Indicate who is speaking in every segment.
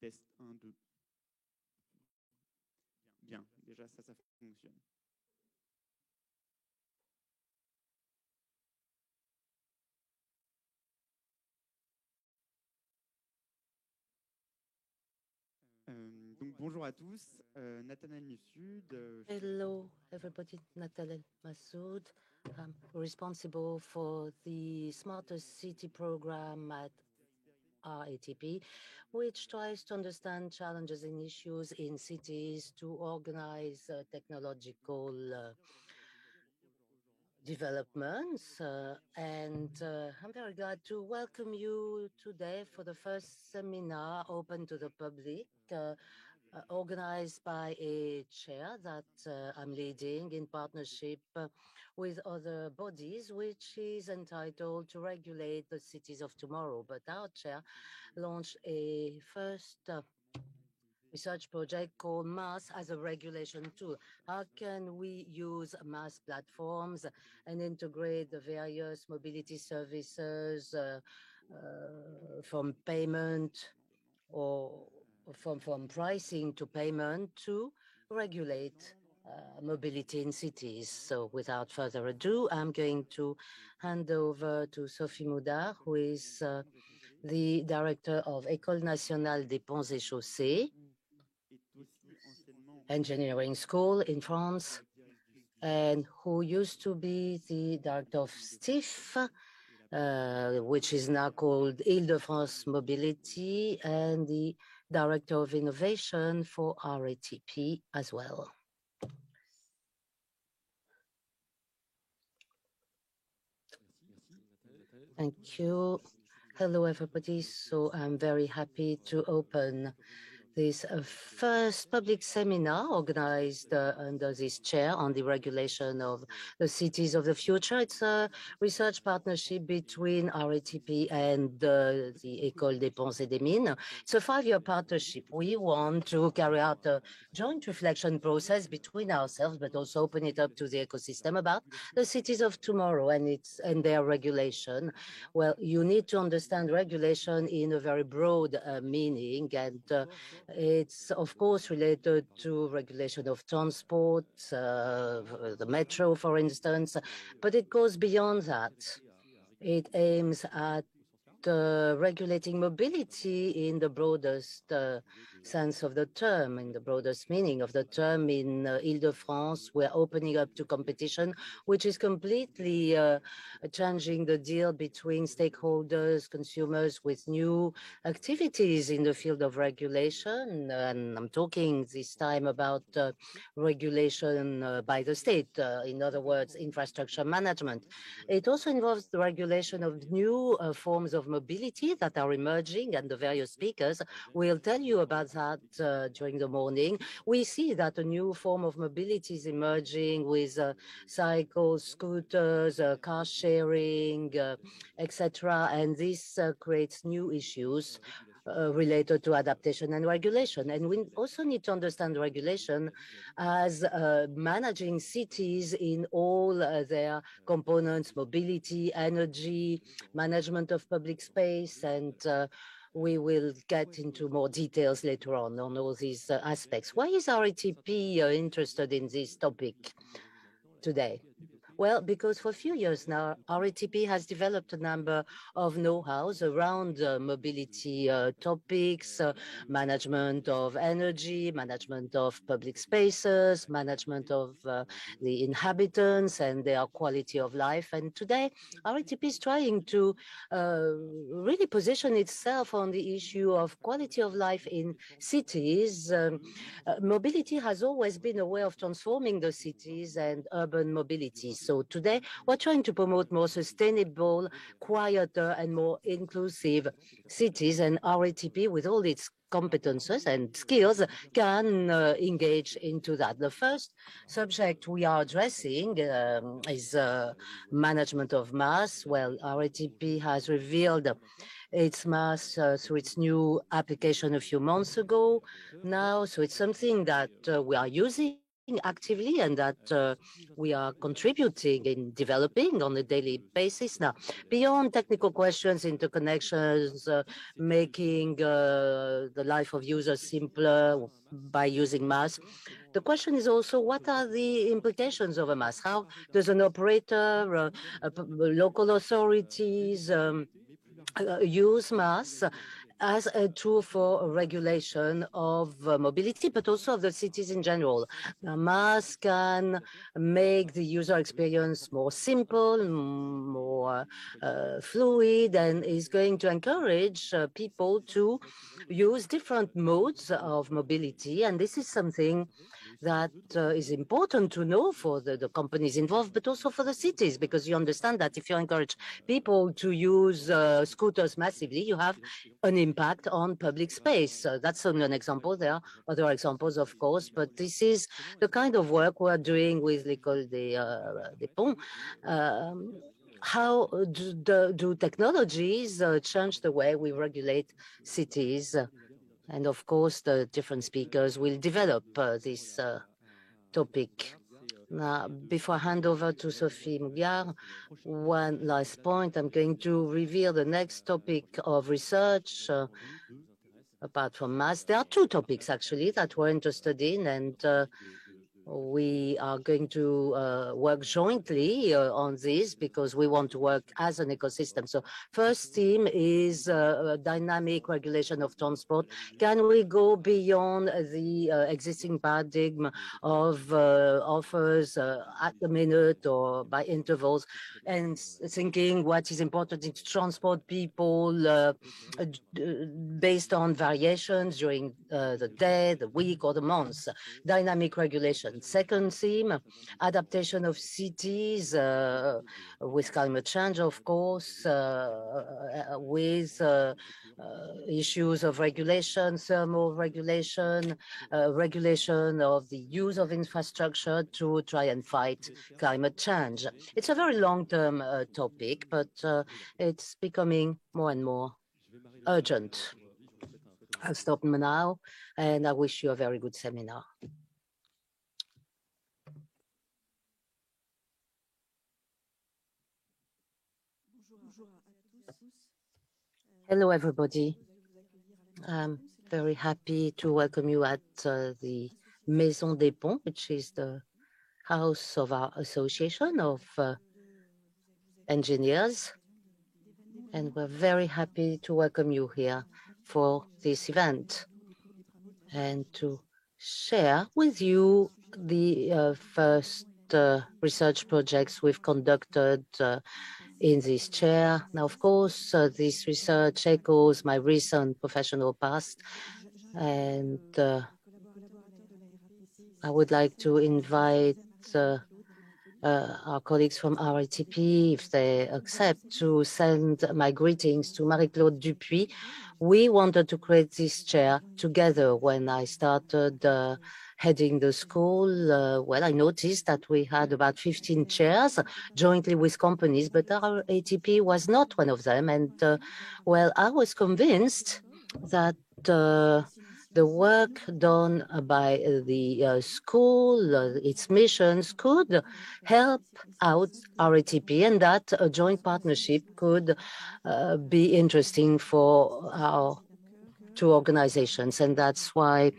Speaker 1: Test 1, 2. Bien, déjà ça fonctionne. Donc bonjour à tous, Nathanaël Musud.
Speaker 2: Hello, everybody. Nathanaël Massoud. I'm responsible for the Smarter City program at RATP, which tries to understand challenges and issues in cities to organize technological developments. I'm very glad to welcome you today for the first seminar open to the public, organized by a chair that I'm leading in partnership with other bodies, which is entitled to regulate the cities of tomorrow. But our chair launched a first research project called MaaS as a regulation tool. How can we use MaaS platforms and integrate the various mobility services from payment or from pricing to payment to regulate mobility in cities? So without further ado, I'm going to hand over to Sophie Moudard, who is the director of École Nationale des Ponts et Chaussées, engineering school in France, and who used to be the director of STIF, which is now called Île-de-France Mobility, and the director of innovation for RATP as well. Thank you. Hello, everybody. So I'm very happy to open this first public seminar organized under this chair on the regulation of the cities of the future. It's a research partnership between RATP and the École des Ponts et des Mines. It's a 5-year partnership. We want to carry out a joint reflection process between ourselves, but also open it up to the ecosystem about the cities of tomorrow and their regulation. Well, you need to understand regulation in a very broad meaning, and it's, of course, related to regulation of transport, the metro, for instance, but it goes beyond that. It aims at regulating mobility in the broadest sense of the term, in the broadest meaning of the term. In Île-de-France, we're opening up to competition, which is completely changing the deal between stakeholders, consumers, with new activities in the field of regulation. And I'm talking this time about regulation by the state, in other words, infrastructure management. It also involves the regulation of new forms of mobility that are emerging, and the various speakers will tell you about that during the morning. We see that a new form of mobility is emerging with cycles, scooters, car sharing, etc. And this creates new issues related to adaptation and regulation. And we also need to understand regulation as managing cities in all their components: mobility, energy, management of public space, and we will get into more details later on all these aspects. Why is RATP interested in this topic today? Well, because for a few years now, RATP has developed a number of know-hows around mobility topics, management of energy, management of public spaces, management of the inhabitants and their quality of life. And today, RATP is trying to really position itself on the issue of quality of life in cities. Mobility has always been a way of transforming the cities and urban mobility. So today, we're trying to promote more sustainable, quieter, and more inclusive cities, and RATP, with all its competences and skills, can engage into that. The first subject we are addressing is management of MaaS. Well, RATP has revealed its MaaS through its new application a few months ago now. So it's something that we are using actively and that we are contributing in developing on a daily basis. Now, beyond technical questions, interconnections, making the life of users simpler by using MaaS, the question is also what are the implications of a MaaS? How does an operator, local authorities use MaaS as a tool for regulation of mobility, but also of the cities in general? MaaS can make the user experience more simple, more fluid, and is going to encourage people to use different modes of mobility. And this is something that is important to know for the companies involved, but also for the cities, because you understand that if you encourage people to use scooters massively, you have an impact on public space. That's only an example. There are other examples, of course, but this is the kind of work we're doing with L'École des Ponts. How do technologies change the way we regulate cities? And of course, the different speakers will develop this topic. Now, before I hand over to Sophie Mougard, one last point. I'm going to reveal the next topic of research. Apart from MaaS, there are two topics actually that we're interested in, and we are going to work jointly on this because we want to work as an ecosystem. So first theme is dynamic regulation of transport. Can we go beyond the existing paradigm of offers at the minute or by intervals, and thinking what is important is to transport people based on variations during the day, the week, or the months? Dynamic regulation. Second theme, adaptation of cities with climate change, of course, with issues of regulation, thermal regulation, regulation of the use of infrastructure to try and fight climate change. It's a very long-term topic, but it's becoming more and more urgent. I'll stop now, and I wish you a very good seminar. Hello, everybody. I'm very happy to welcome you at the Maison des Ponts, which is the house of our association of engineers. And we're very happy to welcome you here for this event and to share with you the first research projects we've conducted in this chair. Now, of course, this research echoes my recent professional past, and I would like to invite our colleagues from RATP, if they accept, to send my greetings to Marie-Claude Dupuis. We wanted to create this chair together when I started heading the school. Well, I noticed that we had about 15 chairs jointly with companies, but our ATP was not one of them. And well, I was convinced that the work done by the school, its missions could help out RATP, and that a joint partnership could be interesting for our two organizations. And that's why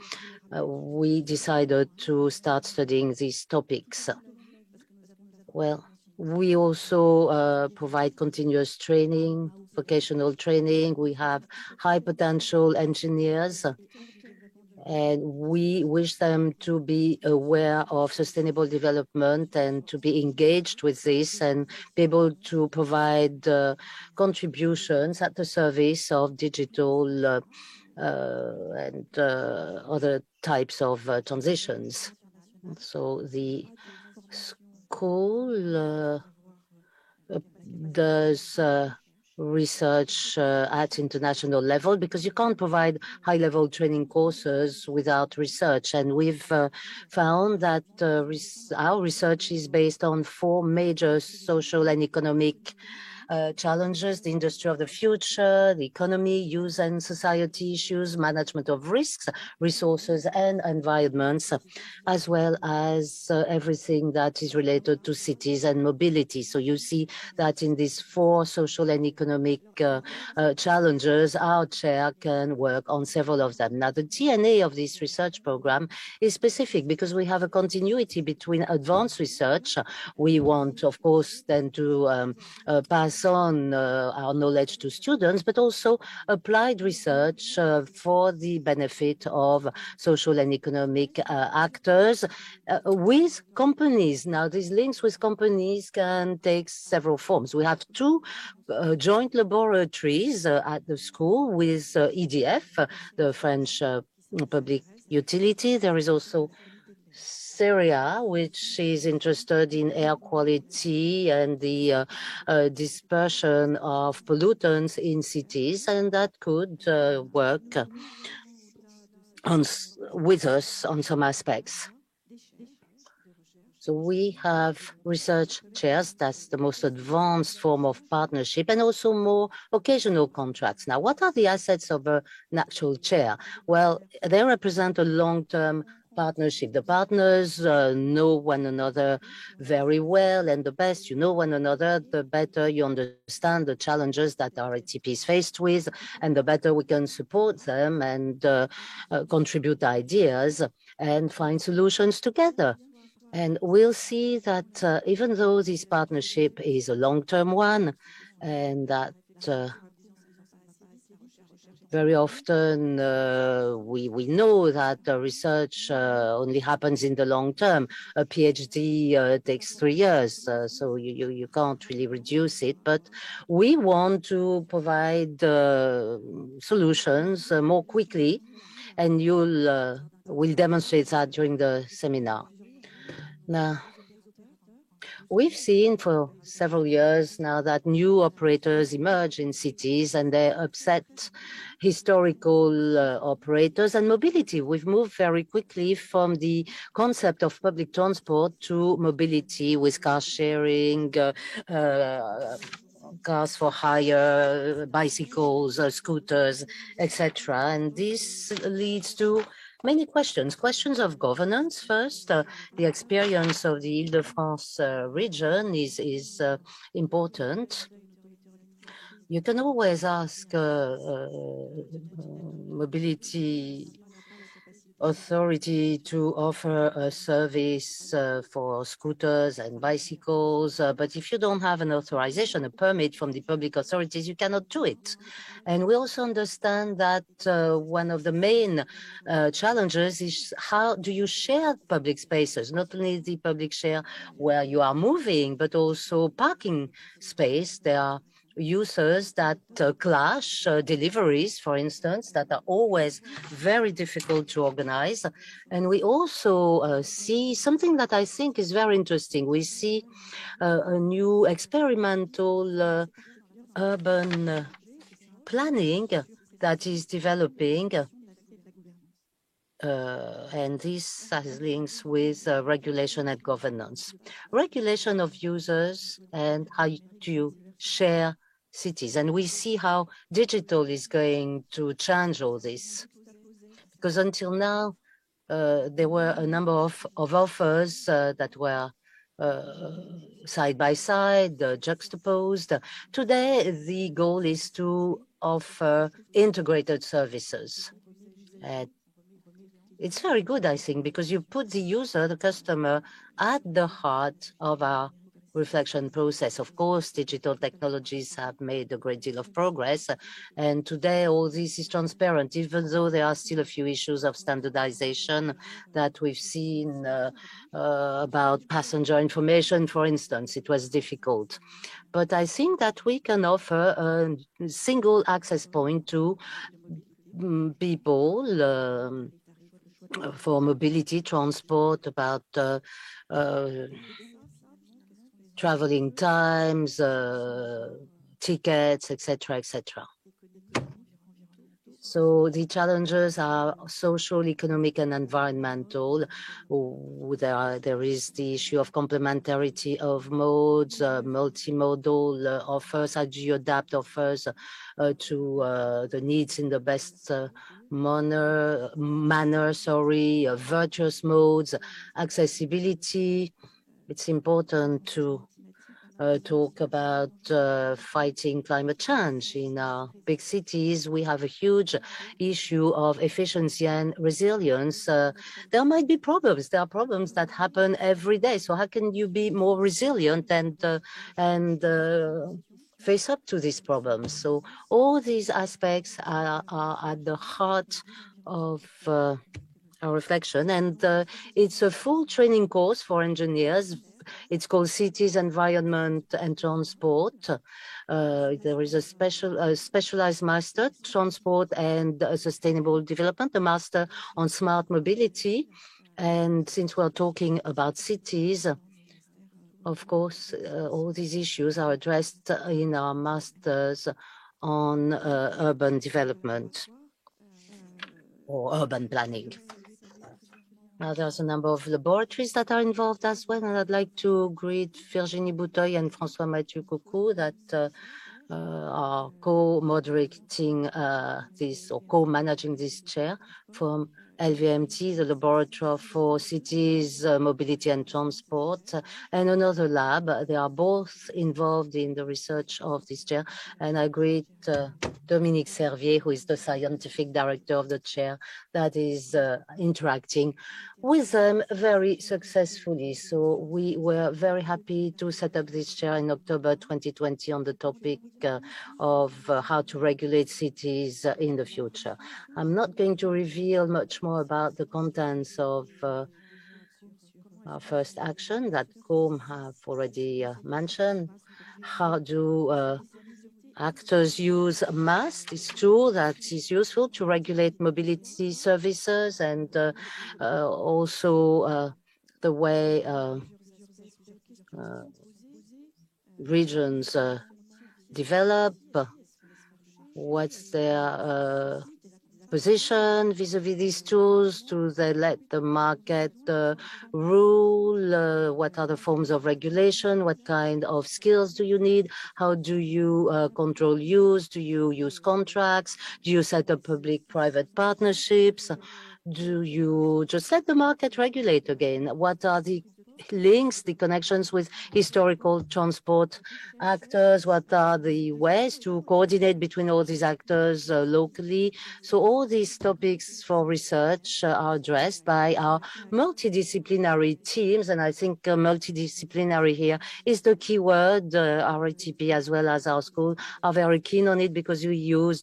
Speaker 2: we decided to start studying these topics. Well, we also provide continuous training, vocational training. We have high potential engineers, and we wish them to be aware of sustainable development and to be engaged with this and be able to provide contributions at the service of digital and other types of transitions. So the school does research at international level, because you can't provide high-level training courses without research. And we've found that our research is based on 4 major social and economic challenges, the industry of the future, the economy, use and society issues, management of risks, resources and environments, as well as everything that is related to cities and mobility. So you see that in these 4 social and economic challenges, our chair can work on several of them. Now, the DNA of this research program is specific because we have a continuity between advanced research. We want, of course, then to pass on our knowledge to students, but also applied research for the benefit of social and economic actors with companies. Now, these links with companies can take several forms. We have 2 joint laboratories at the school with EDF, the French public utility. There is also Syria, which is interested in air quality and the dispersion of pollutants in cities, and that could work with us on some aspects. So we have research chairs, that's the most advanced form of partnership, and also more occasional contracts. Now, what are the assets of an actual chair? Well, they represent a long-term partnership. The partners know one another very well, and the best you know one another, the better you understand the challenges that our ATP is faced with, and the better we can support them and contribute ideas and find solutions together. And we'll see that even though this partnership is a long-term one, and that very often we know that research only happens in the long term. A PhD takes 3 years, so you can't really reduce it. But we want to provide solutions more quickly, and we'll demonstrate that during the seminar. Now, we've seen for several years now that new operators emerge in cities and they upset historical operators and mobility. We've moved very quickly from the concept of public transport to mobility with car sharing, cars for hire, bicycles, scooters, etc. And this leads to many questions of governance first. The experience of the Île-de-France region is important. You can always ask mobility authority to offer a service for scooters and bicycles, but if you don't have an authorization, a permit from the public authorities, you cannot do it. And we also understand that one of the main challenges is how do you share public spaces, not only the public share where you are moving, but also parking space. There are users that clash, deliveries, for instance, that are always very difficult to organize. And we also see something that I think is very interesting. We see a new experimental urban planning that is developing, and this has links with regulation and governance. Regulation of users and how do you share cities. And we see how digital is going to change all this. Because until now, there were a number of offers that were side by side, juxtaposed. Today, the goal is to offer integrated services. It's very good, I think, because you put the user, the customer, at the heart of our reflection process. Of course, digital technologies have made a great deal of progress, and today all this is transparent, even though there are still a few issues of standardization that we've seen about passenger information, for instance. It was difficult. But I think that we can offer a single access point to people for mobility, transport, about traveling times, tickets, etc., etc. So the challenges are social, economic, and environmental. There is the issue of complementarity of modes, multimodal offers. How do you adapt offers to the needs in the best manner, virtuous modes, accessibility. It's important to talk about fighting climate change. In our big cities, we have a huge issue of efficiency and resilience. There might be problems. There are problems that happen every day. So how can you be more resilient and face up to these problems? So all these aspects are at the heart of our reflection, and it's a full training course for engineers. It's called Cities, Environment and Transport. There is a specialized master, Transport and Sustainable Development, a master on smart mobility. And since we're talking about cities, of course, all these issues are addressed in our masters on urban development or urban planning. There's a number of laboratories that are involved as well, and I'd like to greet Virginie Bouteuil and François-Mathieu Coucou that are co-moderating this or co-managing this chair from LVMT, the Laboratory for Cities, Mobility and Transport, and another lab. They are both involved in the research of this chair, and I greet Dominique Servier, who is the scientific director of the chair, that is interacting with them very successfully. So we were very happy to set up this chair in October 2020 on the topic of how to regulate cities in the future. I'm not going to reveal much more about the contents of our first action that Côme have already mentioned. How do actors use MAST? It's true that is useful to regulate mobility services and also the way regions develop, what's their position vis-a-vis these tools? Do they let the market rule? What are the forms of regulation? What kind of skills do you need? How do you control use? Do you use contracts? Do you set up public-private partnerships? Do you just let the market regulate again? What are the links, the connections with historical transport actors? What are the ways to coordinate between all these actors locally? So all these topics for research are addressed by our multidisciplinary teams, and I think multidisciplinary here is the key word. RATP as well as our school are very keen on it because we use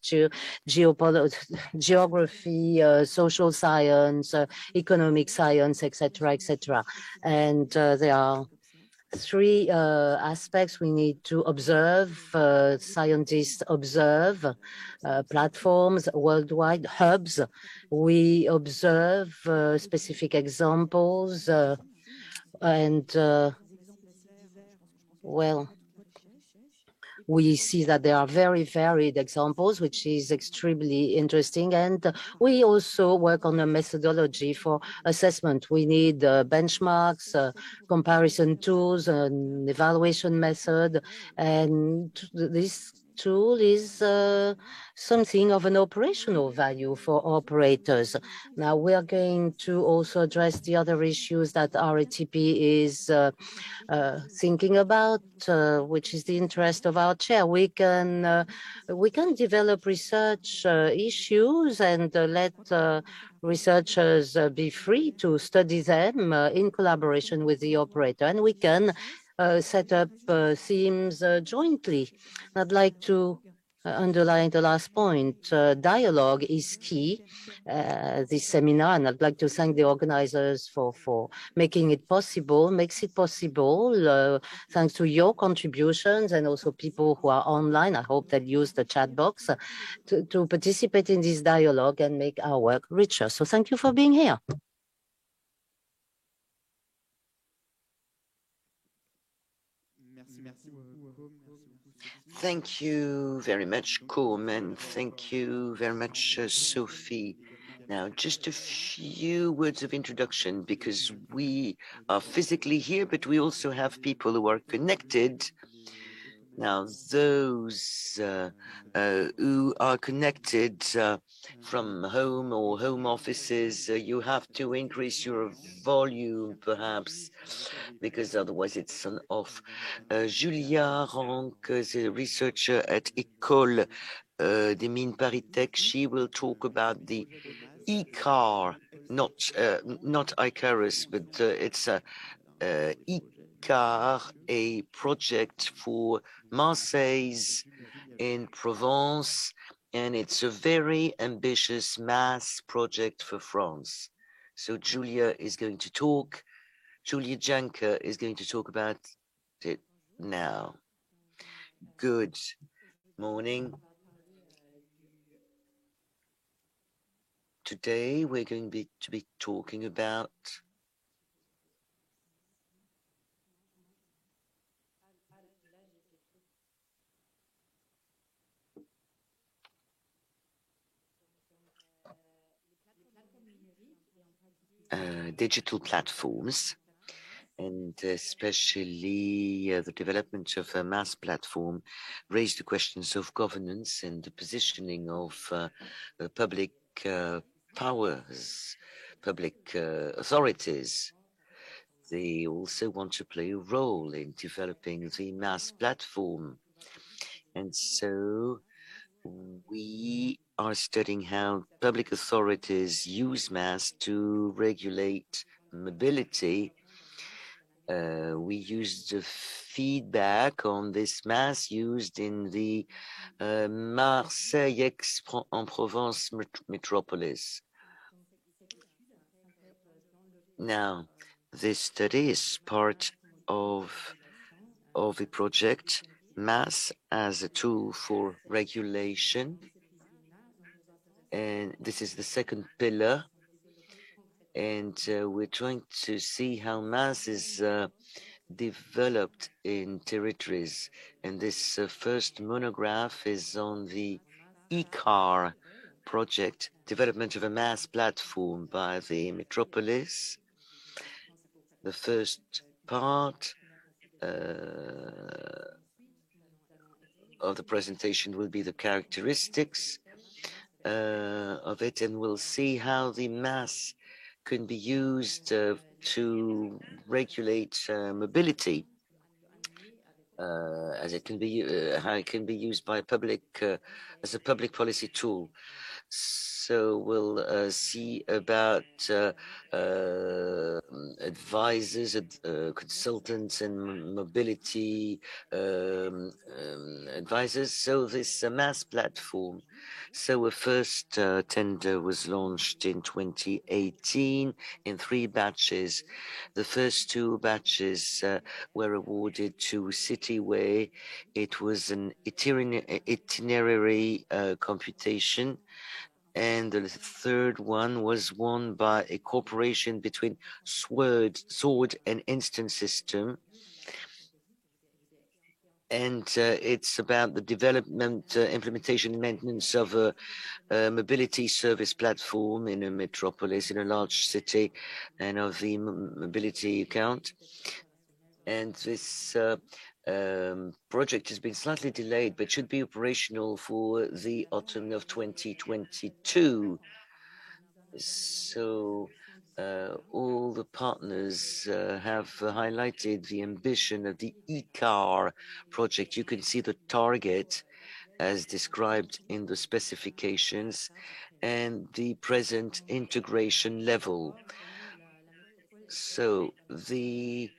Speaker 2: geography, social science, economic science, etc., etc. And there are three aspects we need to observe. Scientists observe platforms worldwide, hubs. We observe specific examples and well, we see that there are very varied examples, which is extremely interesting. And we also work on a methodology for assessment. We need benchmarks, comparison tools, an evaluation method. And this tool is something of an operational value for operators. Now, we are going to also address the other issues that RATP is thinking about, which is the interest of our chair. We can develop research issues and let researchers be free to study them in collaboration with the operator, and we can set up themes jointly. I'd like to underline the last point. Dialogue is key. This seminar, and I'd like to thank the organizers for making it possible, makes it possible, thanks to your contributions and also people who are online. I hope they'll use the chat box to participate in this dialogue and make our work richer. So thank you for being here.
Speaker 3: Thank you very much, Koum, and thank you very much, Sophie. Now, just a few words of introduction because we are physically here, but we also have people who are connected. Now, those who are connected from home or home offices, you have to increase your volume perhaps because otherwise it's on off. Julia Rank is a researcher at École des Mines ParisTech. She will talk about the ICAR, not Icarus, but it's a ICAR, a project for Marseille's in Provence, and it's a very ambitious mass project for France. So Julia is going to talk. Julia Janka is going to talk about it now. Good morning. Today we're going to be talking about digital platforms, and especially the development of a mass platform raised the questions of governance and the positioning of public powers, public authorities. They also want to play a role in developing the mass platform. And so we are studying how public authorities use mass to regulate mobility. We used the feedback on this mass used in the Marseille-Aix-en-Provence metropolis. Now, this study is part of a project, Mass as a Tool for Regulation. And this is the second pillar. And we're trying to see how mass is developed in territories. And this first monograph is on the ICAR project, development of a mass platform by the metropolis. The first part of the presentation will be the characteristics of it, and we'll see how the mass can be used to regulate mobility, as it can be how it can be used by public as a public policy tool. So we'll see about advisors, consultants, and mobility advisors. So this mass platform. So a first tender was launched in 2018 in 3 batches. The first 2 batches were awarded to Cityway. It was an itinerary computation. And the third one was won by a cooperation between Sword and Instant System. And it's about the development, implementation, and maintenance of a mobility service platform in a metropolis, in a large city, and of the mobility account. And this project has been slightly delayed, but should be operational for the autumn of 2022. So all the partners have highlighted the ambition of the ICAR project. You can see the target as described in the specifications and the present integration level. So the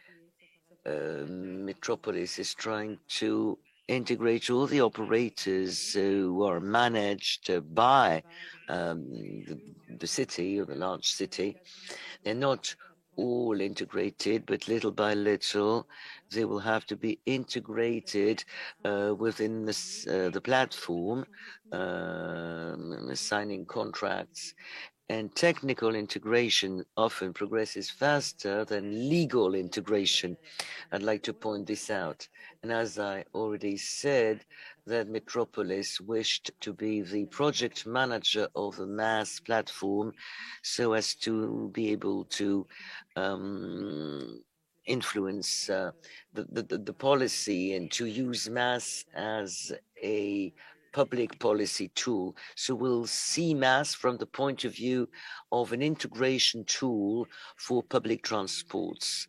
Speaker 3: metropolis is trying to integrate all the operators who are managed by the city, or the large city. They're not all integrated, but little by little, they will have to be integrated within the platform, signing contracts. And technical integration often progresses faster than legal integration. I'd like to point this out. And as I already said, that Metropolis wished to be the project manager of the MaaS platform so as to be able to influence the policy and to use MaaS as a public policy tool. So we'll see MaaS from the point of view of an integration tool for public transports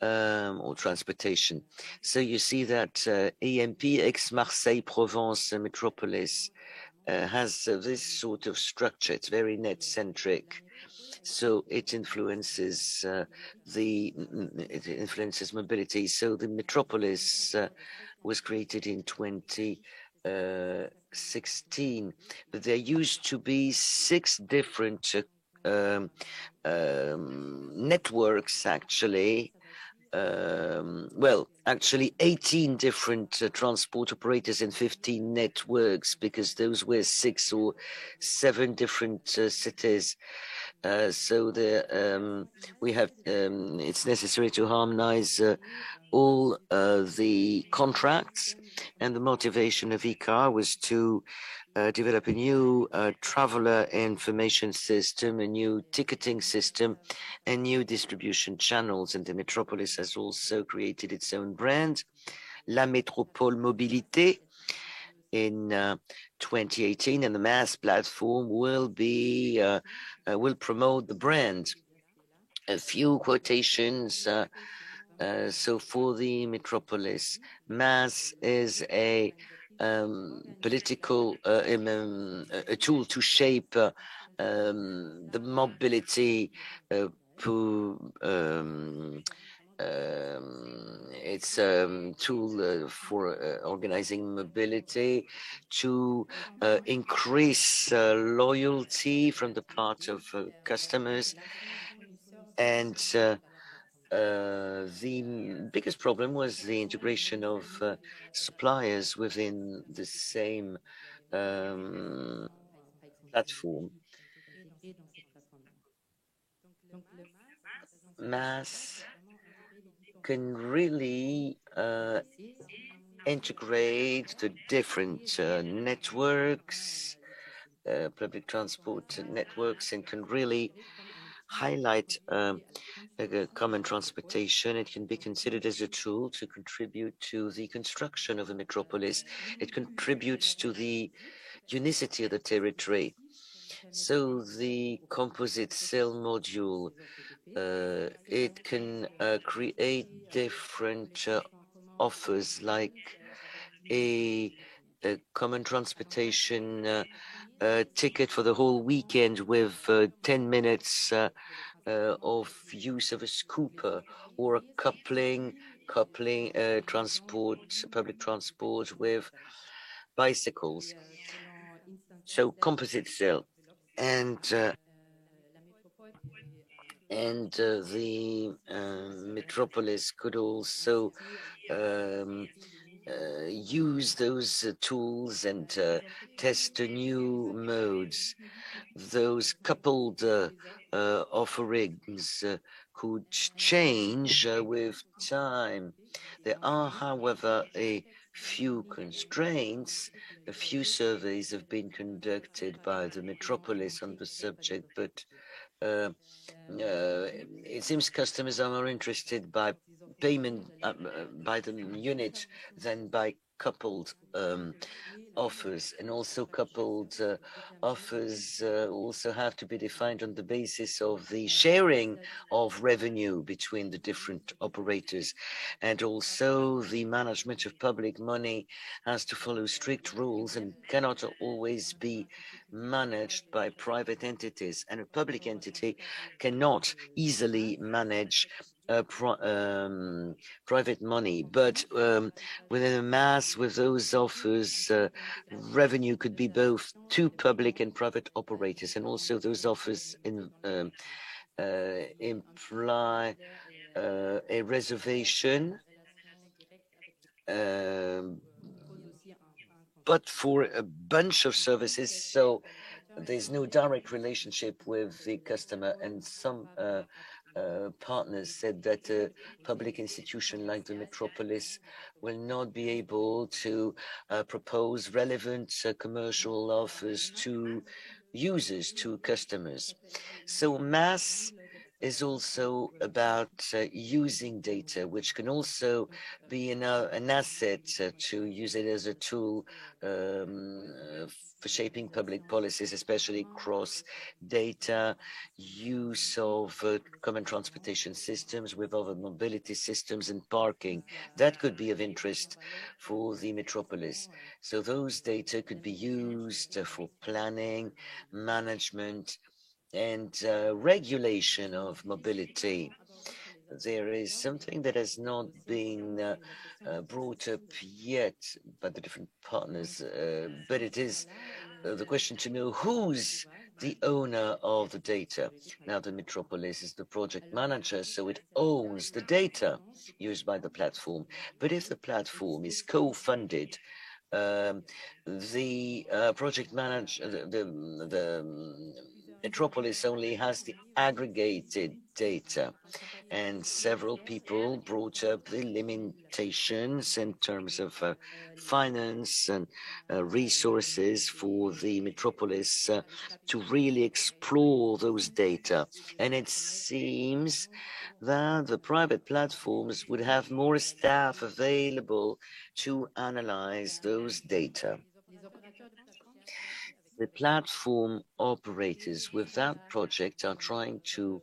Speaker 3: or transportation. So you see that EMP, Aix-Marseille Provence Metropolis, has this sort of structure. It's very net-centric. So it influences mobility. So the metropolis was created in 2016, but there used to be 6 different networks actually. Well, actually 18 different transport operators and 15 networks, because those were 6 or 7 different cities. So we have it's necessary to harmonize all the contracts, and the motivation of ICAR was to develop a new traveler information system, a new ticketing system, and new distribution channels. And the Metropolis has also created its own brand, La Métropole Mobilité, in 2018, and the MaaS platform will promote the brand. A few quotations. So for the Metropolis, MaaS is a political a tool to shape the mobility. It's a tool for organizing mobility to increase loyalty from the part of customers. And the biggest problem was the integration of suppliers within the same platform. MaaS can really integrate the different networks, public transport networks, and can really highlight common transportation. It can be considered as a tool to contribute to the construction of a metropolis. It contributes to the unicity of the territory. So the composite cell module, it can create different offers, like a common transportation ticket for the whole weekend with 10 minutes of use of a scooper, or a coupling transport, public transport with bicycles. So composite cell. And the metropolis could also use those tools and test new modes. Those coupled offerings could change with time. There are, however, a few constraints. A few surveys have been conducted by the metropolis on the subject, but it seems customers are more interested by payment by the unit than by coupled offers. And also coupled offers also have to be defined on the basis of the sharing of revenue between the different operators. And also the management of public money has to follow strict rules and cannot always be managed by private entities. And a public entity cannot easily manage private money, but within a MaaS, with those offers, revenue could be both to public and private operators, and also those offers imply a reservation, but for a bunch of services. So there's no direct relationship with the customer, and some partners said that a public institution like the Metropolis will not be able to propose relevant commercial offers to users, to customers. So mass is also about using data, which can also be an asset to use it as a tool for shaping public policies, especially cross data, use of common transportation systems with other mobility systems and parking. That could be of interest for the metropolis. So those data could be used for planning, management, and regulation of mobility. There is something that has not been brought up yet by the different partners, but it is the question to know who's the owner of the data. Now, the Metropolis is the project manager, so it owns the data used by the platform. But if the platform is co-funded, the project manager, the Metropolis only has the aggregated data, and several people brought up the limitations in terms of finance and resources for the Metropolis to really explore those data. And it seems that the private platforms would have more staff available to analyze those data. The platform operators with that project are trying to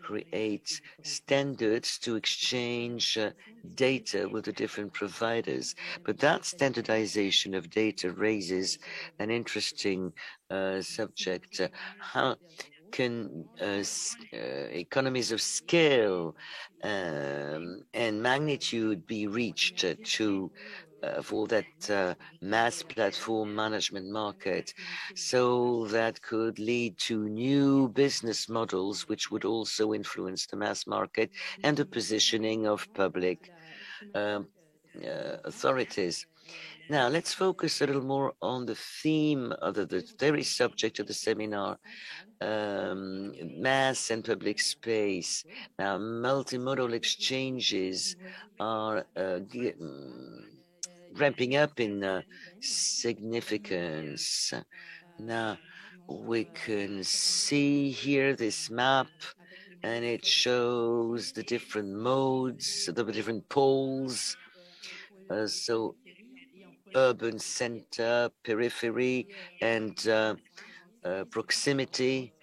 Speaker 3: create standards to exchange data with the different providers. But that standardization of data raises an interesting subject. How can economies of scale and magnitude be reached to for that mass platform management market? So that could lead to new business models, which would also influence the mass market and the positioning of public authorities. Now, let's focus a little more on the theme of the very subject of the seminar, mass and public space. Now, multimodal exchanges are ramping up in significance. Now, we can see here this map, and it shows the different modes, the different poles. So urban center, periphery, and proximity,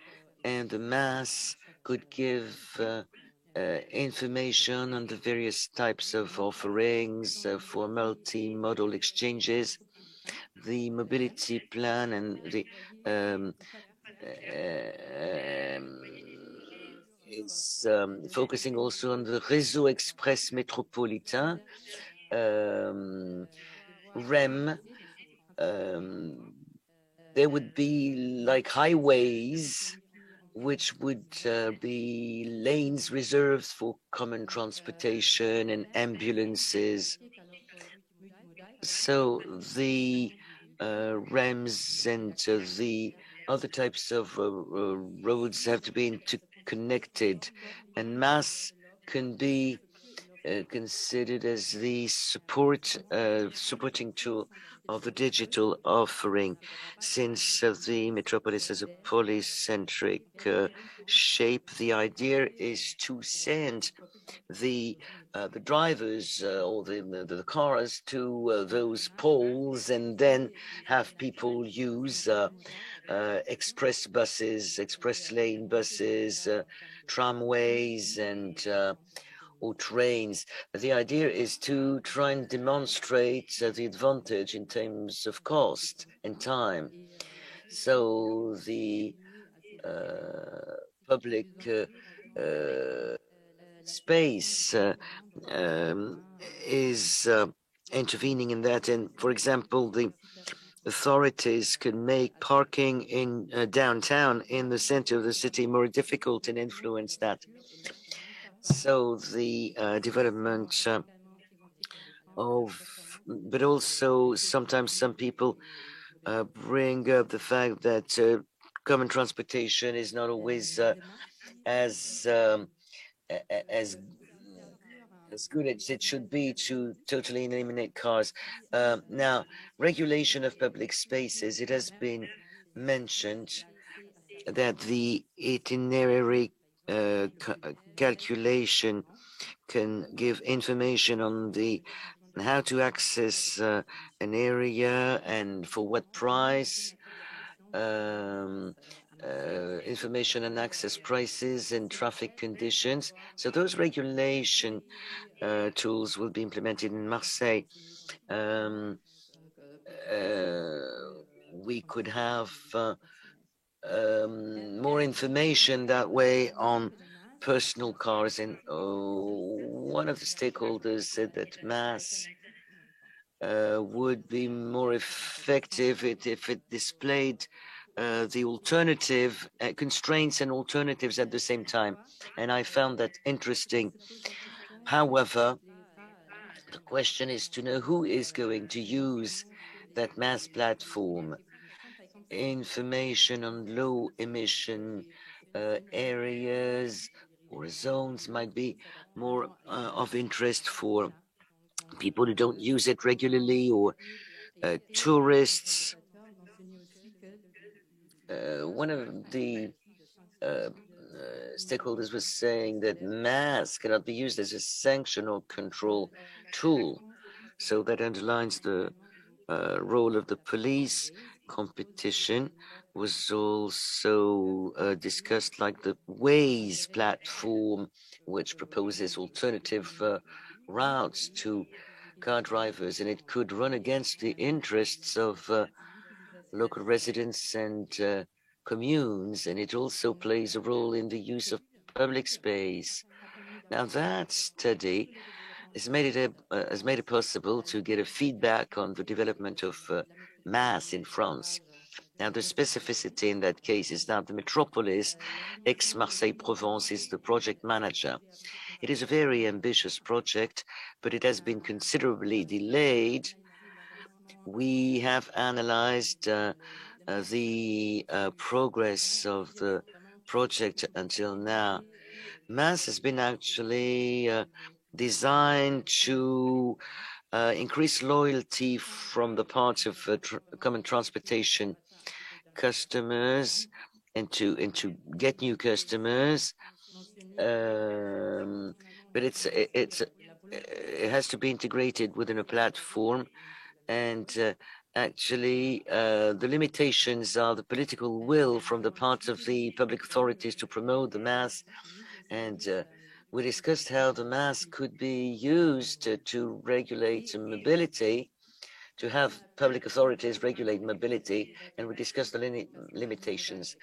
Speaker 3: and the mass could give information on the various types of offerings for multimodal exchanges. The mobility plan and the is focusing also on the Réseau Express Métropolitain, REM. There would be like highways, which would be lanes reserved for common transportation and ambulances. So the REMs and the other types of roads have to be interconnected, and mass can be considered as the supporting tool of the digital offering, since the metropolis has a polycentric shape. The idea is to send the drivers or the cars to those poles, and then have people use express buses, express lane buses, tramways, and or trains. The idea is to try and demonstrate the advantage in terms of cost and time. So the public space is intervening in that. And for example, the authorities can make parking in downtown in the center of the city more difficult and influence that. So the development of, but also sometimes some people bring up the fact that common transportation is not always as as good as it should be to totally eliminate cars. Now, regulation of public spaces, it has been mentioned that the itinerary calculation can give information on how to access an area and for what price, information and access prices and traffic conditions. So those regulation tools will be implemented in Marseille. We could have more information that way on personal cars. And one of the stakeholders said that MAS would be more effective if it displayed the alternative constraints and alternatives at the same time. And I found that interesting. However, the question is to know who is going to use that MAS platform. Information on low emission areas or zones might be more of interest for people who don't use it regularly or tourists. One of the stakeholders was saying that MAS cannot be used as a sanction or control tool. So that underlines the role of the police. Competition was also discussed, like the Waze platform, which proposes alternative routes to car drivers, and it could run against the interests of local residents and communes, and it also plays a role in the use of public space. Now that study has made it possible to get a feedback on the development of MAS in France. Now the specificity in that case is that the metropolis, Aix-Marseille-Provence, is the project manager. It is a very ambitious project, but it has been considerably delayed. We have analyzed the progress of the project until now. MAS has been actually designed to increase loyalty from the part of common transportation customers and to get new customers. But it has to be integrated within a platform, and actually the limitations are the political will from the part of the public authorities to promote the MAS, and we discussed how the MAS could be used to regulate mobility, to have public authorities regulate mobility, and we discussed the limitations.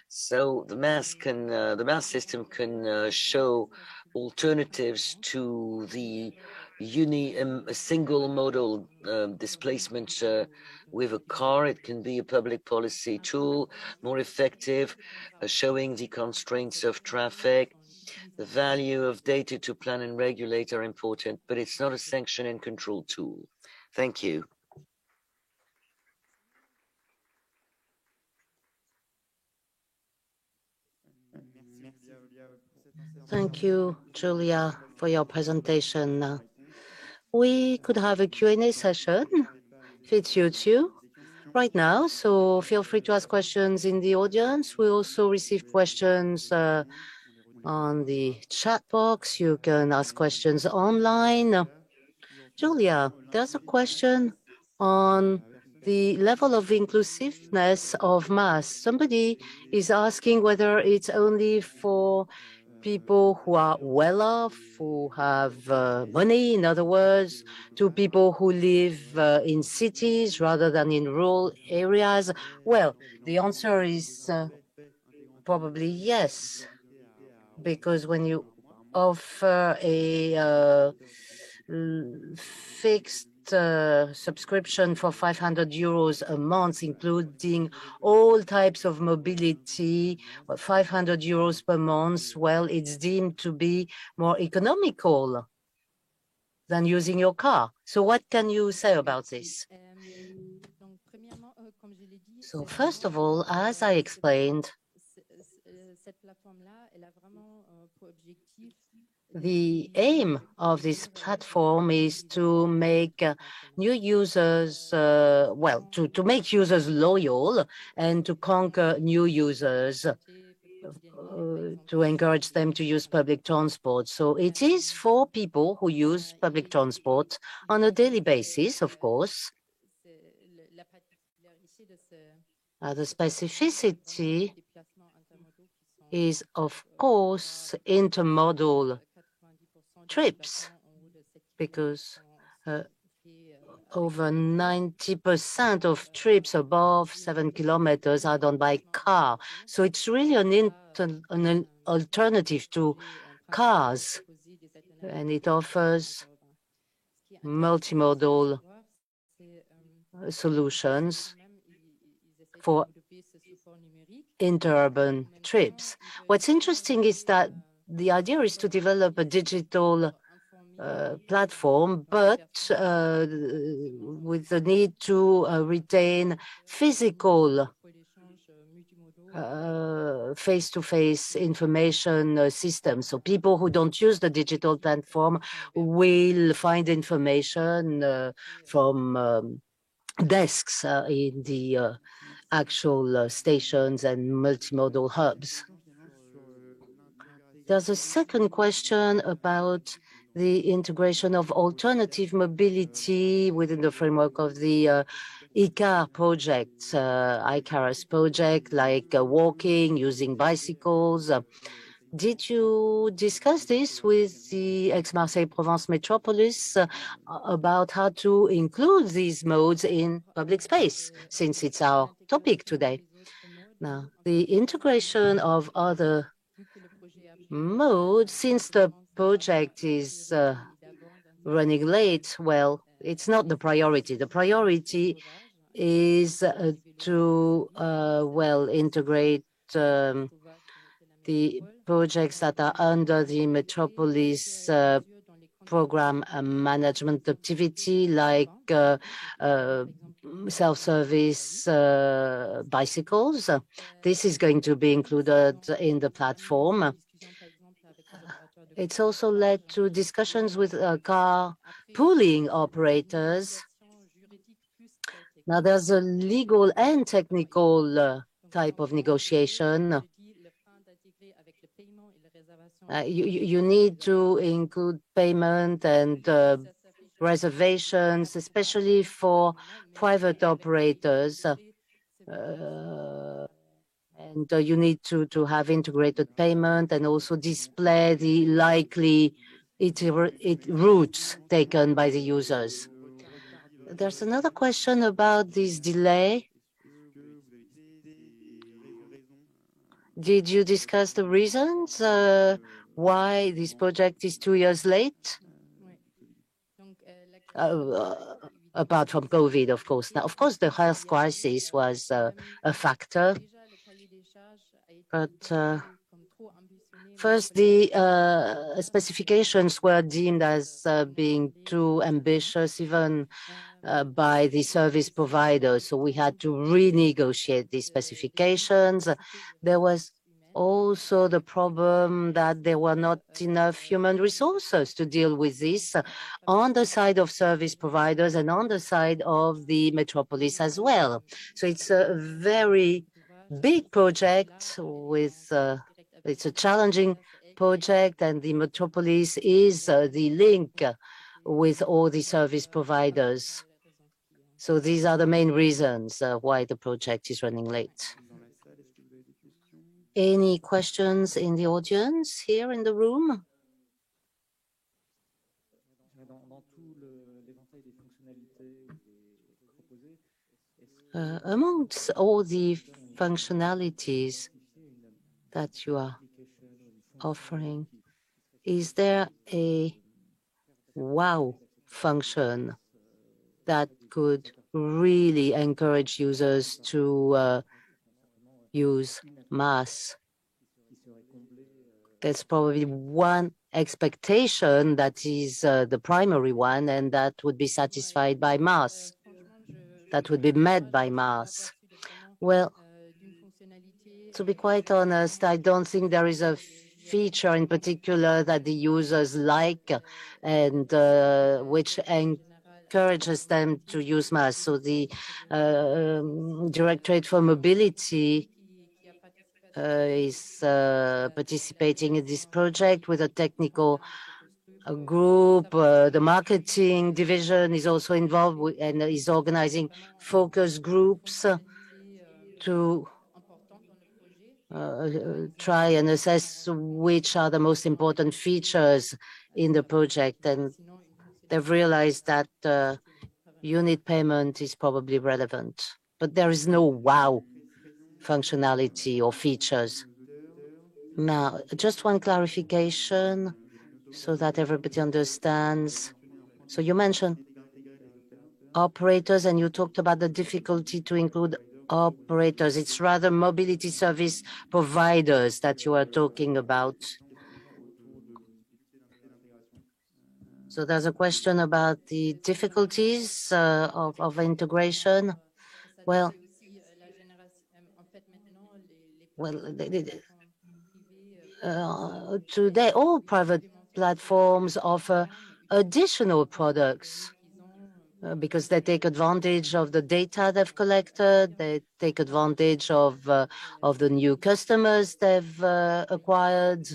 Speaker 3: So the MAS system can show alternatives to the single modal displacement with a car. It can be a public policy tool, more effective, showing the constraints of traffic. The value of data to plan and regulate are important, but it's not a sanction and control tool. Thank you.
Speaker 2: Thank you, Julia, for your presentation. We could have a Q&A session if it suits you right now. So feel free to ask questions in the audience. We also receive questions on the chat box. You can ask questions online. Julia, there's a question on the level of inclusiveness of MAS. Somebody is asking whether it's only for people who are well off, who have money, in other words, to people who live in cities rather than in rural areas. Well, the answer is probably yes, because when you offer a fixed subscription for 500 euros a month, including all types of mobility, 500 euros per month, well, it's deemed to be more economical than using your car. So what can you say about this? So first of all, as I explained, the aim of this platform is to make new users, to make users loyal and to conquer new users, to encourage them to use public transport. So it is for people who use public transport on a daily basis, of course. The specificity is, of course, intermodal trips, because over 90% of trips above 7 kilometers are done by car. So it's really an alternative to cars, and it offers multimodal solutions for interurban trips. What's interesting is that the idea is to develop a digital platform, but with the need to retain physical face-to-face information systems. So people who don't use the digital platform will find information from desks in the actual stations and multimodal hubs. There's a second question about the integration of alternative mobility within the framework of the ICAR project, ICARS project, like walking, using bicycles. Did you discuss this with the Aix-Marseille-Provence metropolis about how to include these modes in public space, since it's our topic today? Now, the integration of other modes, since the project is running late, well, it's not the priority. The priority is to, integrate the projects that are under the metropolis program management activity, like self-service bicycles. This is going to be included in the platform. It's also led to discussions with car pooling operators. Now, there's a legal and technical type of negotiation. You need to include payment and reservations, especially for private operators. And you need to have integrated payment and also display the likely routes taken by the users. There's another question about this delay. Did you discuss the reasons why this project is 2 years late? Apart from COVID, of course. Now, of course, the health crisis was a factor. But first, the specifications were deemed as being too ambitious, even by the service providers. So we had to renegotiate these specifications. There was also the problem that there were not enough human resources to deal with this on the side of service providers and on the side of the metropolis as well. So it's a very big project with, it's a challenging project, and the metropolis is the link with all the service providers. So these are the main reasons why the project is running late. Any questions in the audience here in the room? Amongst all the functionalities that you are offering, is there a wow function that could really encourage users to use MaaS? There's probably one expectation that is the primary one, and that would be satisfied by MaaS, that would be met by MaaS. Well, to be quite honest, I don't think there is a feature in particular that the users like and which encourages them to use MaaS. So the Directorate for Mobility is participating in this project with a technical group. The marketing division is also involved and is organizing focus groups to try and assess which are the most important features in the project. And they've realized that unit payment is probably relevant, but there is no wow functionality or features. Now, just one clarification so that everybody understands. So you mentioned operators and you talked about the difficulty to include operators. It's rather mobility service providers that you are talking about. So there's a question about the difficulties of integration. Well, today all private platforms offer additional products because they take advantage of the data they've collected, they take advantage of the new customers they've acquired.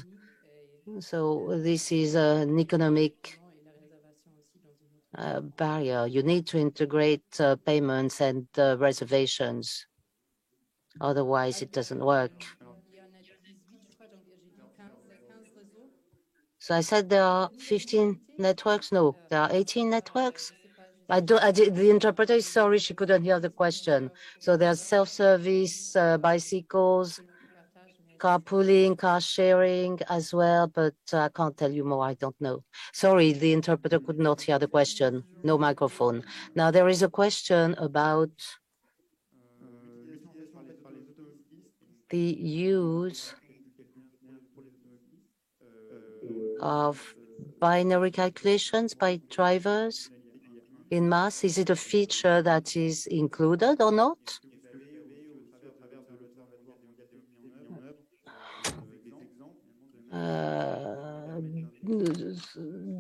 Speaker 2: So this is an economic barrier. You need to integrate payments and reservations. Otherwise, it doesn't work. So I said there are 15 networks. No, there are 18 networks. The interpreter is sorry, she couldn't hear the question. So there's self-service bicycles, carpooling, car sharing as well, but I can't tell you more. I don't know. Sorry, the interpreter could not hear the question. No microphone. Now there is a question about the use of binary calculations by drivers in MaaS. Is it a feature that is included or not?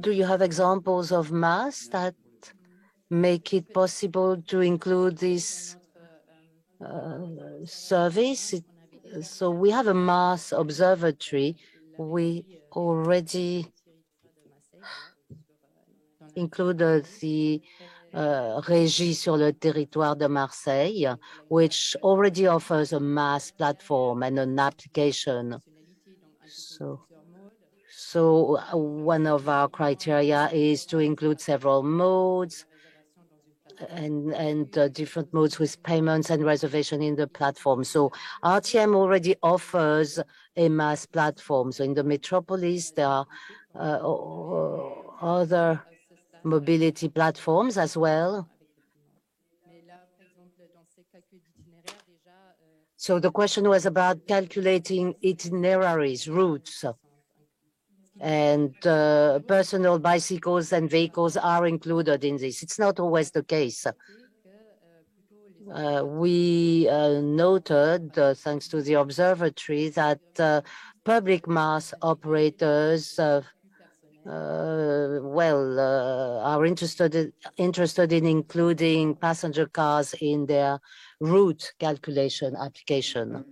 Speaker 2: Do you have examples of MaaS that make it possible to include this service? So we have a MaaS observatory. We already included the Régie sur le territoire de Marseille, which already offers a MaaS platform and an application. So one of our criteria is to include several modes and different modes with payments and reservation in the platform. So RTM already offers a MaaS platform. So in the metropolis, there are other mobility platforms as well. So the question was about calculating itineraries, routes, and personal bicycles and vehicles are included in this. It's not always the case. We noted, thanks to the observatory, that public MaaS operators are interested in including passenger cars in their route calculation application,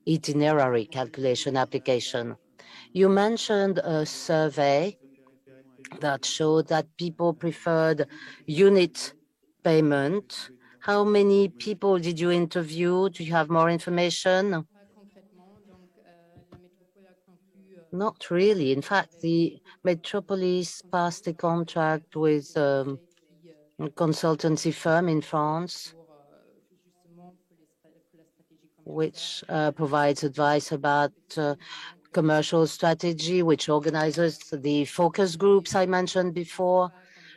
Speaker 2: itinerary calculation application. You mentioned a survey that showed that people preferred unit payment. How many people did you interview? Do you have more information? Not really. In fact, the Metropolis passed a contract with a consultancy firm in France, which provides advice about commercial strategy, which organizes the focus groups I mentioned before.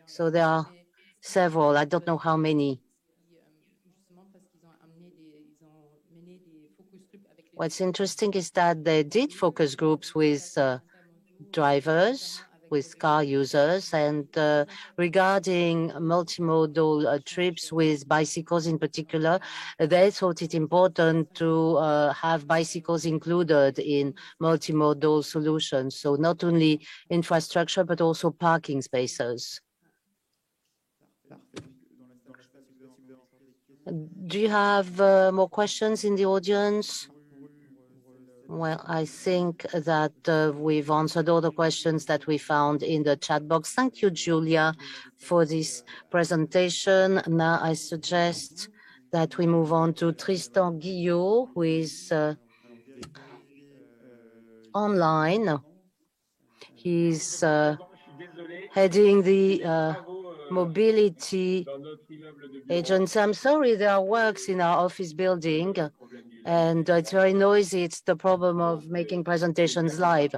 Speaker 2: So there are several, I don't know how many. What's interesting is that they did focus groups with drivers with car users. And regarding multimodal trips with bicycles in particular, they thought it important to have bicycles included in multimodal solutions. So not only infrastructure, but also parking spaces. Do you have more questions in the audience? Well, I think that we've answered all the questions that we found in the chat box. Thank you, Julia, for this presentation. Now I suggest that we move on to Tristan Guillot, who is online. He's heading the mobility agency. I'm sorry, there are works in our office building, and it's very noisy. It's the problem of making presentations live.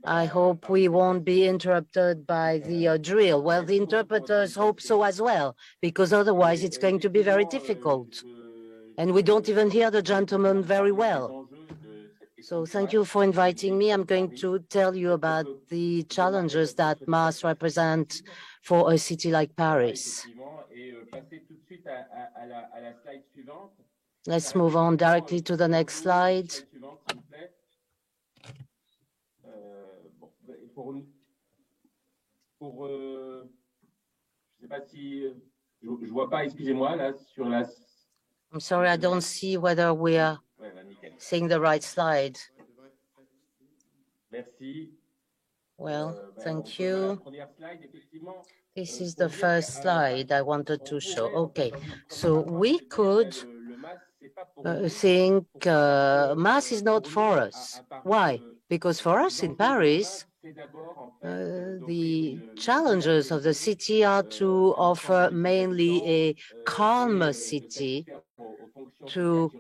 Speaker 2: I hope we won't be interrupted by the drill. Well, the interpreters hope so as well, because otherwise it's going to be very difficult. And we don't even hear the gentleman very well. So thank you for inviting me. I'm going to tell you about the challenges that MaaS represent for a city like Paris. Let's move on directly to the next slide. I'm sorry, I don't see whether we are seeing the right slide. Well, thank you. This is the first slide I wanted to show. Okay, so we could think MaaS is not for us. Why? Because for us in Paris, the challenges of the city are to offer mainly a calm city to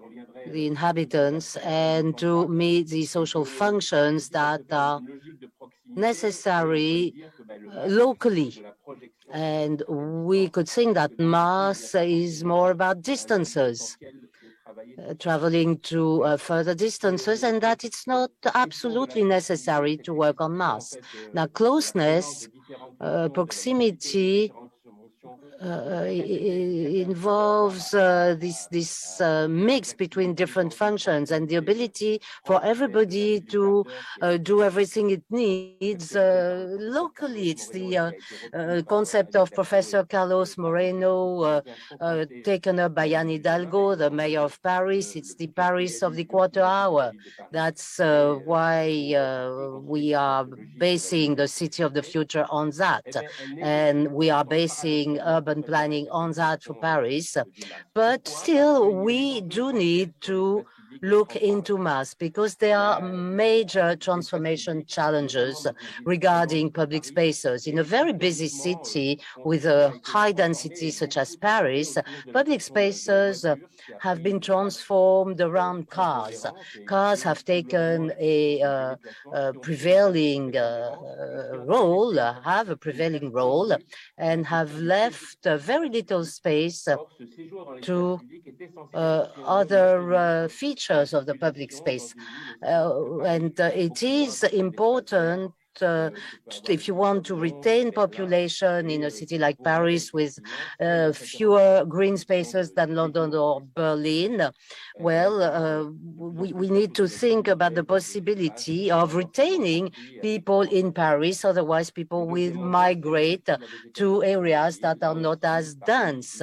Speaker 2: the inhabitants and to meet the social functions that are necessary locally. And we could think that MaaS is more about distances, traveling to further distances, and that it's not absolutely necessary to work on MaaS. Now, closeness, proximity, involves this mix between different functions and the ability for everybody to do everything it needs locally. It's the concept of Professor Carlos Moreno, taken up by Anne Hidalgo, the mayor of Paris. It's the Paris of the quarter hour. That's why we are basing the city of the future on that. And we are basing urban planning on that for Paris. But still, we do need to look into MaaS because there are major transformation challenges regarding public spaces. In a very busy city with a high density such as Paris, public spaces have been transformed around cars. Cars have taken a prevailing role, have a prevailing role, and have left very little space to other features of the public space. And it is important if you want to retain population in a city like Paris with fewer green spaces than London or Berlin, well, we need to think about the possibility of retaining people in Paris. Otherwise, people will migrate to areas that are not as dense,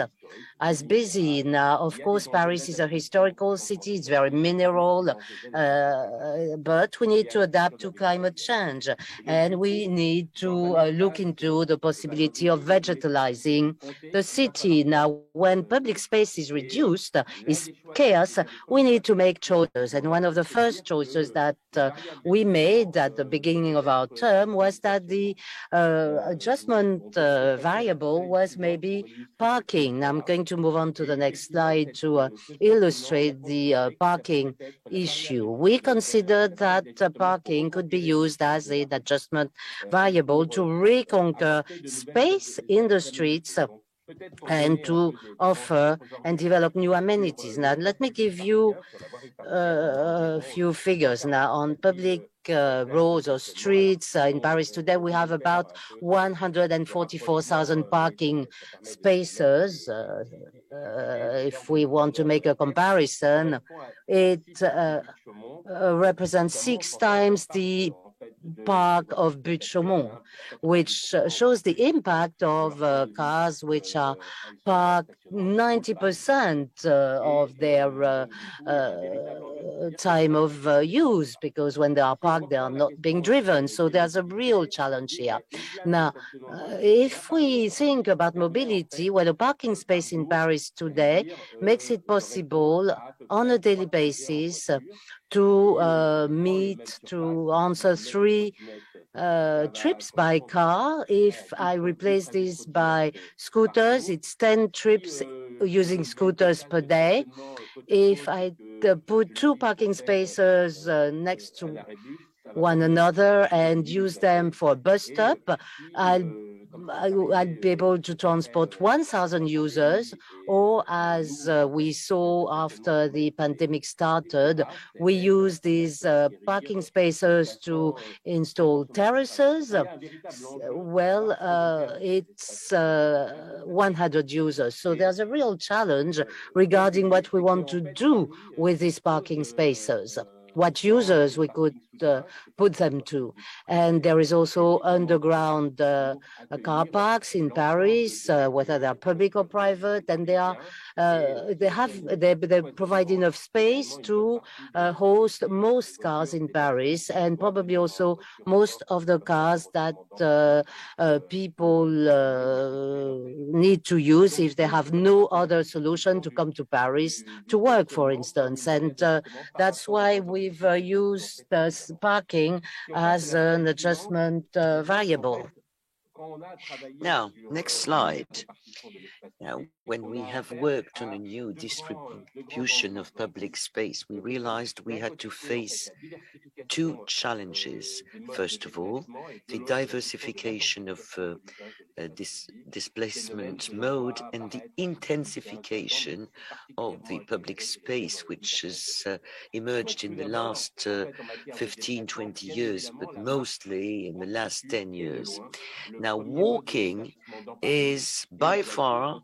Speaker 2: as busy. Now, of course, Paris is a historical city. It's very mineral, but we need to adapt to climate change. And we need to look into the possibility of vegetalizing the city. Now, when public space is reduced, is scarce, we need to make choices. And one of the first choices that we made at the beginning of our term was that the adjustment variable was maybe parking. Now, I'm going to move on to the next slide to illustrate the parking issue. We considered that parking could be used as an adjustment variable to reconquer space in the streets and to offer and develop new amenities. Now, let me give you a few figures now on public roads or streets in Paris today, we have about 144,000 parking spaces. If we want to make a comparison, it represents 6 times the park of Buttes-Chaumont, which shows the impact of cars which are parked 90% of their time of use, because when they are parked, they are not being driven. So there's a real challenge here. Now, if we think about mobility, well, a parking space in Paris today makes it possible on a daily basis to answer 3 trips by car. If I replace this by scooters, it's 10 trips using scooters per day. If I put 2 parking spaces next to one another and use them for a bus stop, I'll be able to transport 1,000 users, or as we saw after the pandemic started, we use these parking spaces to install terraces. Well, it's 100 users. So there's a real challenge regarding what we want to do with these parking spaces, what users we could put them to. And there is also underground car parks in Paris, whether they're public or private, and they provide enough space to host most cars in Paris, and probably also most of the cars that people need to use if they have no other solution to come to Paris to work, for instance. And that's why we've used parking as an adjustment variable.
Speaker 3: Now, next slide. Now, when we have worked on a new distribution of public space, we realized we had to face 2 challenges. First of all, the diversification of displacement mode and the intensification of the public space, which has emerged in the last 15, 20 years, but mostly in the last 10 years. Now, walking is by far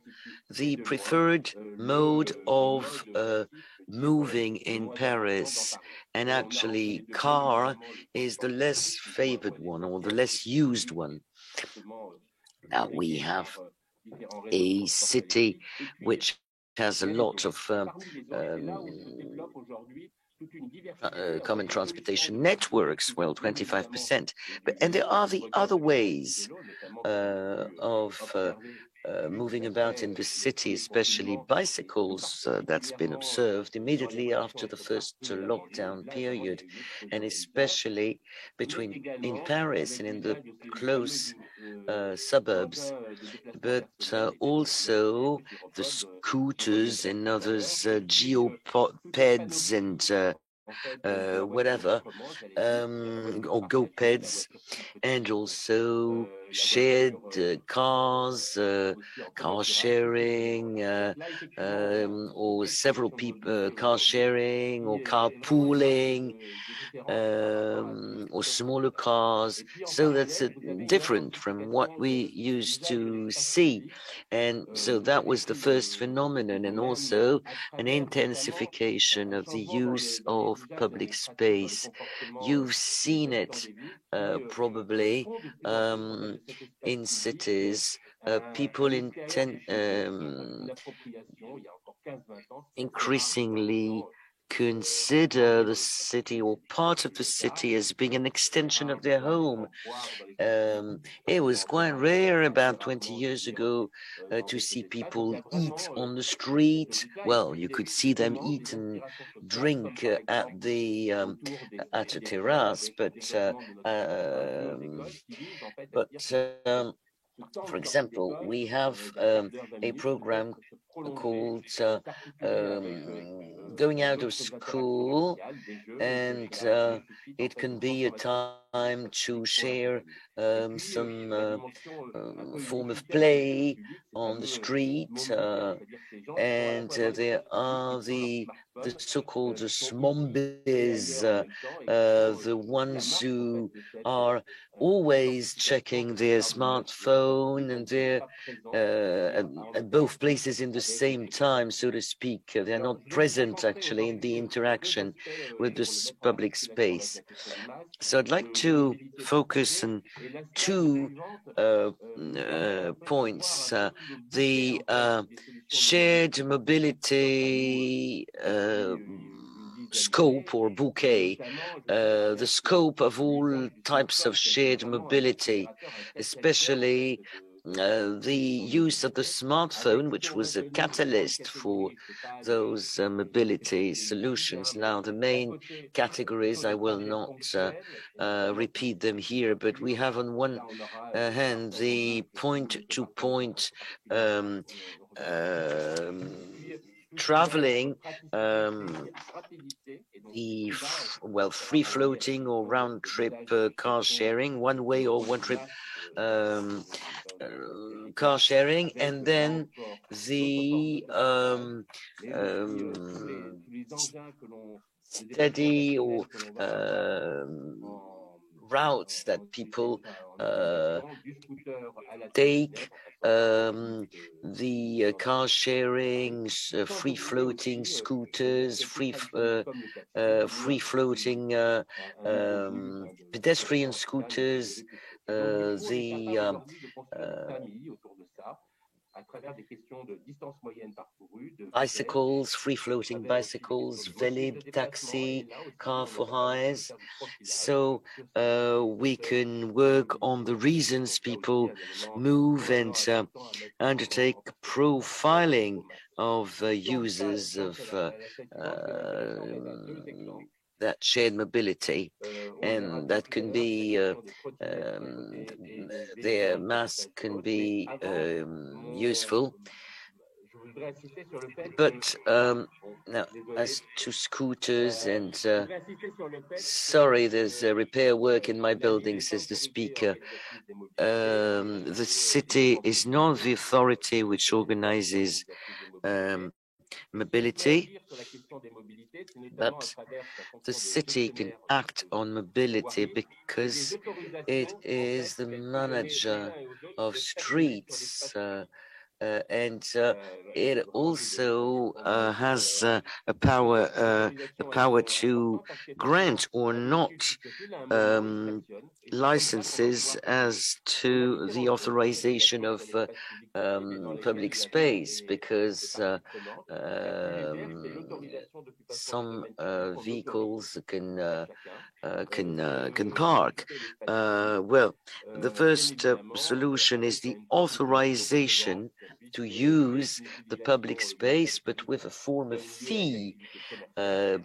Speaker 3: the preferred mode of moving in Paris, and actually car is the less favored one or the less used one. Now we have a city which has a lot of common transportation networks, well, 25%. And there are the other ways of moving about in the city, especially bicycles. That's been observed immediately after the first lockdown period, and especially in Paris and in the close suburbs, but also the scooters and others, geopeds and whatever, or GoPeds, and also shared cars, car sharing, or several people car sharing or carpooling, or smaller cars. So that's different from what we used to see. And so that was the first phenomenon, and also an intensification of the use of public space. You've seen it probably in cities. People increasingly consider the city or part of the city as being an extension of their home. It was quite rare about 20 years ago to see people eat on the street. Well, you could see them eat and drink at a terrace, but for example, we have a program called going out of school, and it can be a time to share some form of play on the street, and there are the so-called smombis, the ones who are always checking their smartphone, and they're at both places in the same time, so to speak. They're not present actually in the interaction with this public space. So I'd like to focus on two points. The shared mobility scope or bouquet, the scope of all types of shared mobility, especially the use of the smartphone, which was a catalyst for those mobility solutions. Now, the main categories, I will not repeat them here, but we have on one hand the point-to-point traveling, the free floating or round trip car sharing, one way or one trip car sharing, and then the steady or routes that people take, the car sharing, free floating scooters, free floating pedestrian scooters, bicycles, free-floating bicycles, Velib, taxi, car for hires. So we can work on the reasons people move and undertake profiling of users of that shared mobility, and that can be their mass can be useful. But now, as to scooters and sorry, there's repair work in my building, says the speaker. The city is not the authority which organizes mobility, but the city can act on mobility because it is the manager of streets, and it also has a power, the power to grant or not licenses as to the authorization of public space, because some vehicles can park. Well, the first solution is the authorization to use the public space, but with a form of fee,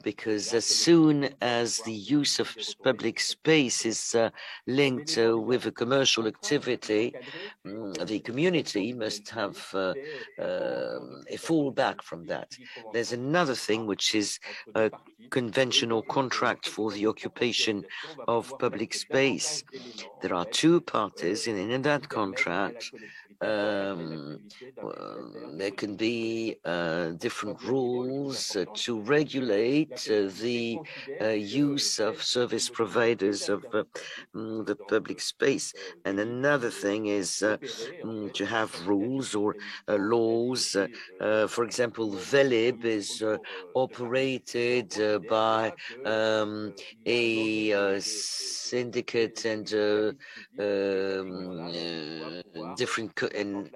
Speaker 3: because as soon as the use of public space is linked with a commercial activity, the community must have a fallback from that. There's another thing, which is a conventional contract for the occupation of public space. There are two parties in that contract. There can be different rules to regulate the use of service providers of the public space. And another thing is to have rules or laws. For example, Velib is operated by a syndicate and different and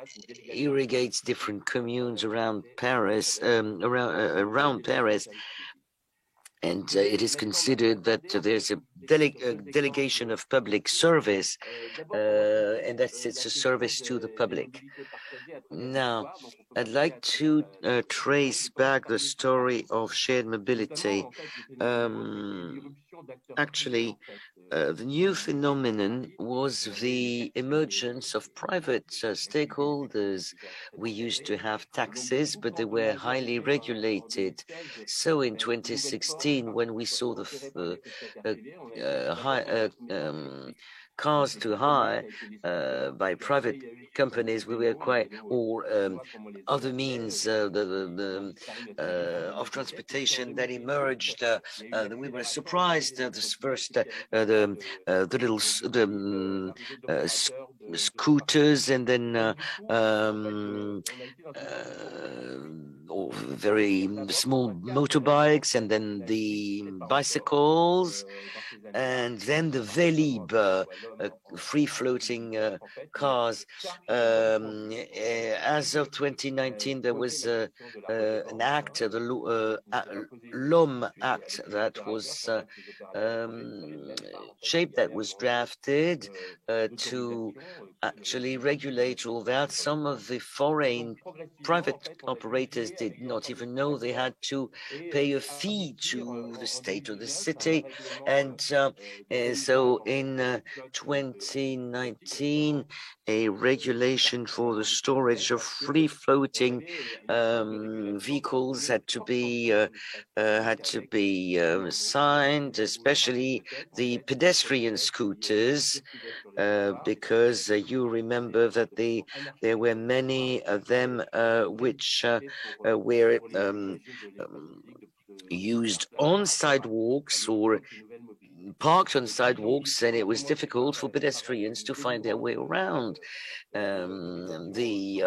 Speaker 3: irrigates different communes around Paris, around Paris. And it is considered that there's a delegation of public service, and that it's a service to the public. Now, I'd like to trace back the story of shared mobility. Actually, the new phenomenon was the emergence of private stakeholders. We used to have taxes, but they were highly regulated. So in 2016, when we saw the cars to hire by private companies, we were quite, or other means of transportation that emerged. We were surprised this first the little scooters and then very small motorbikes and then the bicycles and then the Vélib, free-floating cars. As of 2019, there was an act, the L'Homme Act, that was shaped, that was drafted to actually regulate all that. Some of the foreign private operators did not even know they had to pay a fee to the state or the city. And so in 2019, a regulation for the storage of free-floating vehicles had to be signed, especially the pedestrian scooters, because you remember that there were many of them which were used on sidewalks or parked on sidewalks, and it was difficult for pedestrians to find their way around. The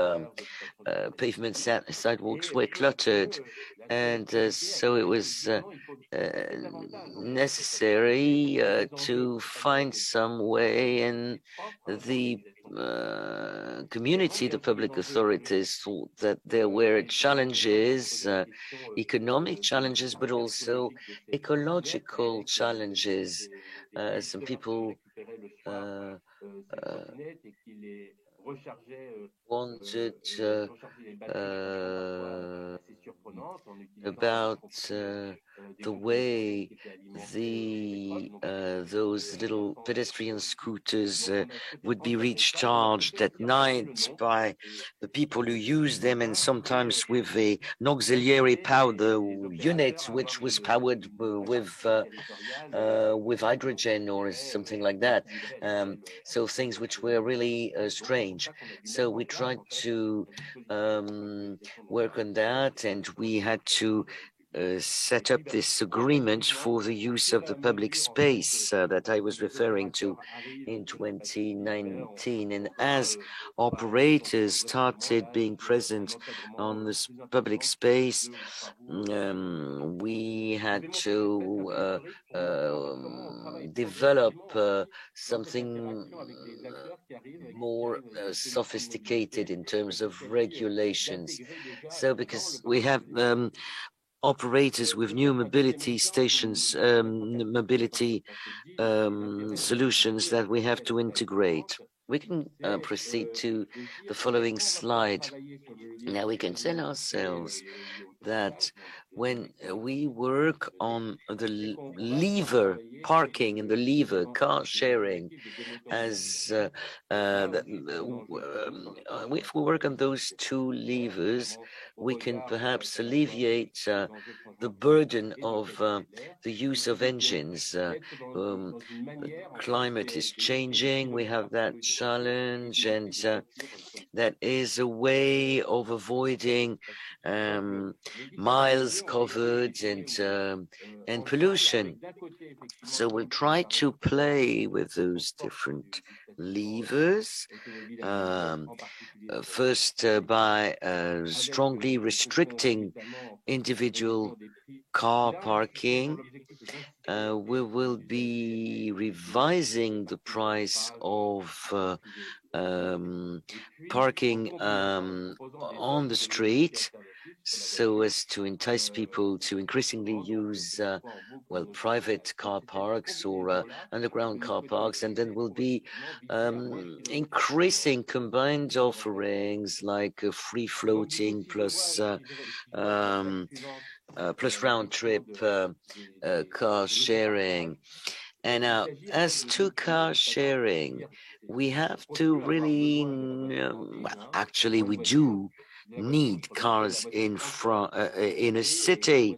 Speaker 3: pavement sidewalks were cluttered, and so it was necessary to find some way, and the community, the public authorities thought that there were challenges, economic challenges, but also ecological challenges. Some people wanted about the way those little pedestrian scooters would be recharged at night by the people who use them, and sometimes with an auxiliary power unit which was powered with hydrogen or something like that. So things which were really strange. So we tried to work on that, and we had to set up this agreement for the use of the public space that I was referring to in 2019. And as operators started being present on this public space, we had to develop something more sophisticated in terms of regulations. So because we have operators with new mobility stations, mobility solutions that we have to integrate. We can proceed to the following slide. Now we can tell ourselves that when we work on the lever parking and the lever car sharing, as if we work on those two levers, we can perhaps alleviate the burden of the use of engines. The climate is changing, we have that challenge, and that is a way of avoiding miles covered and pollution. So we'll try to play with those different levers. First, by strongly restricting individual car parking. We will be revising the price of parking on the street, so as to entice people to increasingly use private car parks or underground car parks, and then we'll be increasing combined offerings like free floating plus plus round trip car sharing. And now, as to car sharing, we have to really, well, actually, we do need cars in a city.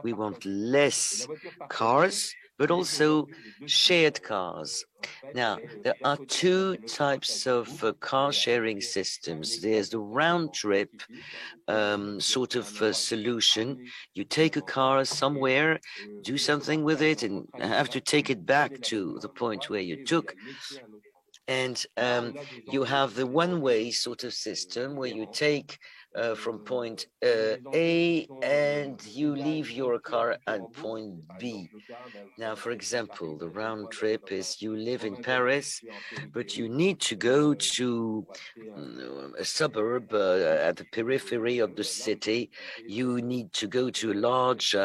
Speaker 3: We want less cars, but also shared cars. Now, there are two types of car sharing systems. There's the round trip sort of solution. You take a car somewhere, do something with it, and have to take it back to the point where you took. And you have the one-way sort of system where you take from point A and you leave your car at point B. Now, for example, the round trip is you live in Paris, but you need to go to a suburb at the periphery of the city. You need to go to a large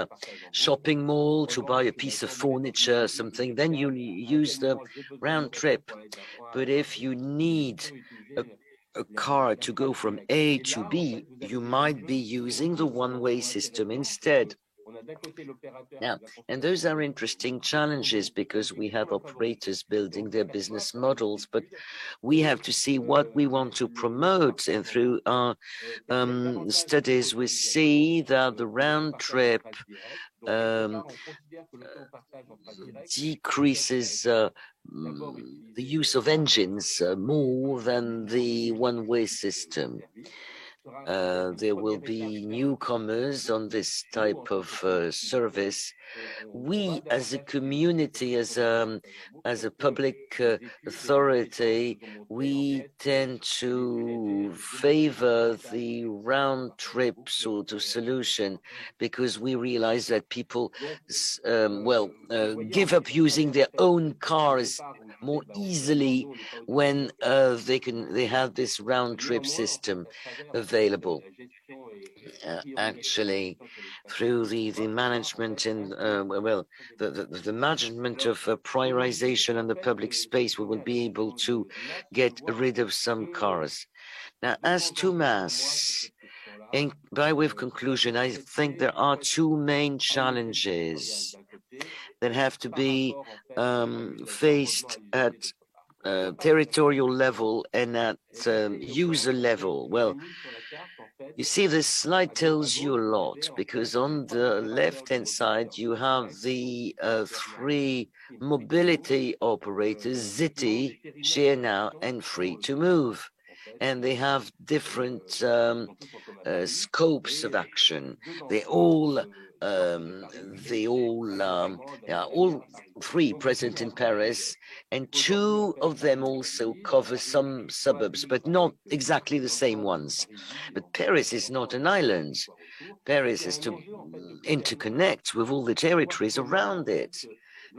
Speaker 3: shopping mall to buy a piece of furniture, something. Then you use the round trip. But if you need a car to go from A to B, you might be using the one-way system instead. Now, and those are interesting challenges because we have operators building their business models, but we have to see what we want to promote. And through our studies, we see that the round trip decreases the use of engines more than the one-way system. There will be newcomers on this type of service. We, as a community, as a public authority, we tend to favor the round trip sort of solution because we realize that people, give up using their own cars more easily when they have this round trip system available. Actually, through the management and the management of prioritization and the public space, we will be able to get rid of some cars. Now, as to mass, by way of conclusion, I think there are two main challenges that have to be faced at territorial level and at user level. Well, you see, this slide tells you a lot because on the left-hand side, you have the three mobility operators, Zity, ShareNow, and Free2Move. And they have different scopes of action. They all all three present in Paris, and two of them also cover some suburbs, but not exactly the same ones. But Paris is not an island. Paris is to interconnect with all the territories around it.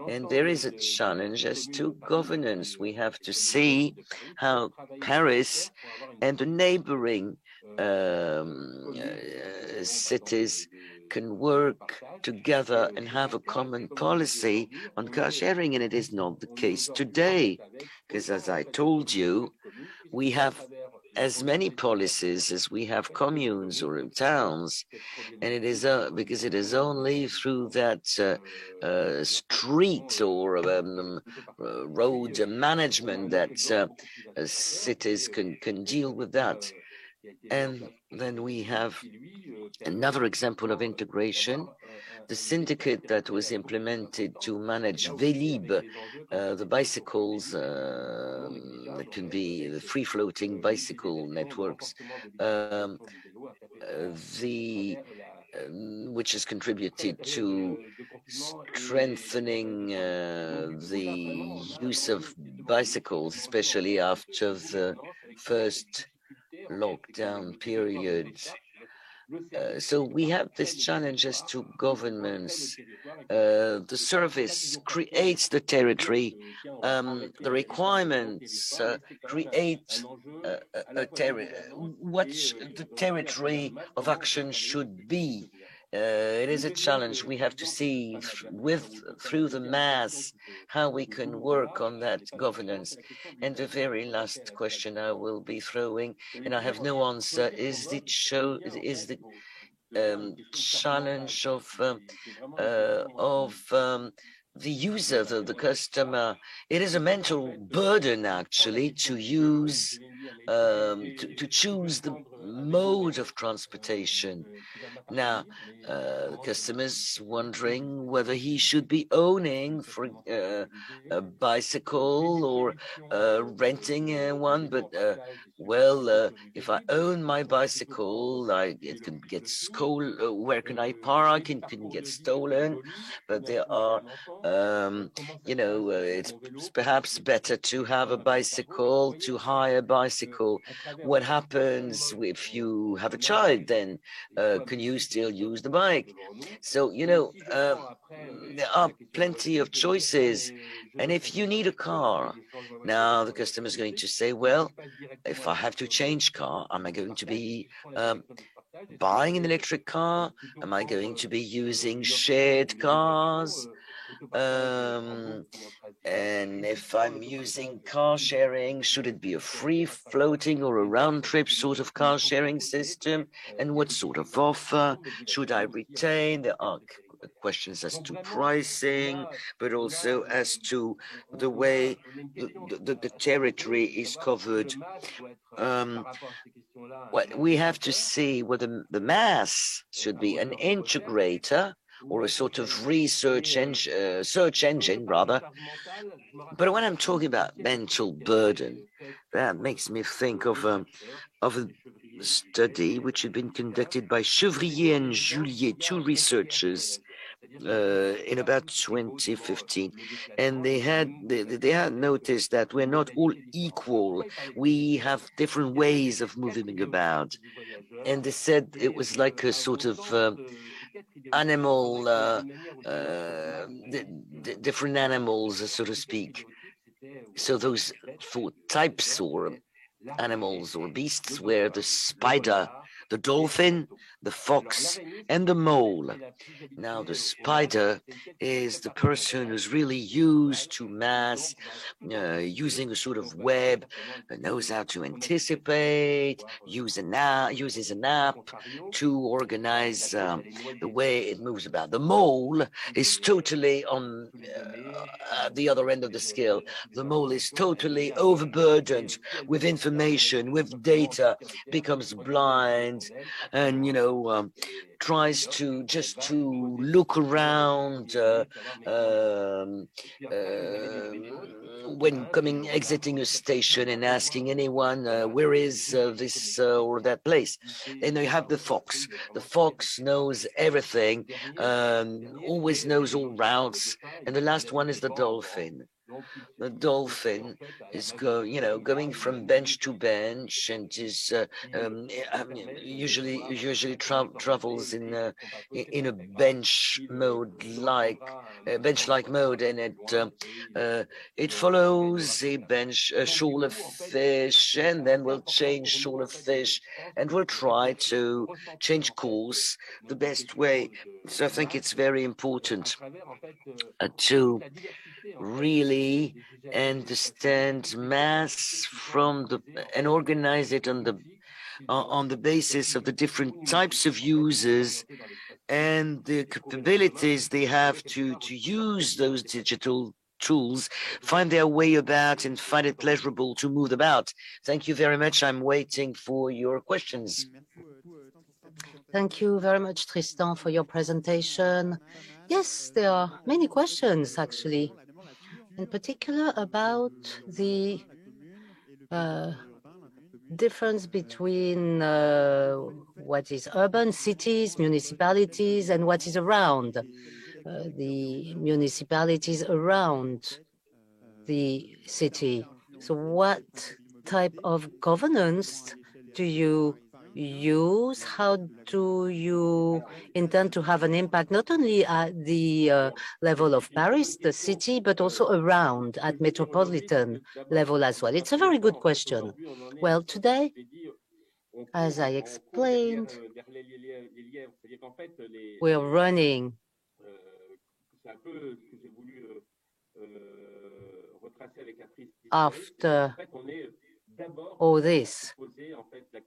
Speaker 3: And there is a challenge as to governance. We have to see how Paris and the neighboring cities can work together and have a common policy on car sharing, and it is not the case today, because as I told you, we have as many policies as we have communes or towns, and it is because it is only through that street or road management that cities can deal with that. And then we have another example of integration, the syndicate that was implemented to manage Vélib, the bicycles, that can be the free-floating bicycle networks, which has contributed to strengthening the use of bicycles, especially after the first lockdown period. So we have this challenge as to governments. The service creates the territory. The requirements create what the territory of action should be. It is a challenge. We have to see through the mass how we can work on that governance. And the very last question I will be throwing, and I have no answer, is the challenge of the user, the customer, it is a mental burden actually to use, to choose the mode of transportation. Now, the customer's wondering whether he should be owning for a bicycle or renting one. But well, if I own my bicycle, it can get stolen. Where can I park? It can get stolen. But there are, it's perhaps better to have a bicycle, to hire a bicycle. What happens if you have a child then? Can you still use the bike? So, there are plenty of choices. And if you need a car, now the customer is going to say, well, if I have to change car, am I going to be buying an electric car? Am I going to be using shared cars? And if I'm using car sharing, should it be a free floating or a round trip sort of car sharing system? And what sort of offer should I retain? There are questions as to pricing, but also as to the way the territory is covered. What we have to see whether the mass should be an integrator or a sort of search engine rather. But when I'm talking about mental burden, that makes me think of a study which had been conducted by Chevrier and Juliet, two researchers, in about 2015, and they had noticed that we're not all equal. We have different ways of moving about, and they said it was like a sort of animal, different animals, so to speak. So those four types or animals or beasts were the spider, the dolphin, the fox, and the mole. Now, the spider is the person who's really used to mass, using a sort of web, knows how to anticipate, uses an app to organize the way it moves about. The mole is totally on the other end of the scale. The mole is totally overburdened with information, with data, becomes blind, and tries to just to look around when exiting a station and asking anyone where is this or that place. And you have the fox. The fox knows everything, always knows all routes. And the last one is the dolphin. The dolphin is going from bench to bench and is usually travels in a bench like mode, and it follows a shoal of fish, and then will change shoal of fish, and will try to change course the best way. So I think it's very important to really understand mass and organize it on the basis of the different types of users and the capabilities they have to use those digital tools, find their way about and find it pleasurable to move about. Thank you very much. I'm waiting for your questions.
Speaker 2: Thank you very much, Tristan, for your presentation. Yes, there are many questions, actually, in particular about the difference between what is urban cities, municipalities, and what is around the municipalities around the city. So what type of governance do you use? How do you intend to have an impact, not only at the level of Paris, the city, but also around at metropolitan level as well? It's a very good question. Well, today, as I explained, we're running after all this.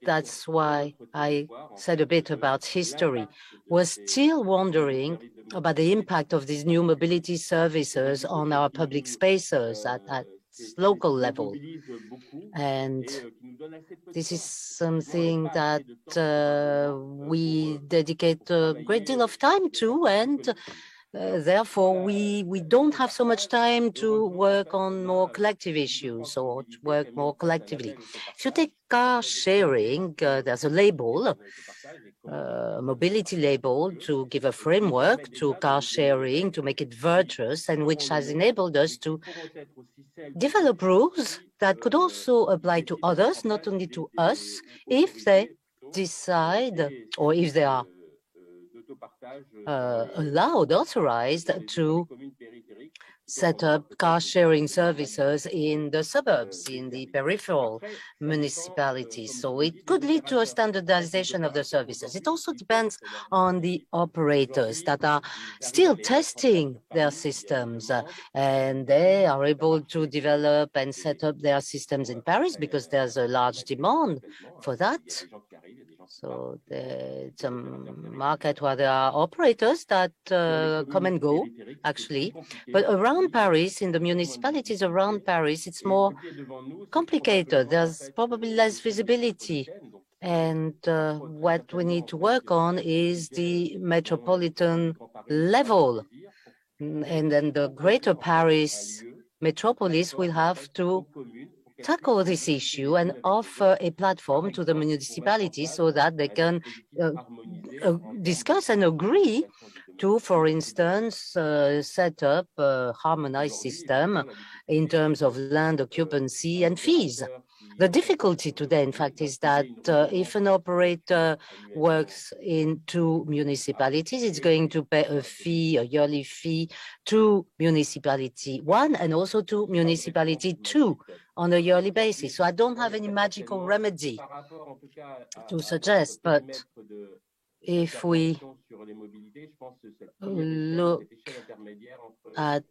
Speaker 2: That's why I said a bit about history. We're still wondering about the impact of these new mobility services on our public spaces at local level. And this is something that we dedicate a great deal of time to, and therefore we don't have so much time to work on more collective issues or to work more collectively. If you take car sharing, there's a label, mobility label, to give a framework to car sharing, to make it virtuous, and which has enabled us to develop rules that could also apply to others, not only to us, if they decide or if they are allowed, authorized to set up car sharing services in the suburbs, in the peripheral municipalities. So it could lead to a standardization of the services. It also depends on the operators that are still testing their systems, and they are able to develop and set up their systems in Paris because there's a large demand for that. So it's a market where there are operators that come and go, actually. But around Paris, in the municipalities around Paris, it's more complicated. There's probably less visibility. And what we need to work on is the metropolitan level. And then the greater Paris metropolis will have to tackle this issue and offer a platform to the municipalities so that they can discuss and agree to, for instance, set up a harmonized system in terms of land occupancy and fees. The difficulty today, in fact, is that if an operator works in 2 municipalities, it's going to pay a fee, a yearly fee, to municipality 1 and also to municipality 2 on a yearly basis. So I don't have any magical remedy to suggest, but if we look at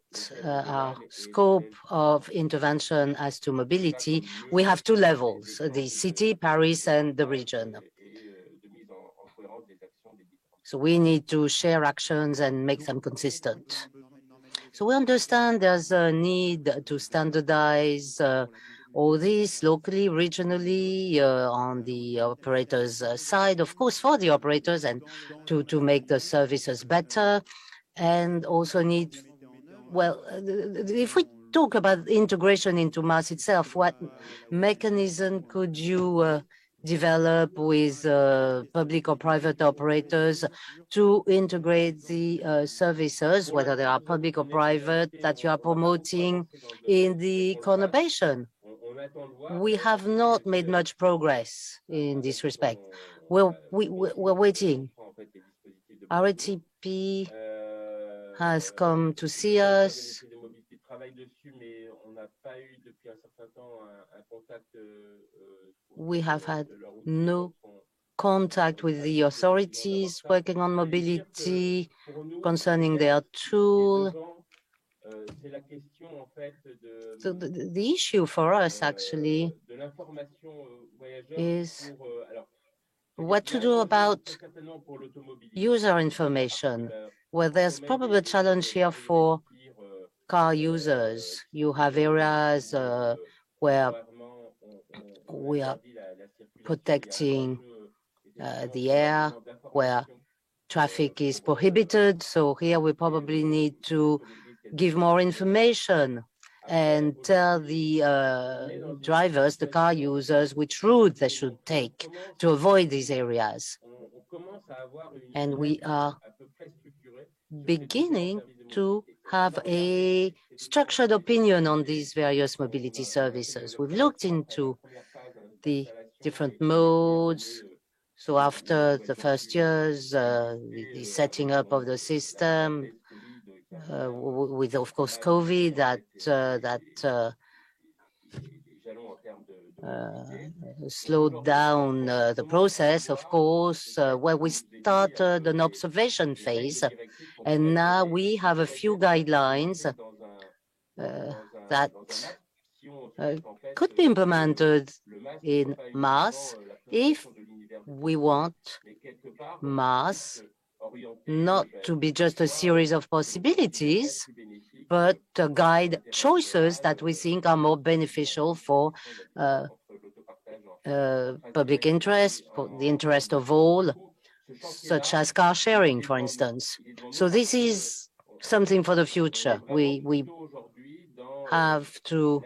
Speaker 2: our scope of intervention as to mobility, we have 2 levels, the city, Paris, and the region. So we need to share actions and make them consistent. So we understand there's a need to standardize all this locally, regionally, on the operators' side, of course, for the operators, and to make the services better, and also need, well, if we talk about integration into MaaS itself, what mechanism could you develop with public or private operators to integrate the services, whether they are public or private, that you are promoting in the conurbation? We have not made much progress in this respect. We're waiting. RATP has come to see us. We have had no contact with the authorities working on mobility concerning their tool. So the issue for us actually is what to do about user information, where there's probably a challenge here for car users. You have areas where we are protecting the air, where traffic is prohibited. So here we probably need to give more information and tell the drivers, the car users, which route they should take to avoid these areas. And we are beginning to have a structured opinion on these various mobility services. We've looked into the different modes. So after the first years, the setting up of the system, with, of course, COVID, that slowed down the process, of course, where we started an observation phase. And now we have a few guidelines that could be implemented in MaaS if we want MaaS not to be just a series of possibilities, but guide choices that we think are more beneficial for public interest, for the interest of all, such as car sharing, for instance. So this is something for the future. We have to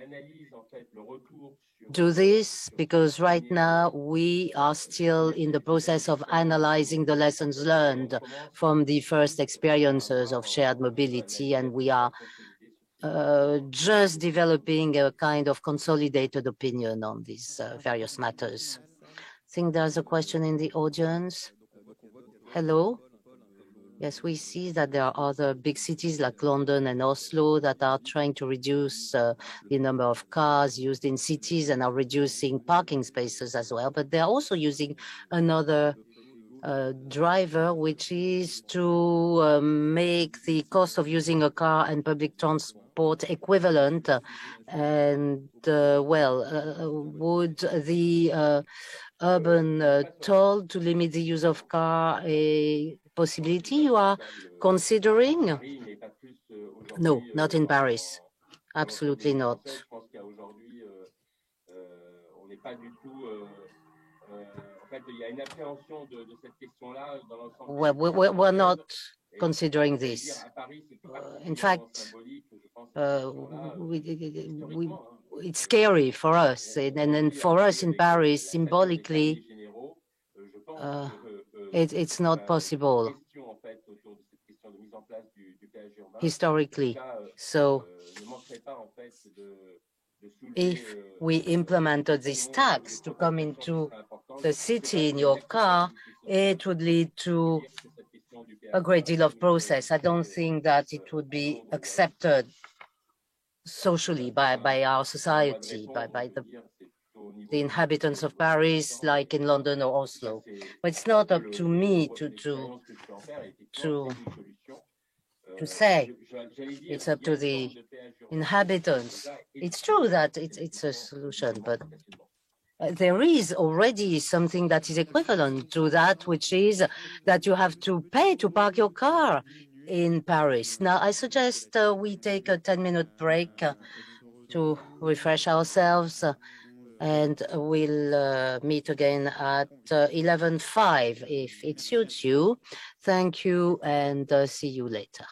Speaker 2: do this because right now we are still in the process of analyzing the lessons learned from the first experiences of shared mobility, and we are just developing a kind of consolidated opinion on these various matters. I think there's a question in the audience. Hello? Yes, we see that there are other big cities like London and Oslo that are trying to reduce the number of cars used in cities and are reducing parking spaces as well. But they're also using another driver, which is to make the cost of using a car and public transport equivalent. Would the urban toll to limit the use of car a possibility you are considering? No, not in Paris. Absolutely not. Well, we're not considering this. In fact, it's scary for us. And for us in Paris, symbolically, it's not possible historically. So if we implemented this tax to come into the city in your car, it would lead to a great deal of process. I don't think that it would be accepted socially by our society, by the inhabitants of Paris, like in London or Oslo. But it's not up to me to say. It's up to the inhabitants. It's true that it's a solution, but there is already something that is equivalent to that, which is that you have to pay to park your car in Paris. Now, I suggest we take a 10-minute break to refresh ourselves, and we'll meet again at 11:05 if it suits you. Thank you, and see you later.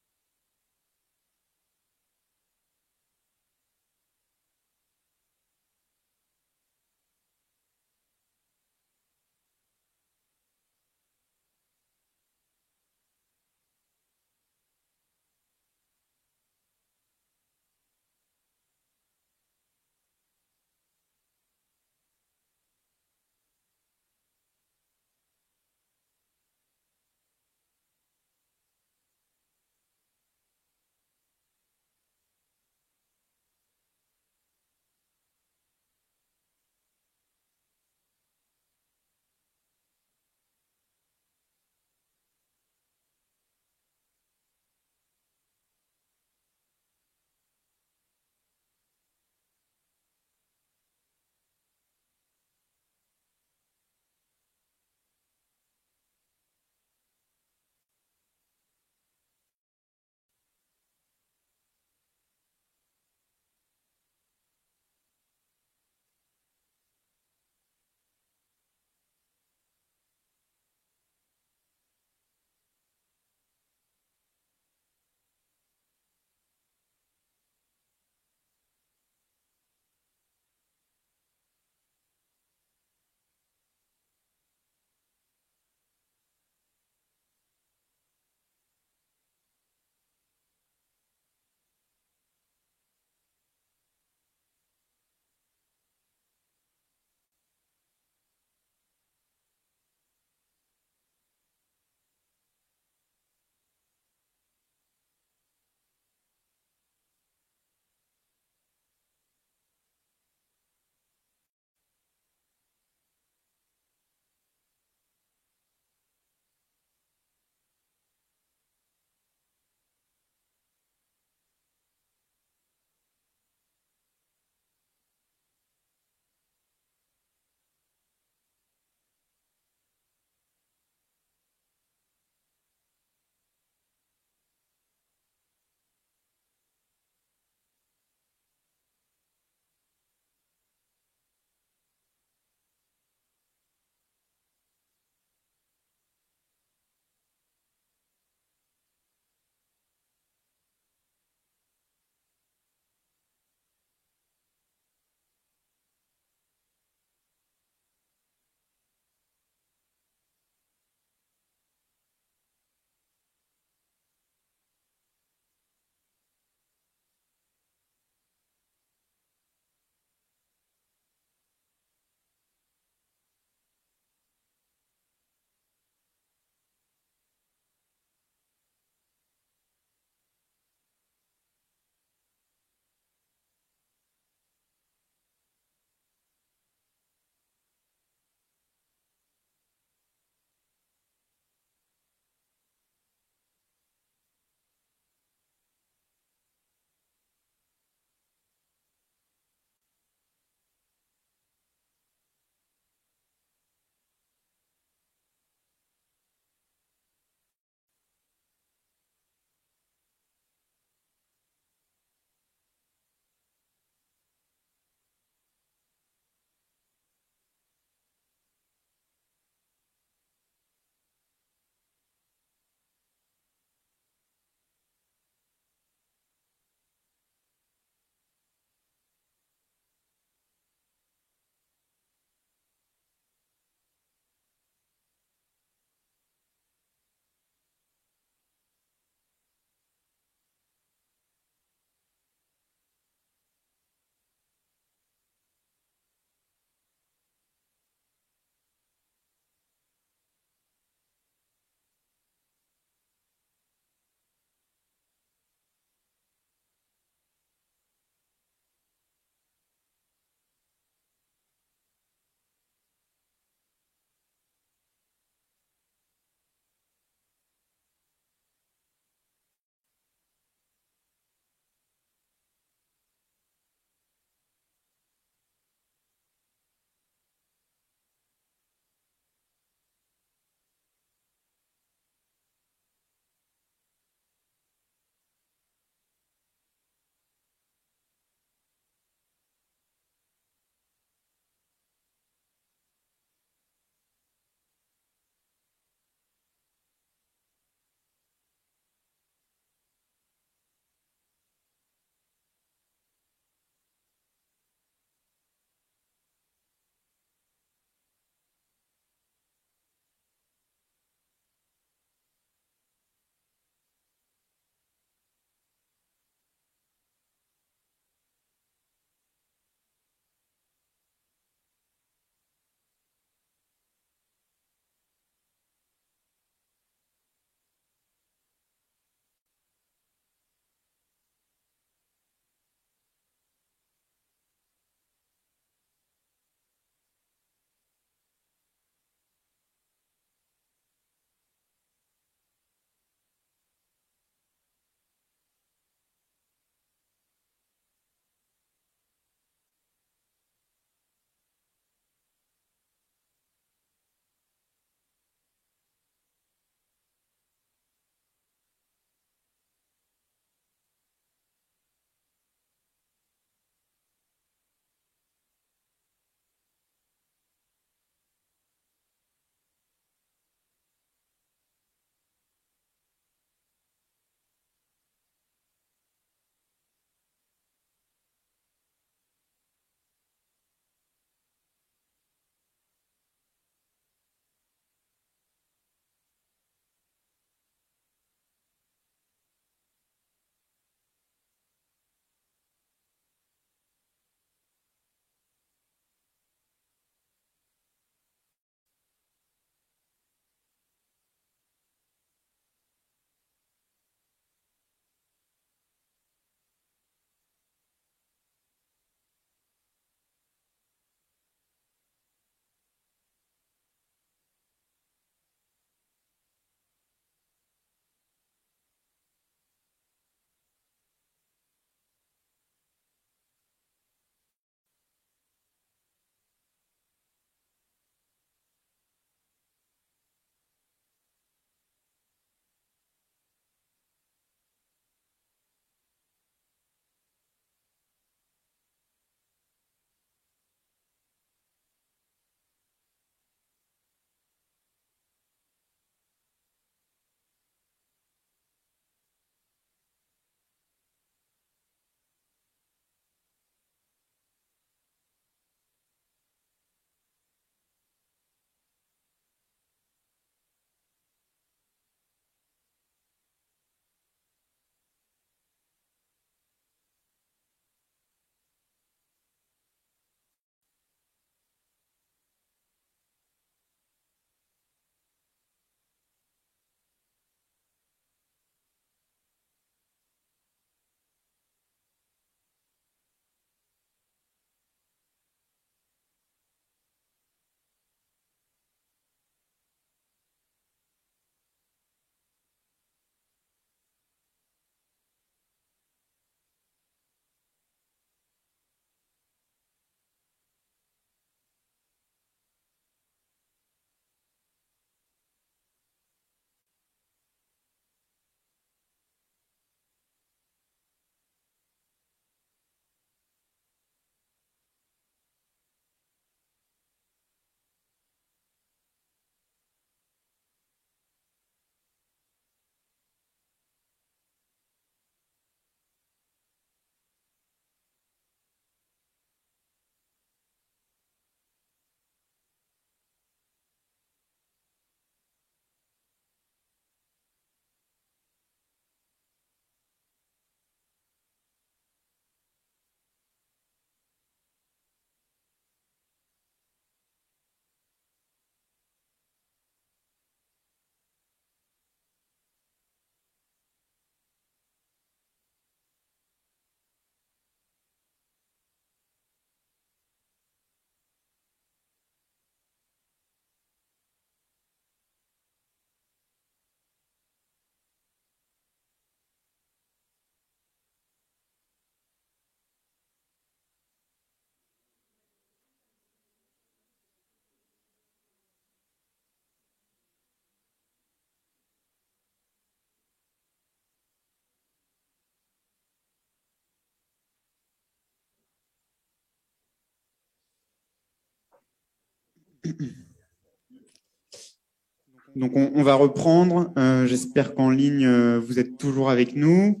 Speaker 1: Donc, on va reprendre. J'espère qu'en ligne, vous êtes toujours avec nous.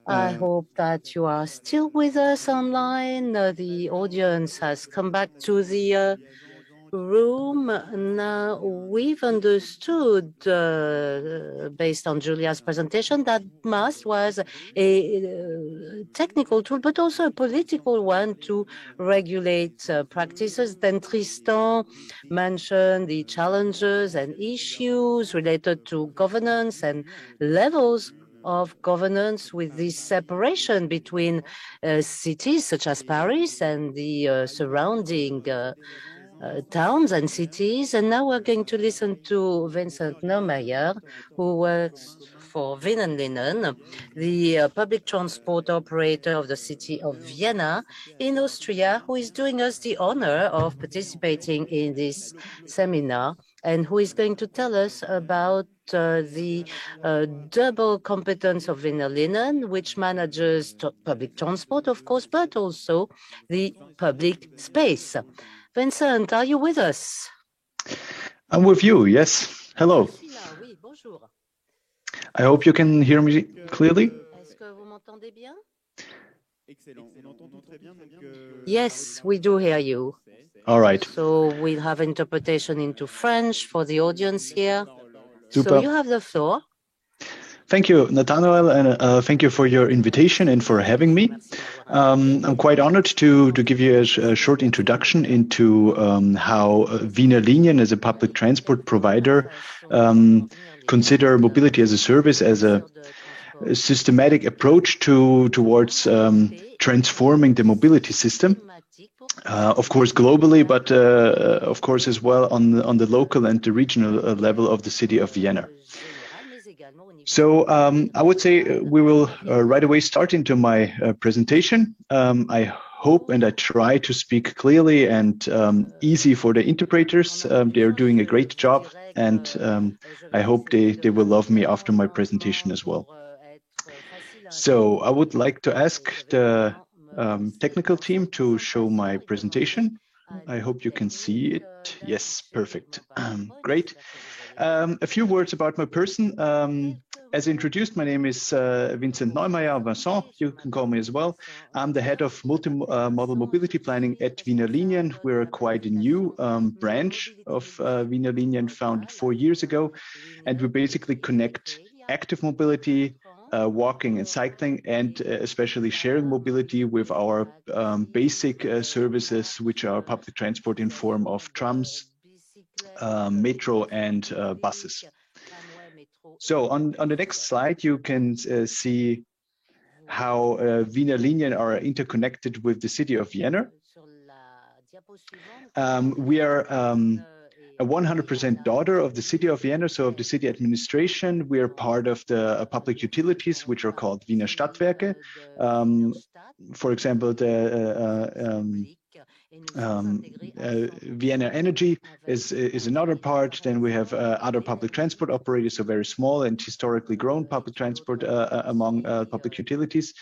Speaker 2: I hope that you are still with us online. The audience has come back to the room. Now, we've understood, based on Julia's presentation, that MAST was a technical tool, but also a political one to regulate practices. Then Tristan mentioned the challenges and issues related to governance and levels of governance with this separation between cities such as Paris and the surrounding towns and cities. And now we're going to listen to Vincent Neumeyer, who works for Wien and Linen, the public transport operator of the city of Vienna in Austria, who is doing us the honor of participating in this seminar and who is going to tell us about the double competence of Wiener Linen, which manages public transport, of course, but also the public space. Vincent, are you with us?
Speaker 4: I'm with you, yes. Hello. I hope you can hear me clearly.
Speaker 2: Yes, we do hear you.
Speaker 4: All right.
Speaker 2: So we'll have interpretation into French for the audience here.
Speaker 4: Super.
Speaker 2: So you have the floor.
Speaker 4: Thank you, Nathanael, and thank you for your invitation and for having me. I'm quite honored to give you a short introduction into how Wiener Linien, as a public transport provider, consider mobility as a service as a systematic approach towards transforming the mobility system. Of course, globally, but of course as well on the local and the regional level of the city of Vienna. So I would say we will right away start into my presentation. I hope and I try to speak clearly and easy for the interpreters. They are doing a great job, and I hope they will love me after my presentation as well. So I would like to ask the technical team to show my presentation. I hope you can see it. Yes, perfect. Great. A few words about my person. As introduced, my name is Vincent Neumeyer, Vincent, you can call me as well. I'm the head of multi-model mobility planning at Wiener Linien. We're quite a new branch of Wiener Linien, founded 4 years ago. And we basically connect active mobility, walking and cycling, and especially sharing mobility with our basic services, which are public transport in form of trams, metro and buses. So on the next slide, you can see how Wiener Linien are interconnected with the city of Vienna. We are a 100% daughter of the city of Vienna, so of the city administration. We are part of the public utilities, which are called Wiener Stadtwerke. For example, the Vienna Energy is another part. Then we have other public transport operators, so very small and historically grown public transport among public utilities.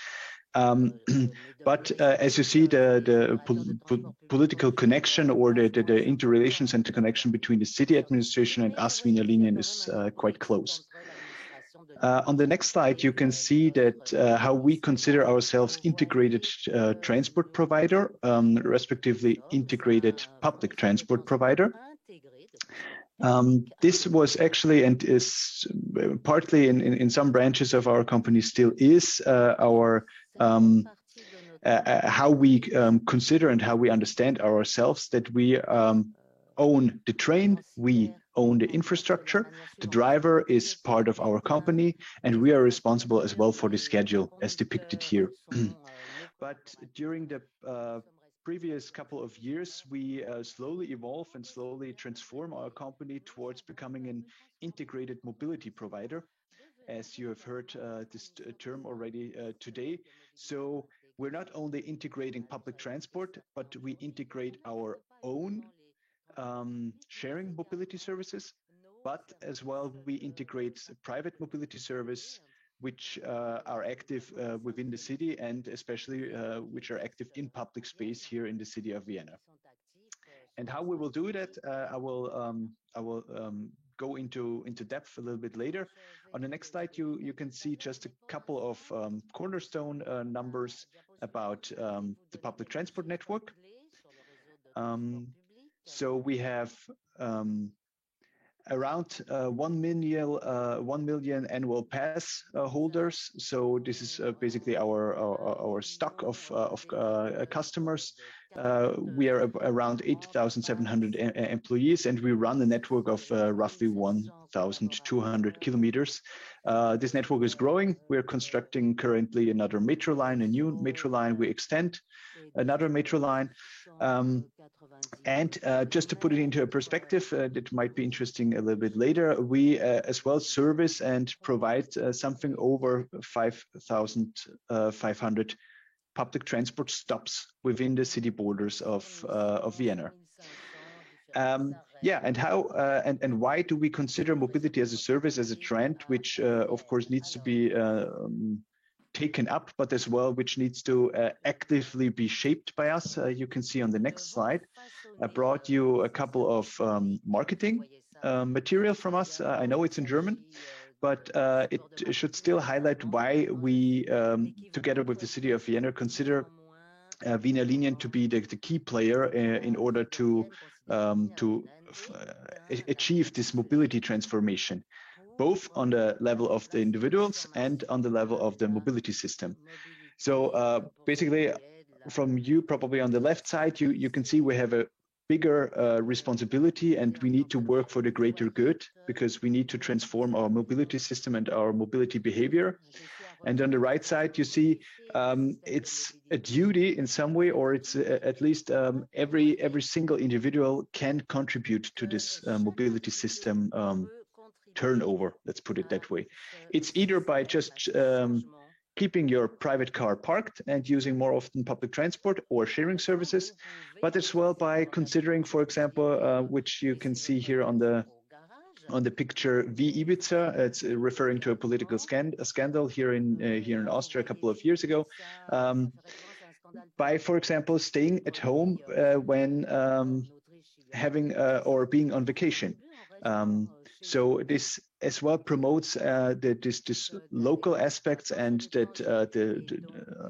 Speaker 4: But as you see, the political connection or the interrelations and the connection between the city administration and us, Wiener Linien, is quite close. On the next slide, you can see that how we consider ourselves integrated transport provider, respectively integrated public transport provider. This was actually and is partly in some branches of our company still is our how we consider and how we understand ourselves, that we own the train, we own the infrastructure, the driver is part of our company, and we are responsible as well for the schedule as depicted here. But during the previous couple of years, we slowly evolve and slowly transform our company towards becoming an integrated mobility provider, as you have heard this term already today. So we're not only integrating public transport, but we integrate our own sharing mobility services, but as well we integrate private mobility service, which are active within the city and especially which are active in public space here in the city of Vienna. And how we will do that, I will go into depth a little bit later. On the next slide, you can see just a couple of cornerstone numbers about the public transport network. So we have around 1 million annual pass holders. So this is basically our stock of customers. We are around 8,700 employees, and we run a network of roughly 1,200 kilometers. This network is growing. We're constructing currently another metro line, a new metro line. We extend another metro line. And just to put it into a perspective, that might be interesting a little bit later, we as well service and provide something over 5,500 public transport stops within the city borders of Vienna. Yeah, and how and why do we consider mobility as a service, as a trend, which of course needs to be taken up, but as well which needs to actively be shaped by us. You can see on the next slide, I brought you a couple of marketing material from us. I know it's in German, but it should still highlight why we, together with the city of Vienna, consider Wiener Linien to be the key player in order to achieve this mobility transformation, both on the level of the individuals and on the level of the mobility system. So basically, from you probably on the left side, you can see we have a bigger responsibility, and we need to work for the greater good because we need to transform our mobility system and our mobility behavior. And on the right side, you see it's a duty in some way, or it's at least every single individual can contribute to this mobility system turnover, let's put it that way. It's either by just keeping your private car parked and using more often public transport or sharing services, but as well by considering, for example, which you can see here on the picture, V Ibiza. It's referring to a political scandal here in Austria a couple of years ago. By, for example, staying at home when having or being on vacation. So this as well promotes this local aspects, and that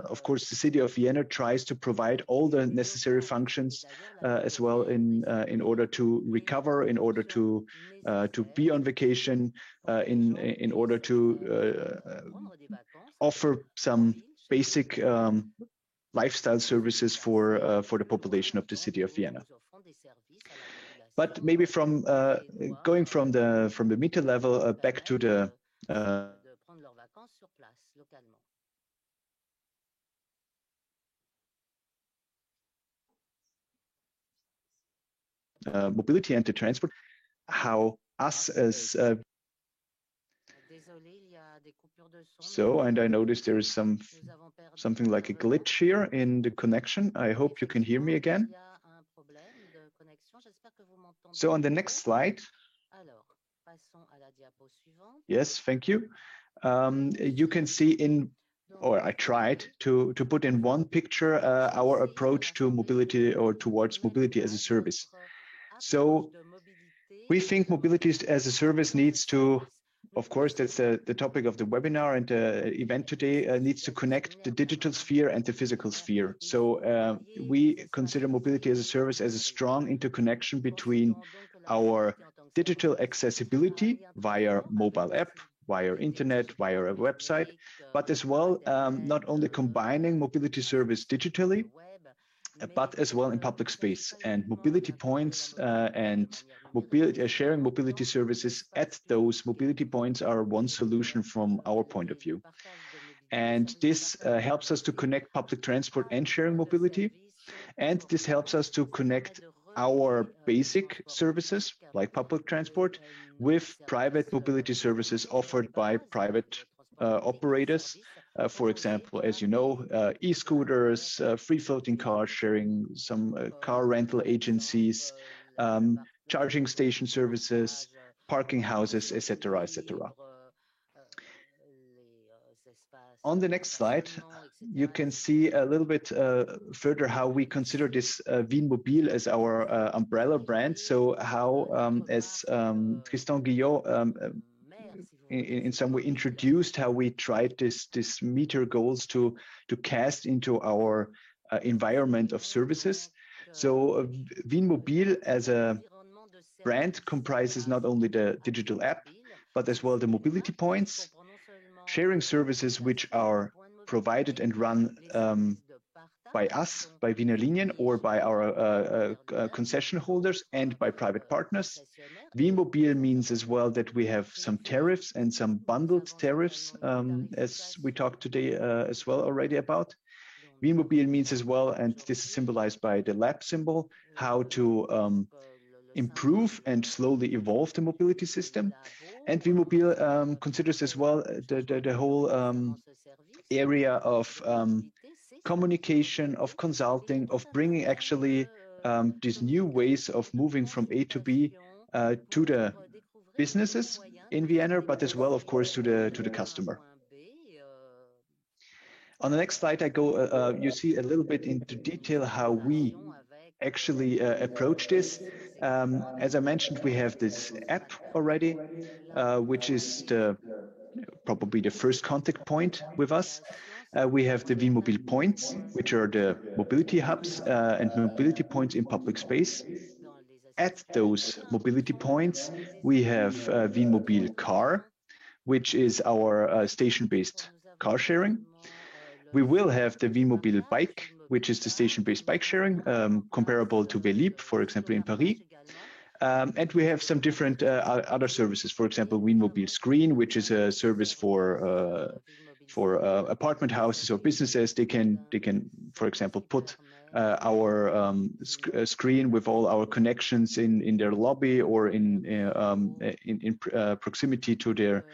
Speaker 4: of course the city of Vienna tries to provide all the necessary functions as well in order to recover, in order to be on vacation, in order to offer some basic lifestyle services for the population of the city of Vienna. But maybe from going from the meter level back to the mobility and the transport, how us as so, and I noticed there is something like a glitch here in the connection. I hope you can hear me again. So on the next slide. Yes, thank you. You can see or I tried to put in one picture our approach to mobility, or towards mobility as a service. So we think mobility as a service needs to, of course, that's the topic of the webinar and the event today, needs to connect the digital sphere and the physical sphere. So we consider mobility as a service as a strong interconnection between our digital accessibility via mobile app, via internet, via a website, but as well not only combining mobility service digitally, but as well in public space, and mobility points and sharing mobility services at those mobility points are one solution from our point of view. And this helps us to connect public transport and sharing mobility. And this helps us to connect our basic services like public transport with private mobility services offered by private operators. For example, as you know, e-scooters, free-floating car sharing, some car rental agencies, charging station services, parking houses, etc., etc. On the next slide, you can see a little bit further how we consider this VinMobil as our umbrella brand. So how, as Tristan Guillot in some way introduced, how we tried this meter goals to cast into our environment of services. So VinMobil as a brand comprises not only the digital app, but as well the mobility points, sharing services which are provided and run by us, by Wiener Linien, or by our concession holders and by private partners. VinMobil means as well that we have some tariffs and some bundled tariffs, as we talked today as well already about. VinMobil means as well, and this is symbolized by the lab symbol, how to improve and slowly evolve the mobility system. And VinMobil considers as well the whole area of communication, of consulting, of bringing actually these new ways of moving from A to B to the businesses in Vienna, but as well, of course, to the customer. On the next slide, I go. You see a little bit into detail how we actually approach this. As I mentioned, we have this app already, which is probably the first contact point with us. We have the VinMobil points, which are the mobility hubs and mobility points in public space. At those mobility points, we have VinMobil Car, which is our station-based car sharing. We will have the VinMobil Bike, which is the station-based bike sharing, comparable to Velib, for example, in Paris. And we have some different other services. For example, VinMobil Screen, which is a service for apartment houses or businesses. They can, for example, put our screen with all our connections in their lobby or in proximity to their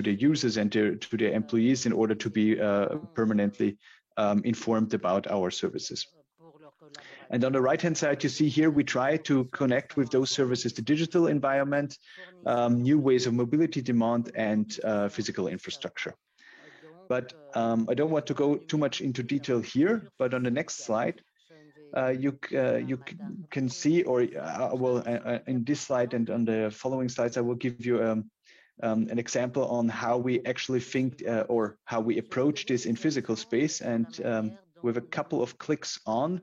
Speaker 4: users and to their employees in order to be permanently informed about our services. And on the right-hand side, you see here, we try to connect with those services the digital environment, new ways of mobility demand, and physical infrastructure. But I don't want to go too much into detail here, but on the next slide, you can see, or in this slide and on the following slides, I will give you an example on how we actually think or how we approach this in physical space. And with a couple of clicks on,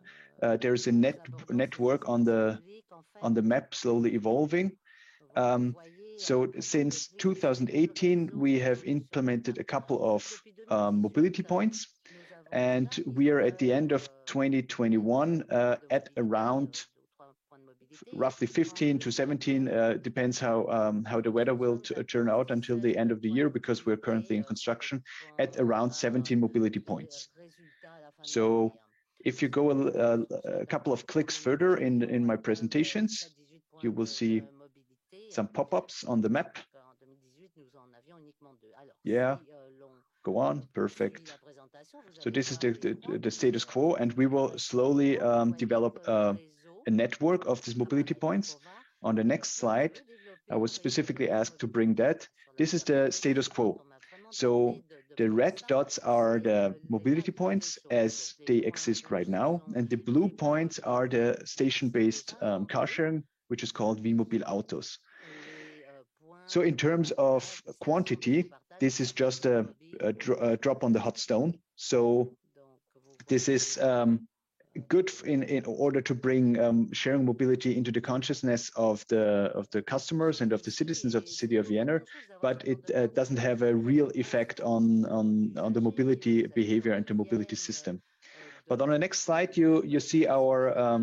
Speaker 4: there's a network on the map slowly evolving. So since 2018, we have implemented a couple of mobility points, and we are at the end of 2021 at around roughly 15 to 17, depends how the weather will turn out until the end of the year, because we're currently in construction, at around 17 mobility points. So if you go a couple of clicks further in my presentations, you will see some pop-ups on the map. Yeah, go on, perfect. So this is the status quo, and we will slowly develop a network of these mobility points. On the next slide, I was specifically asked to bring that. This is the status quo. So the red dots are the mobility points as they exist right now, and the blue points are the station-based car sharing, which is called VinMobil Autos. So in terms of quantity, this is just a drop on the hot stone. So this is good in order to bring sharing mobility into the consciousness of the customers and of the citizens of the city of Vienna, but it doesn't have a real effect on the mobility behavior and the mobility system. But on the next slide, you see our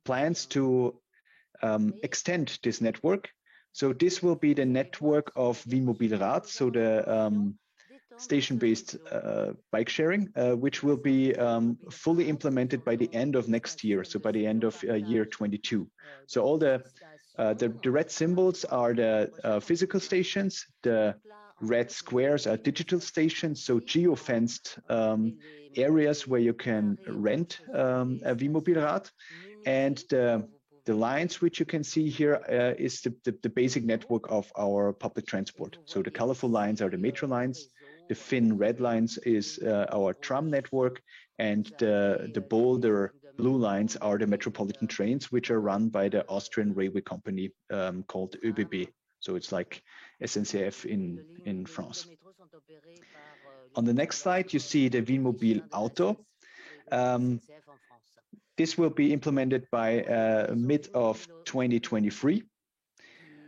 Speaker 4: plans to extend this network. So this will be the network of VinMobil Rad, so the station-based bike sharing, which will be fully implemented by the end of next year, so by the end of year 22. So all the red symbols are the physical stations, the red squares are digital stations, so geo-fenced areas where you can rent a VinMobil Rad, and the lines which you can see here is the basic network of our public transport. So the colorful lines are the metro lines, the thin red lines is our tram network, and the bolder blue lines are the metropolitan trains, which are run by the Austrian railway company called ÖBB. So it's like SNCF in France. On the next slide, you see the WieMobil Auto. This will be implemented by mid of 2023.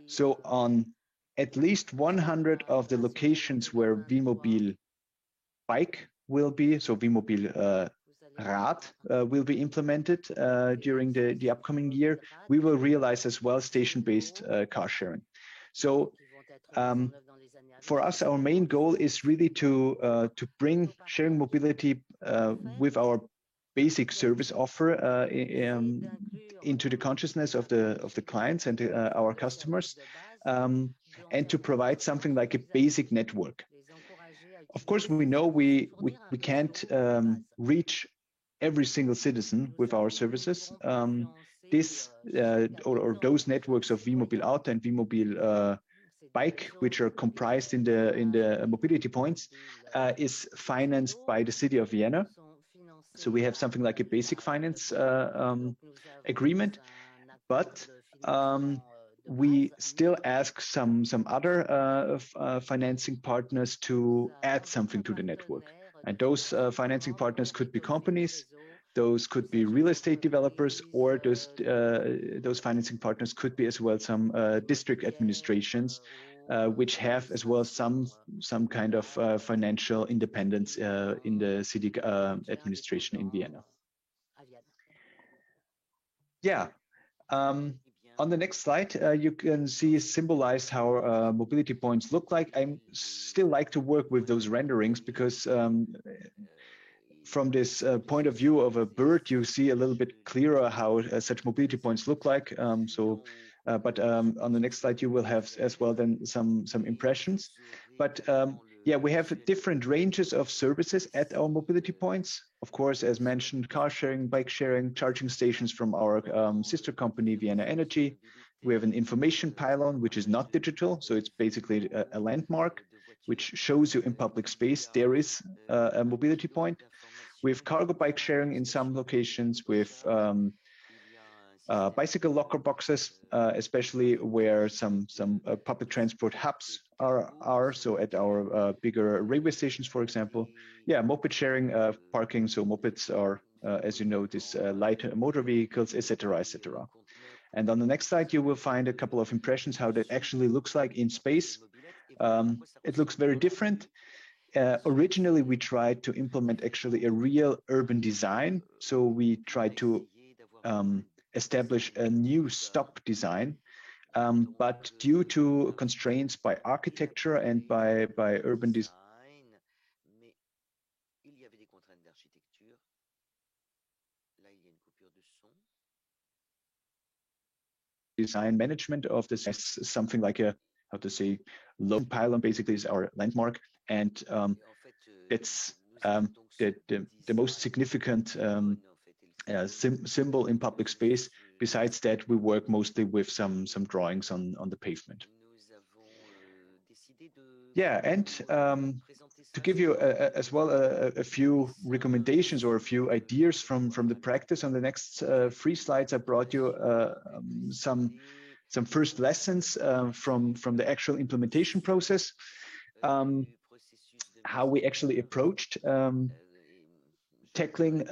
Speaker 4: So on at least 100 of the locations where WieMobil Bike will be, so WieMobil Rad will be implemented during the upcoming year, we will realize as well station-based car sharing. So for us, our main goal is really to bring sharing mobility with our basic service offer into the consciousness of the clients and our customers, and to provide something like a basic network. Of course, we know we can't reach every single citizen with our services. Those networks of WieMobil Auto and WieMobil Bike, which are comprised in the mobility points, is financed by the city of Vienna. So we have something like a basic finance agreement, but we still ask some other financing partners to add something to the network. And those financing partners could be companies, those could be real estate developers, or those financing partners could be as well some district administrations, which have as well some kind of financial independence in the city administration in Vienna. Yeah. On the next slide, you can see symbolized how mobility points look like. I still like to work with those renderings because from this point of view of a bird, you see a little bit clearer how such mobility points look like. But on the next slide, you will have as well then some impressions. But yeah, we have different ranges of services at our mobility points. Of course, as mentioned, car sharing, bike sharing, charging stations from our sister company, Vienna Energy. We have an information pylon, which is not digital. So it's basically a landmark, which shows you in public space there is a mobility point. We have cargo bike sharing in some locations with bicycle locker boxes, especially where some public transport hubs are. So at our bigger railway stations, for example. Yeah, moped sharing, parking. So mopeds are, as you know, these light motor vehicles, etc., etc. And on the next slide, you will find a couple of impressions how that actually looks like in space. It looks very different. Originally, we tried to implement actually a real urban design. So we tried to establish a new stop design. But due to constraints by architecture and by urban design management of this, something like a, how to say, low pylon basically is our landmark. And it's the most significant symbol in public space. Besides that, we work mostly with some drawings on the pavement. Yeah, and to give you as well a few recommendations or a few ideas from the practice, on the next 3 slides, I brought you some first lessons from the actual implementation process, how we actually approached tackling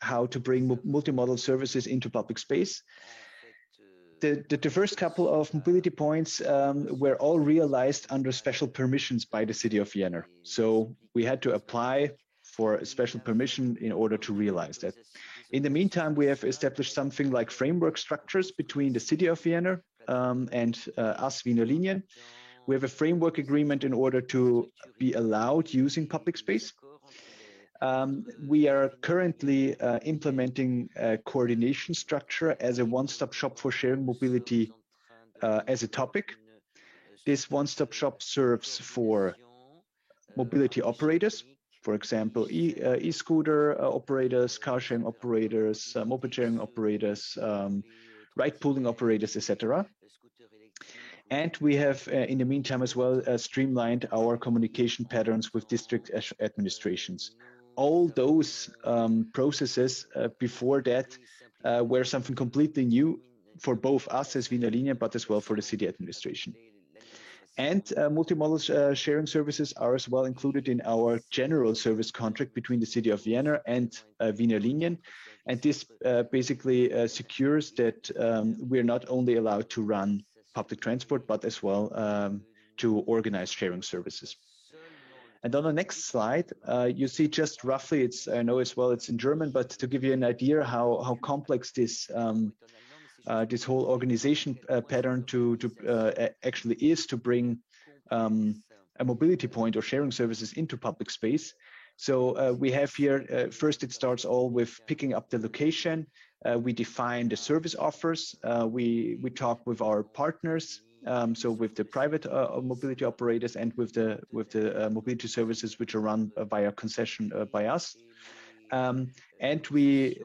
Speaker 4: how to bring multimodal services into public space. The first couple of mobility points were all realized under special permissions by the city of Vienna. So we had to apply for a special permission in order to realize that. In the meantime, we have established something like framework structures between the city of Vienna and us, Wiener Linien. We have a framework agreement in order to be allowed using public space. We are currently implementing a coordination structure as a one-stop shop for sharing mobility as a topic. This one-stop shop serves for mobility operators, for example, e-scooter operators, car sharing operators, moped sharing operators, ride pooling operators, etc. And we have, in the meantime as well, streamlined our communication patterns with district administrations. All those processes before that were something completely new for both us as Wiener Linien, but as well for the city administration. And multimodal sharing services are as well included in our general service contract between the city of Vienna and Wiener Linien. And this basically secures that we're not only allowed to run public transport, but as well to organize sharing services. And on the next slide, you see just roughly, I know as well it's in German, but to give you an idea how complex this this whole organization pattern actually is to bring a mobility point or sharing services into public space. So we have here, first it starts all with picking up the location. We define the service offers. We talk with our partners, so with the private mobility operators and with the mobility services which are run via concession by us. And we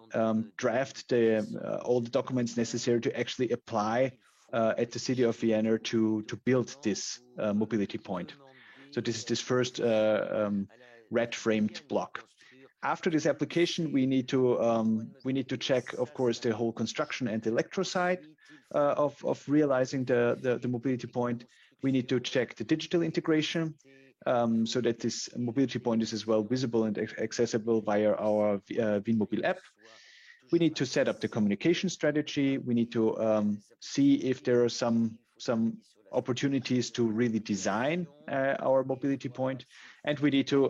Speaker 4: draft all the documents necessary to actually apply at the city of Vienna to build this mobility point. So this is this first red framed block. After this application, we need to check, of course, the whole construction and electro side of realizing the mobility point. We need to check the digital integration so that this mobility point is as well visible and accessible via our WinMobil app. We need to set up the communication strategy. We need to see if there are some opportunities to really design our mobility point. And we need to,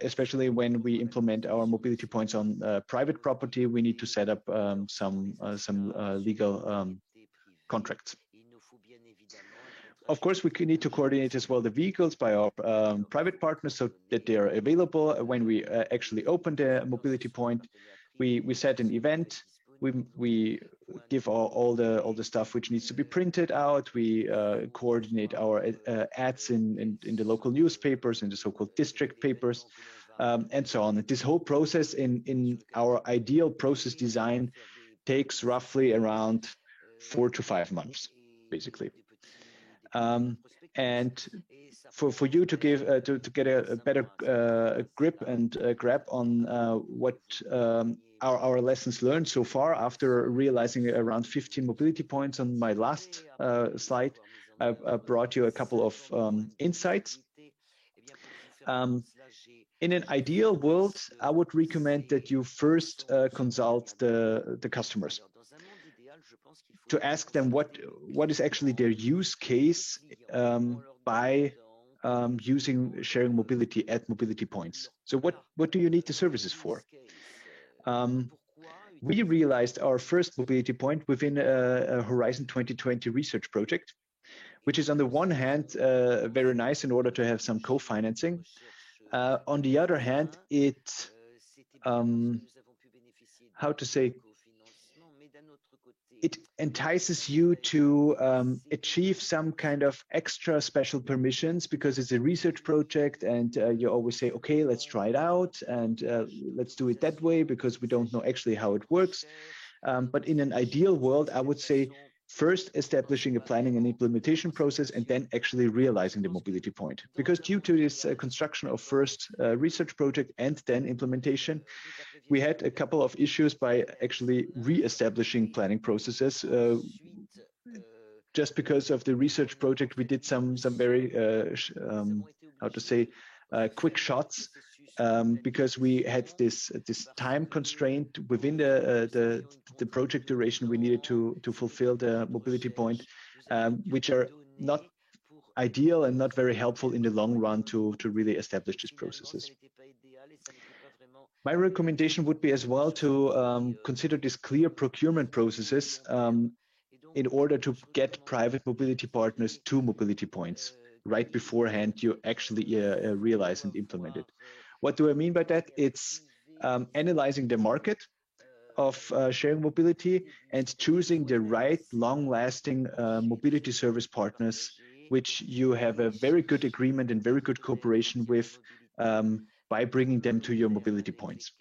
Speaker 4: especially when we implement our mobility points on private property, we need to set up some legal contracts. Of course, we need to coordinate as well the vehicles by our private partners so that they are available when we actually open the mobility point. We set an event. We give all the stuff which needs to be printed out. We coordinate our ads in the local newspapers, in the so-called district papers, and so on. This whole process in our ideal process design takes roughly around 4 to 5 months, basically. And for you to give to get a better grip and grab on what our lessons learned so far after realizing around 15 mobility points on my last slide, I've brought you a couple of insights. In an ideal world, I would recommend that you first consult the customers to ask them what is actually their use case by using sharing mobility at mobility points. So what do you need the services for? We realized our first mobility point within a Horizon 2020 research project, which is on the one hand very nice in order to have some co-financing. On the other hand, it how to say, it entices you to achieve some kind of extra special permissions because it's a research project, and you always say, okay, let's try it out and let's do it that way because we don't know actually how it works. But in an ideal world, I would say first establishing a planning and implementation process and then actually realizing the mobility point. Because due to this construction of first research project and then implementation, we had a couple of issues by actually re-establishing planning processes. Just because of the research project, we did some very, how to say, quick shots because we had this time constraint within the project duration we needed to fulfill the mobility point, which are not ideal and not very helpful in the long run to really establish these processes. My recommendation would be as well to consider these clear procurement processes in order to get private mobility partners to mobility points right beforehand you actually realize and implement it. What do I mean by that? It's analyzing the market of sharing mobility and choosing the right long-lasting mobility service partners, which you have a very good agreement and very good cooperation with by bringing them to your mobility points.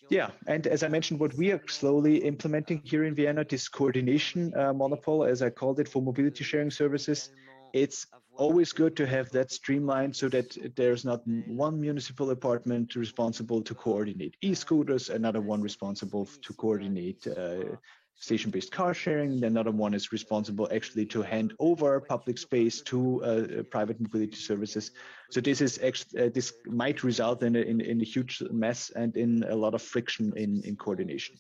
Speaker 4: Yeah, and as I mentioned, what we are slowly implementing here in Vienna, this coordination monopole, as I called it, for mobility sharing services, it's always good to have that streamlined so that there's not one municipal department responsible to coordinate e-scooters, another one responsible to coordinate station-based car sharing, another one is responsible actually to hand over public space to private mobility services. So this is this might result in a huge mess and in a lot of friction in coordination.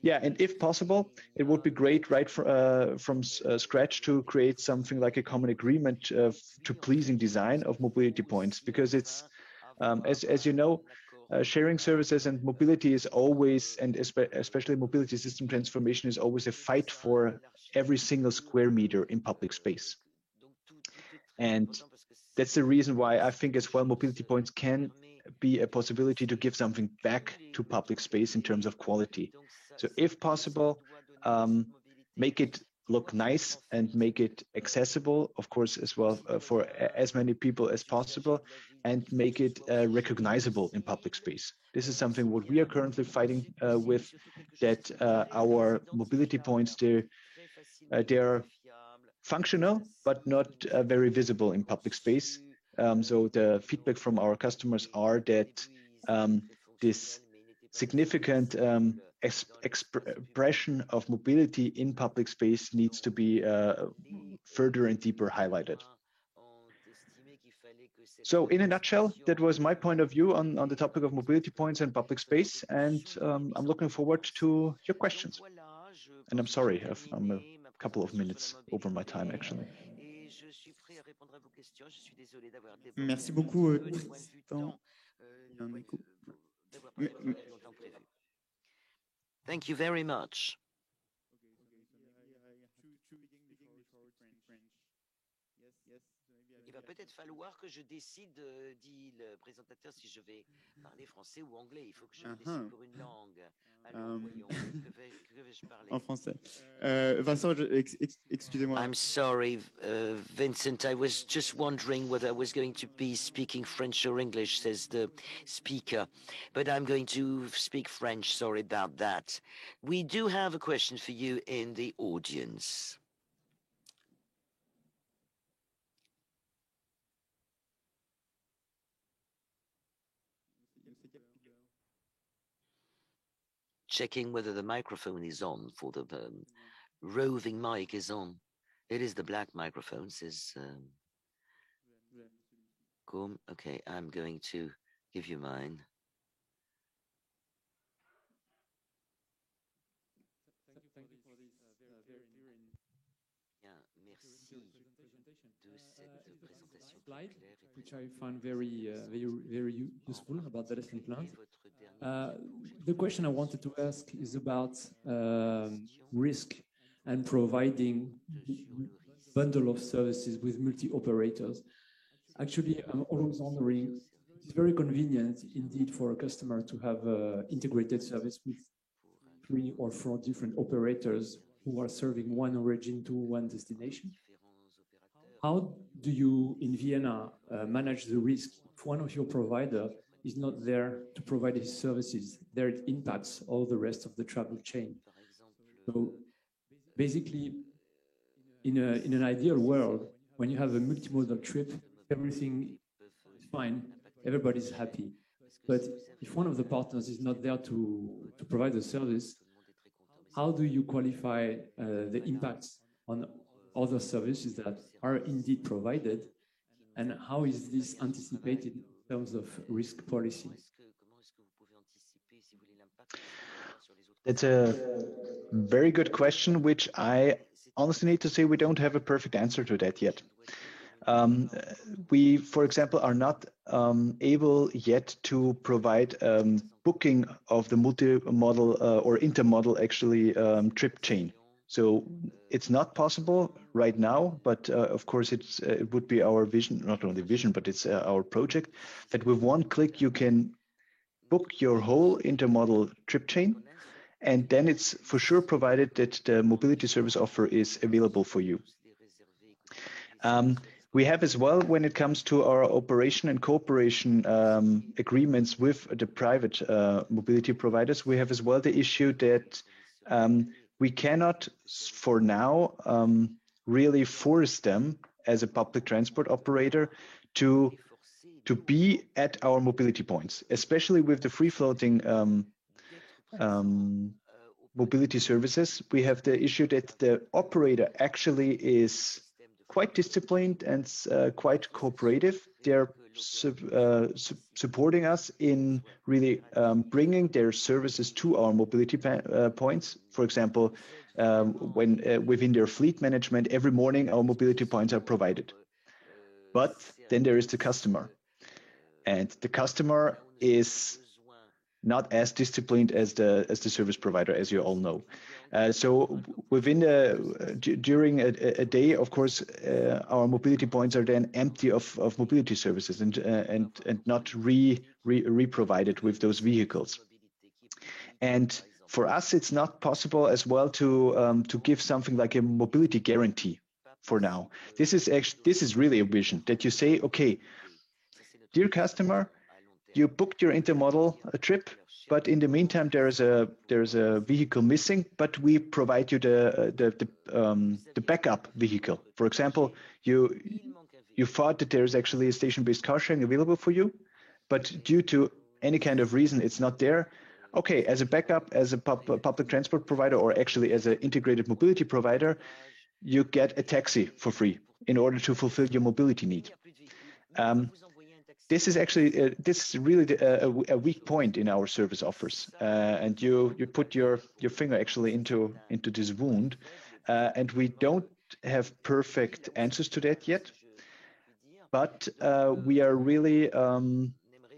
Speaker 4: Yeah, and if possible, it would be great right from scratch to create something like a common agreement to pleasing design of mobility points, because it's, as you know, sharing services and mobility is always, and especially mobility system transformation is always a fight for every single square meter in public space. And that's the reason why I think as well mobility points can be a possibility to give something back to public space in terms of quality. So if possible, make it look nice and make it accessible, of course, as well for as many people as possible, and make it recognizable in public space. This is something what we are currently fighting with, that our mobility points, they're functional, but not very visible in public space. So the feedback from our customers are that this significant expression of mobility in public space needs to be further and deeper highlighted. So in a nutshell, that was my point of view on the topic of mobility points and public space, and I'm looking forward to your questions. And I'm sorry, I'm a couple of minutes over my time, actually.
Speaker 1: Merci beaucoup,
Speaker 3: Thank you very much. Il va peut-être falloir que je décide, dit le présentateur, si je vais parler français ou anglais. Il faut que je me décide pour une langue. Alors, voyons, que vais-je parler?
Speaker 1: En français. Vincent, excusez-moi.
Speaker 3: I'm sorry, Vincent. I was just wondering whether I was going to be speaking French or English, says the speaker. But I'm going to speak French. Sorry about that. We do have a question for you in the audience. Checking whether the microphone is on for the roving mic is on. It is the black microphone, says Cool. Okay, I'm going to give you mine.
Speaker 5: Thank you for this very
Speaker 3: Bien, merci de cette présentation
Speaker 5: slide, which I found very useful about the lesson plan. The question I wanted to ask is about risk and providing bundle of services with multi-operators. Actually, I'm always wondering, it's very convenient indeed for a customer to have an integrated service with 3 or 4 different operators who are serving one origin to one destination. How do you, in Vienna, manage the risk if one of your providers is not there to provide his services? There it impacts all the rest of the travel chain. So basically, in an ideal world, when you have a multimodal trip, everything is fine, everybody's happy. But if one of the partners is not there to provide the service, how do you qualify the impacts on other services that are indeed provided? And how is this anticipated in terms of risk policy?
Speaker 4: That's a very good question, which I honestly need to say we don't have a perfect answer to that yet. We, for example, are not able yet to provide booking of the multimodal or intermodal actually trip chain. So it's not possible right now, but of course it would be our vision, not only vision, but it's our project, that with one click you can book your whole intermodal trip chain, and then it's for sure provided that the mobility service offer is available for you. We have as well, when it comes to our operation and cooperation agreements with the private mobility providers, we have as well the issue that we cannot, for now, really force them as a public transport operator to be at our mobility points, especially with the free-floating mobility services. We have the issue that the operator actually is quite disciplined and quite cooperative. They're supporting us in really bringing their services to our mobility points. For example, when within their fleet management, every morning our mobility points are provided. But then there is the customer, and the customer is not as disciplined as the service provider, as you all know. So within during a day, of course, our mobility points are then empty of mobility services and not re-provided with those vehicles. And for us, it's not possible as well to give something like a mobility guarantee for now. This is really a vision that you say, okay, dear customer, you booked your intermodal trip, but in the meantime there's a vehicle missing, but we provide you the backup vehicle. For example, you thought that there's actually a station-based car sharing available for you, but due to any kind of reason it's not there. Okay, as a backup, as a public transport provider, or actually as an integrated mobility provider, you get a taxi for free in order to fulfill your mobility need. This is actually this is really a weak point in our service offers, and you put your finger actually into this wound, and we don't have perfect answers to that yet, but we are really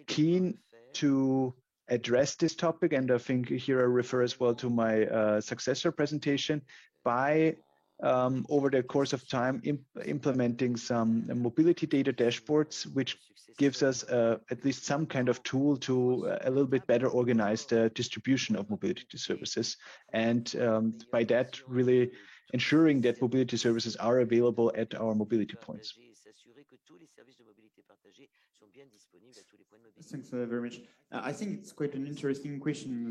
Speaker 4: keen to address this topic, and I think here I refer as well to my successor presentation by over the course of time implementing some mobility data dashboards, which gives us at least some kind of tool to a little bit better organize the distribution of mobility services, and by that really ensuring that mobility services are available at our mobility points.
Speaker 1: Thanks very much. I think it's quite an interesting question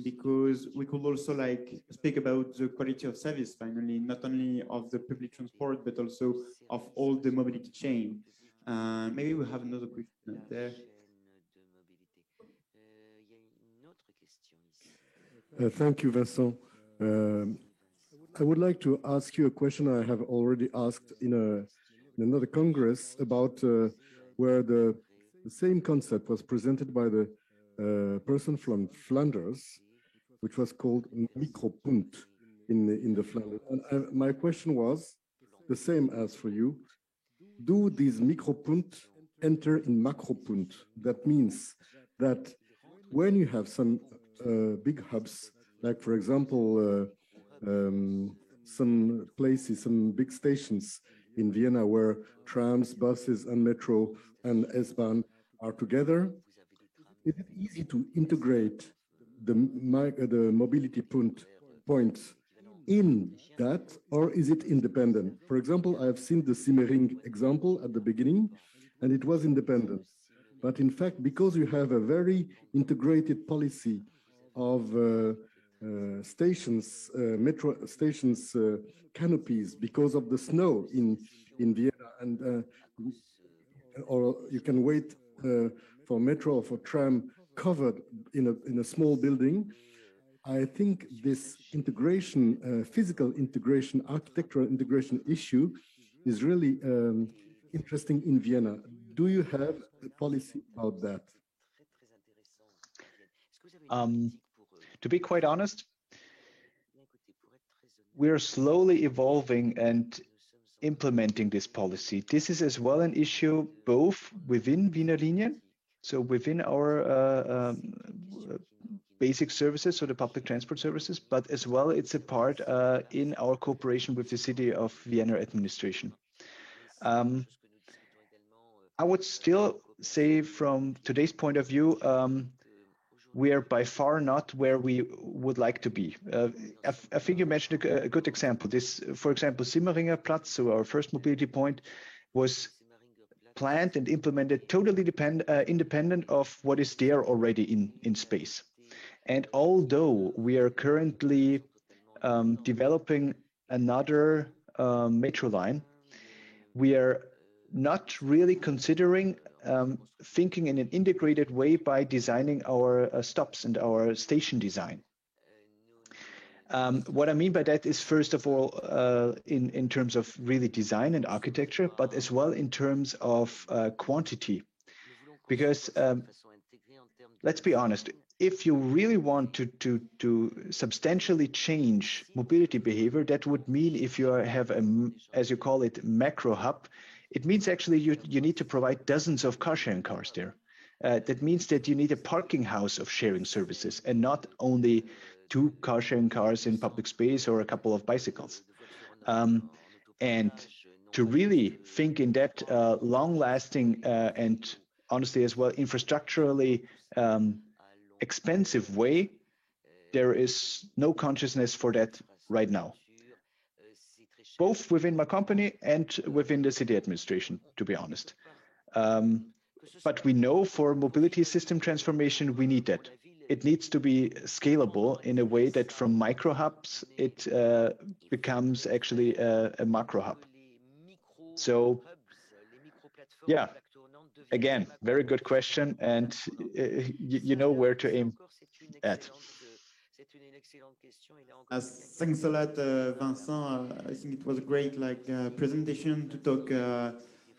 Speaker 1: because we could also speak about the quality of service finally, not only of the public transport, but also of all the mobility chain. Maybe we have another question there.
Speaker 6: Thank you, Vincent. I would like to ask you a question I have already asked in another Congress about where the same concept was presented by the person from Flanders, which was called micropunt in the Flanders. And my question was the same as for you. Do these micropunt enter in macropunt? That means that when you have some big hubs, like for example, some places, some big stations in Vienna where trams, buses, and metro and S-Bahn are together, is it easy to integrate the mobility points in that, or is it independent? For example, I have seen the Simmering example at the beginning, and it was independent. But in fact, because you have a very integrated policy of stations, metro stations, canopies because of the snow in Vienna, and or you can wait for metro or for tram covered in a small building. I think this integration, physical integration, architectural integration issue is really interesting in Vienna. Do you have a policy about that?
Speaker 4: To be quite honest, we're slowly evolving and implementing this policy. This is as well an issue both within Wiener Linien, so within our basic services, so the public transport services, but as well it's a part in our cooperation with the City of Vienna administration. I would still say from today's point of view, we are by far not where we would like to be. I think you mentioned a good example. This, for example, Simmeringer Platz, so our first mobility point, was planned and implemented totally independent of what is there already in space. And although we are currently developing another metro line, we are not really considering thinking in an integrated way by designing our stops and our station design. What I mean by that is, first of all, in terms of really design and architecture, but as well in terms of quantity. Because let's be honest, if you really want to substantially change mobility behavior, that would mean if you have a, as you call it, macro hub, it means actually you need to provide dozens of car sharing cars there. That means that you need a parking house of sharing services and not only 2 car sharing cars in public space or a couple of bicycles. And to really think in that long-lasting and honestly as well infrastructurally expensive way, there is no consciousness for that right now, both within my company and within the city administration, to be honest. But we know for mobility system transformation, we need that. It needs to be scalable in a way that from micro hubs, it becomes actually a macro hub. So, yeah, again, very good question. And you know where to aim at.
Speaker 1: Thanks a lot, Vincent. I think it was a great presentation to talk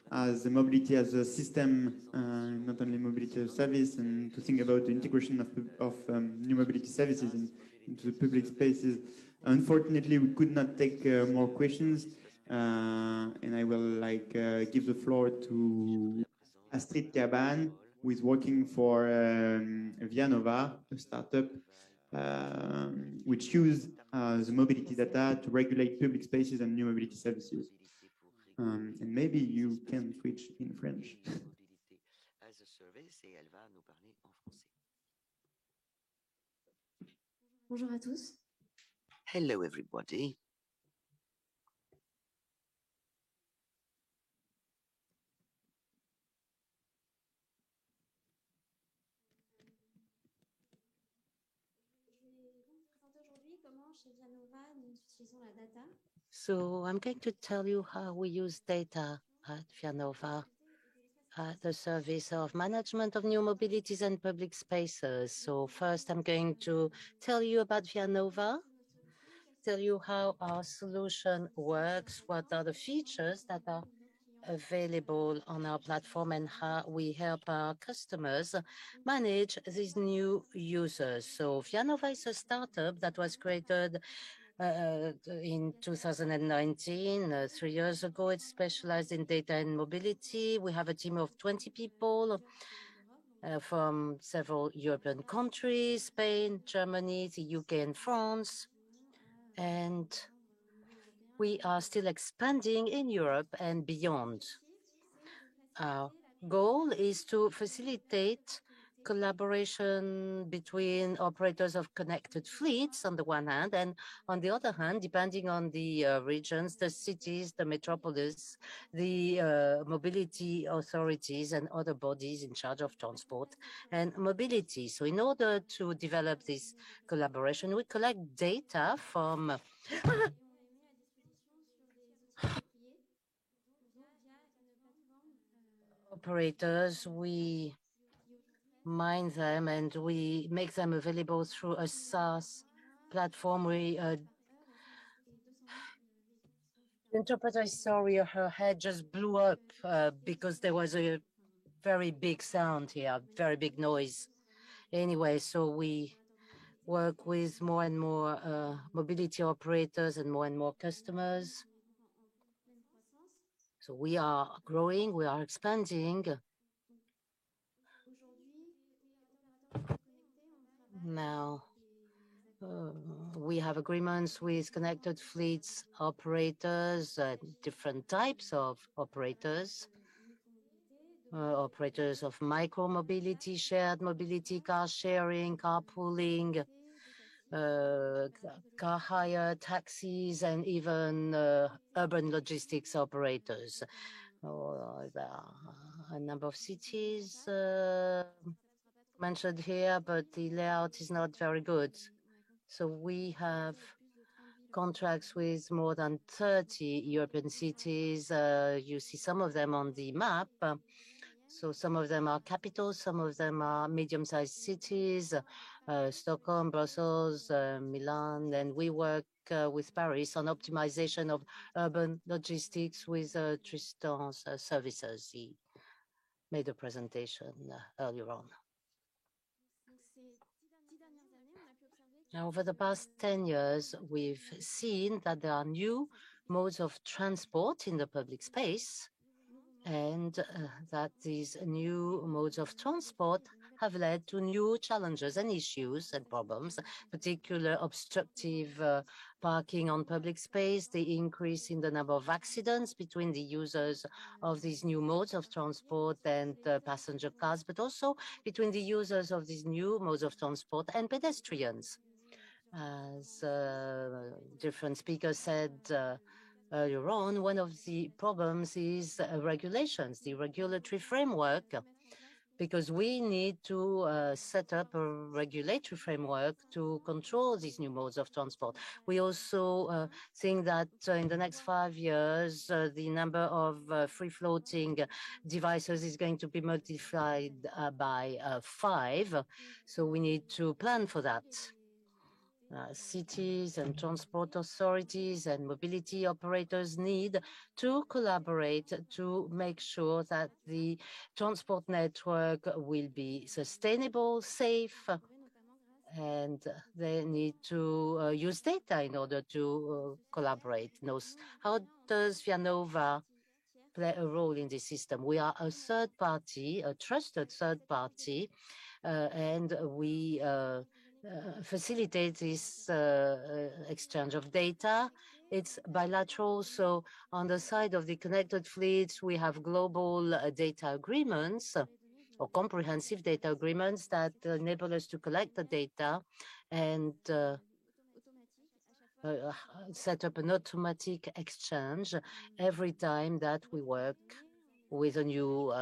Speaker 1: as a mobility as a system, not only mobility as a service, and to think about the integration of new mobility services into the public spaces. Unfortunately, we could not take more questions, and I will give the floor to Astrid Caban, who is working for Vianova, a startup which use the mobility data to regulate public spaces and new mobility services. And maybe you can switch in French.
Speaker 7: Bonjour à tous.
Speaker 3: Hello, everybody.
Speaker 2: So I'm going to tell you how we use data at Vianova at the service of management of new mobilities and public spaces. So first, I'm going to tell you about Vianova, tell you how our solution works, what are the features that are available on our platform, and how we help our customers manage these new users. So Vianova is a startup that was created in 2019, 3 years ago. It's specialized in data and mobility. We have a team of 20 people from several European countries, Spain, Germany, the UK, and France. And we are still expanding in Europe and beyond. Our goal is to facilitate collaboration between operators of connected fleets on the one hand, and on the other hand, depending on the regions, the cities, the metropolis, the mobility authorities and other bodies in charge of transport and mobility. So in order to develop this collaboration, we collect data from operators. We mine them and we make them available through a SaaS platform. The interpreter is sorry, her head just blew up because there was a very big sound here, very big noise. Anyway, so we work with more and more mobility operators and more customers. So we are growing, we are expanding. Now, we have agreements with connected fleets operators, different types of operators. operators of micro-mobility, shared mobility, car sharing, carpooling, car hire, taxis, and even urban logistics operators. There are a number of cities mentioned here, but the layout is not very good. So we have contracts with more than 30 European cities. You see some of them on the map. So some of them are capitals, some of them are medium-sized cities, Stockholm, Brussels, Milan, and we work with Paris on optimization of urban logistics with Tristan's services. He made a presentation earlier on. Now, over the past 10 years, we've seen that there are new modes of transport in the public space, and that these new modes of transport have led to new challenges and issues and problems, particular obstructive parking on public space, the increase in the number of accidents between the users of these new modes of transport and passenger cars, but also between the users of these new modes of transport and pedestrians. As different speakers said earlier on, one of the problems is regulations, the regulatory framework, because we need to set up a regulatory framework to control these new modes of transport. We also think that in the next 5 years, the number of free-floating devices is going to be multiplied by 5, so we need to plan for that. Cities and transport authorities and mobility operators need to collaborate to make sure that the transport network will be sustainable, safe, and they need to use data in order to collaborate. How does ViaNova play a role in this system? We are a third party, a trusted third party, and we facilitate this exchange of data. It's bilateral, so on the side of the connected fleets, we have global data agreements or comprehensive data agreements that enable us to collect the data and set up an automatic exchange every time that we work with a new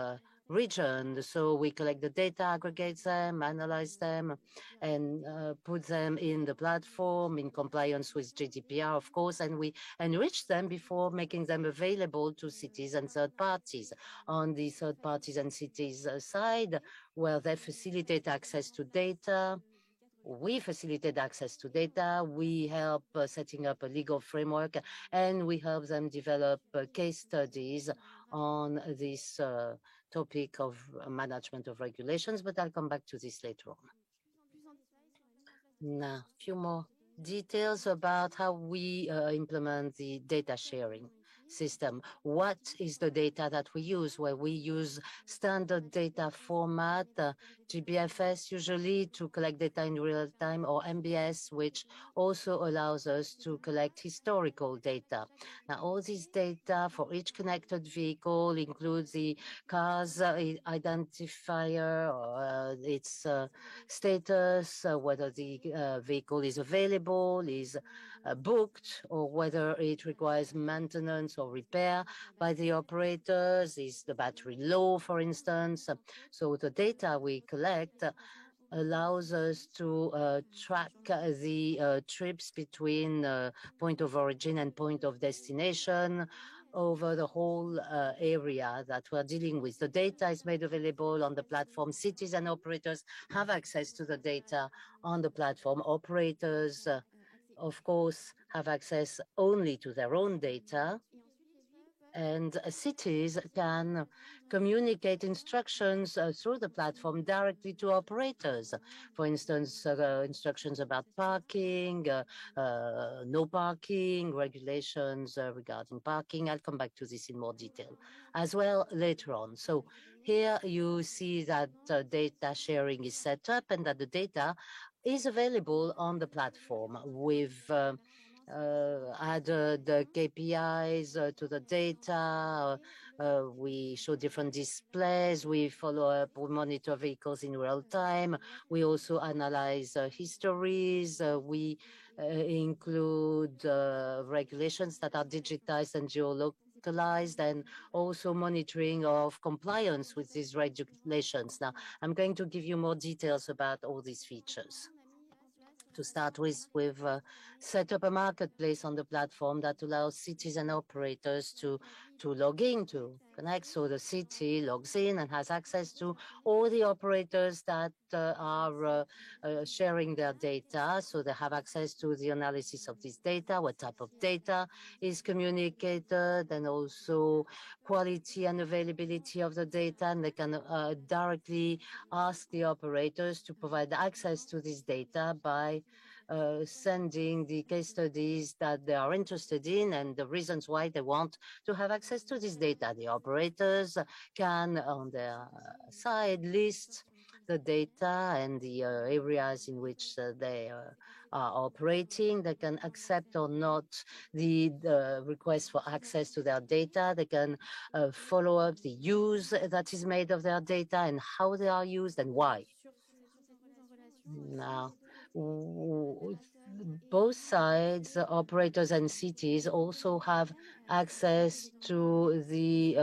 Speaker 2: region. So we collect the data, aggregate them, analyze them, and put them in the platform in compliance with GDPR, of course, and we enrich them before making them available to cities and third parties. On the third parties and cities side, where they facilitate access to data, we facilitate access to data, we help setting up a legal framework, and we help them develop case studies on this topic of management of regulations, but I'll come back to this later on. Now, a few more details about how we implement the data sharing system. What is the data that we use? Well, we use standard data format, GBFS usually to collect data in real time, or MBS, which also allows us to collect historical data. Now, all this data for each connected vehicle includes the car's identifier, or its status, whether the vehicle is available, is booked, or whether it requires maintenance or repair by the operators, is the battery low, for instance. So the data we collect allows us to track the trips between point of origin and point of destination over the whole area that we're dealing with. The data is made available on the platform. Cities and operators have access to the data on the platform. Operators, of course, have access only to their own data, and cities can communicate instructions through the platform directly to operators. For instance, instructions about parking, no parking, regulations regarding parking. I'll come back to this in more detail as well later on. So here you see that data sharing is set up and that the data is available on the platform with added the KPIs to the data. We show different displays. We follow up, we monitor vehicles in real time. We also analyze histories. We include regulations that are digitized and geolocalized, and also monitoring of compliance with these regulations. Now, I'm going to give you more details about all these features. To start with, we've set up a marketplace on the platform that allows cities and operators to log in, to connect. So the city logs in and has access to all the operators that are sharing their data. So they have access to the analysis of this data, what type of data is communicated, and also quality and availability of the data. And they can directly ask the operators to provide access to this data by sending the case studies that they are interested in and the reasons why they want to have access to this data. The operators can, on their side, list the data and the areas in which they are operating. They can accept or not the request for access to their data. They can follow up the use that is made of their data and how they are used and why. Now, both sides, operators and cities, also have access to the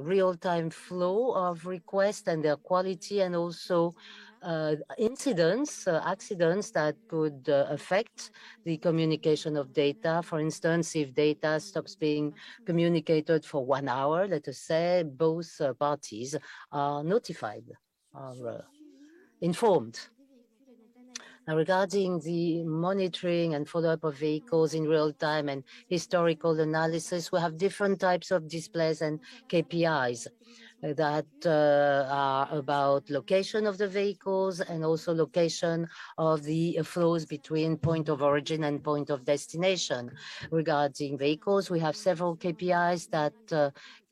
Speaker 2: real-time flow of requests and their quality, and also incidents, accidents that could affect the communication of data. For instance, if data stops being communicated for 1 hour, let us say, both parties are notified, are informed. Now, regarding the monitoring and follow-up of vehicles in real time and historical analysis, we have different types of displays and KPIs that are about location of the vehicles and also location of the flows between point of origin and point of destination. Regarding vehicles, we have several KPIs that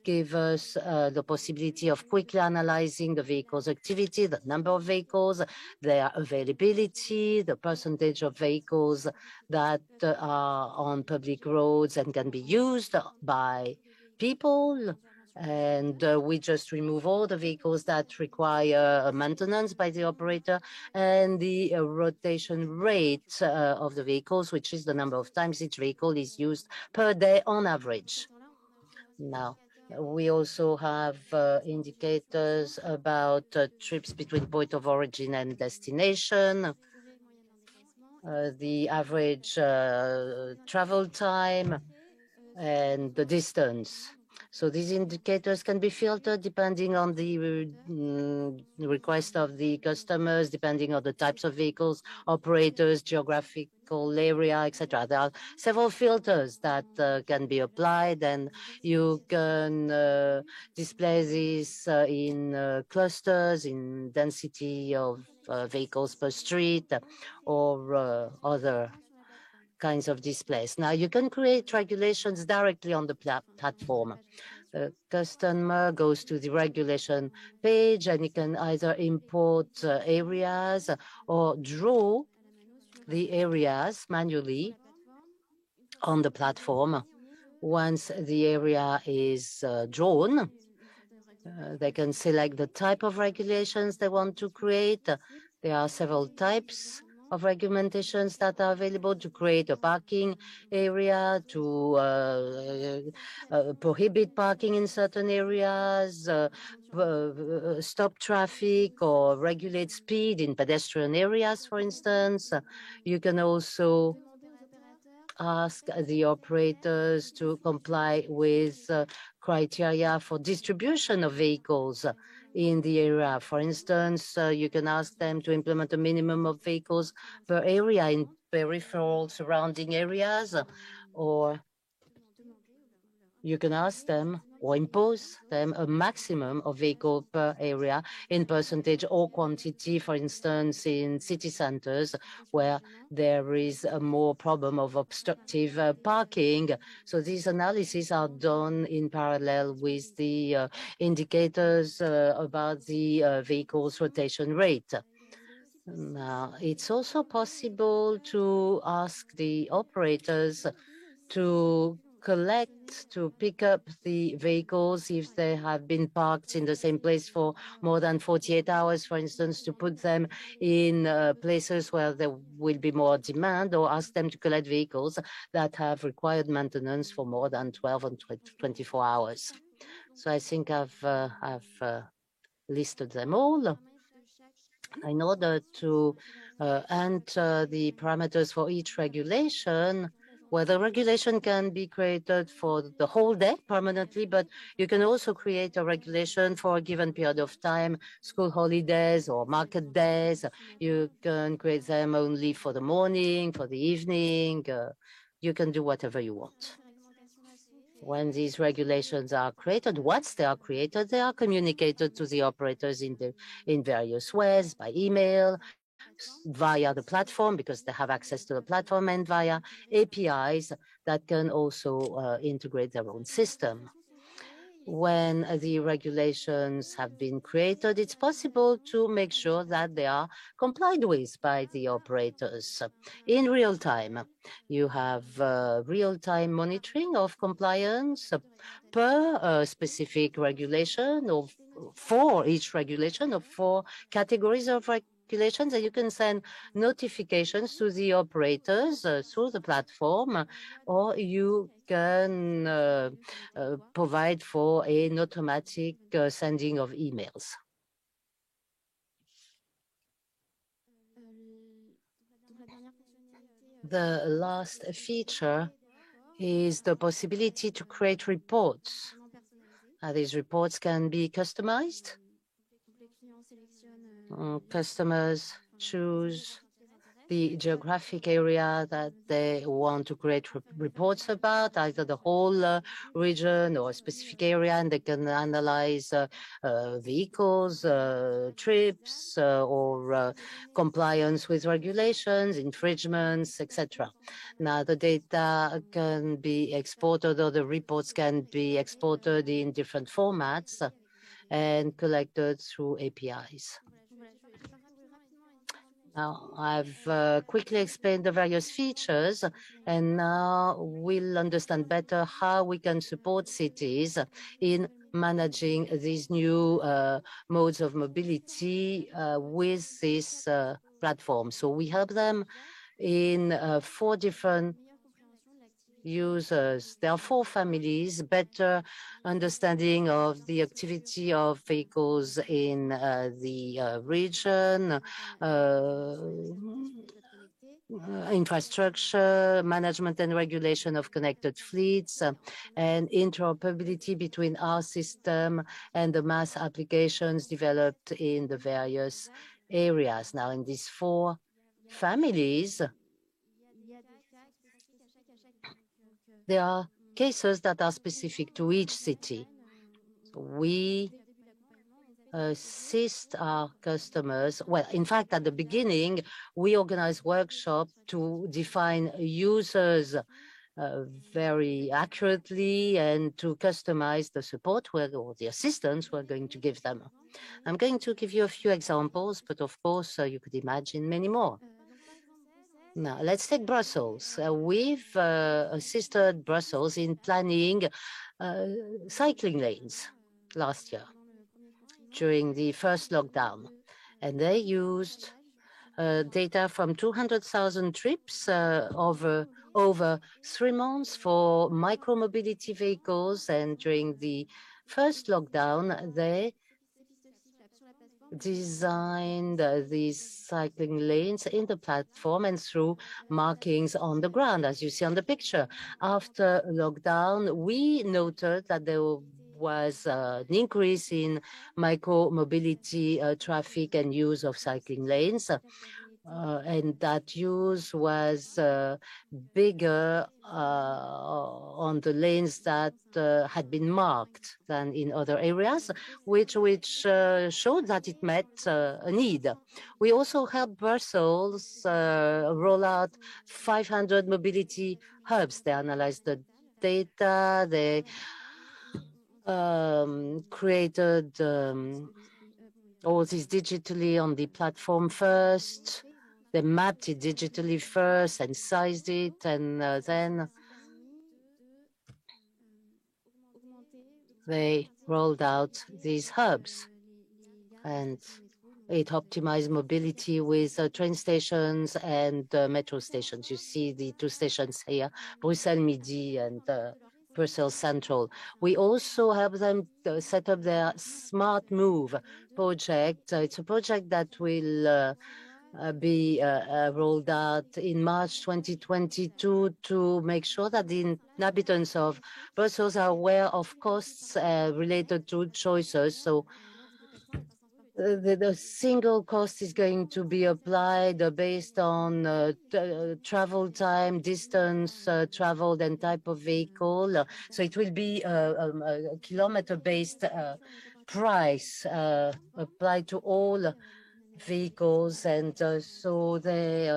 Speaker 2: give us the possibility of quickly analyzing the vehicle's activity, the number of vehicles, their availability, the percentage of vehicles that are on public roads and can be used by people. And we just remove all the vehicles that require maintenance by the operator, and the rotation rate of the vehicles, which is the number of times each vehicle is used per day on average. Now, we also have indicators about trips between point of origin and destination, the average travel time, and the distance. So these indicators can be filtered depending on the request of the customers, depending on the types of vehicles, operators, geographical area, etc. There are several filters that can be applied, and you can display this in clusters, in density of vehicles per street, or other kinds of displays. Now, you can create regulations directly on the platform. The customer goes to the regulation page, and you can either import areas or draw the areas manually on the platform. Once the area is drawn, they can select the type of regulations they want to create. There are several types of regulations that are available to create a parking area, to prohibit parking in certain areas, stop traffic, or regulate speed in pedestrian areas, for instance. You can also ask the operators to comply with criteria for distribution of vehicles in the area. For instance, you can ask them to implement a minimum of vehicles per area in peripheral surrounding areas, or you can ask them or impose them a maximum of vehicle per area in percentage or quantity, for instance, in city centers where there is a more problem of obstructive parking. So these analyses are done in parallel with the indicators about the vehicle's rotation rate. Now, it's also possible to ask the operators to pick up the vehicles if they have been parked in the same place for more than 48 hours, for instance, to put them in places where there will be more demand, or ask them to collect vehicles that have required maintenance for more than 12 and 24 hours. So I think I've listed them all. In order to enter the parameters for each regulation, well, the regulation can be created for the whole day permanently, but you can also create a regulation for a given period of time, school holidays or market days. You can create them only for the morning, for the evening. You can do whatever you want. When these regulations are created, once they are created, they are communicated to the operators in various ways, by email, via the platform, because they have access to the platform, and via APIs that can also integrate their own system. When the regulations have been created, it's possible to make sure that they are complied with by the operators in real time. You have real-time monitoring of compliance per specific regulation, or for each regulation, of 4 categories of regulations, and you can send notifications to the operators through the platform, or you can provide for an automatic sending of emails. The last feature is the possibility to create reports. These reports can be customized. Customers choose the geographic area that they want to create reports about, either the whole region or a specific area, and they can analyze vehicles, trips, or compliance with regulations, infringements, etc. Now, the data can be exported, or the reports can be exported in different formats and collected through APIs. Now, I've quickly explained the various features, and now we'll understand better how we can support cities in managing these new modes of mobility with this platform. So we help them in 4 different users. There are 4 families: better understanding of the activity of vehicles in the region, infrastructure, management and regulation of connected fleets, and interoperability between our system and the mass applications developed in the various areas. Now, in these 4 families, there are cases that are specific to each city. We assist our customers. Well, in fact, at the beginning, we organize workshops to define users very accurately and to customize the support or the assistance we're going to give them. I'm going to give you a few examples, but of course, you could imagine many more. Now, let's take Brussels. We've assisted Brussels in planning cycling lanes last year during the first lockdown, and they used data from 200,000 trips over 3 months for micromobility vehicles, and during the first lockdown, they designed these cycling lanes in the platform and through markings on the ground, as you see on the picture. After lockdown, we noted that there was an increase in micro-mobility traffic and use of cycling lanes, and that use was bigger on the lanes that had been marked than in other areas, which showed that it met a need. We also helped Brussels roll out 500 mobility hubs. They analyzed the data, they created all this digitally on the platform first. They mapped it digitally first and sized it, and then they rolled out these hubs. And it optimized mobility with train stations and metro stations. You see the two stations here, Bruxelles Midi and Brussels Central. We also help them set up their Smart Move project. It's a project that will be rolled out in March 2022 to make sure that the inhabitants of Brussels are aware of costs related to choices. So the single cost is going to be applied based on travel time, distance traveled, and type of vehicle. So it will be a kilometer-based price applied to all vehicles, and so they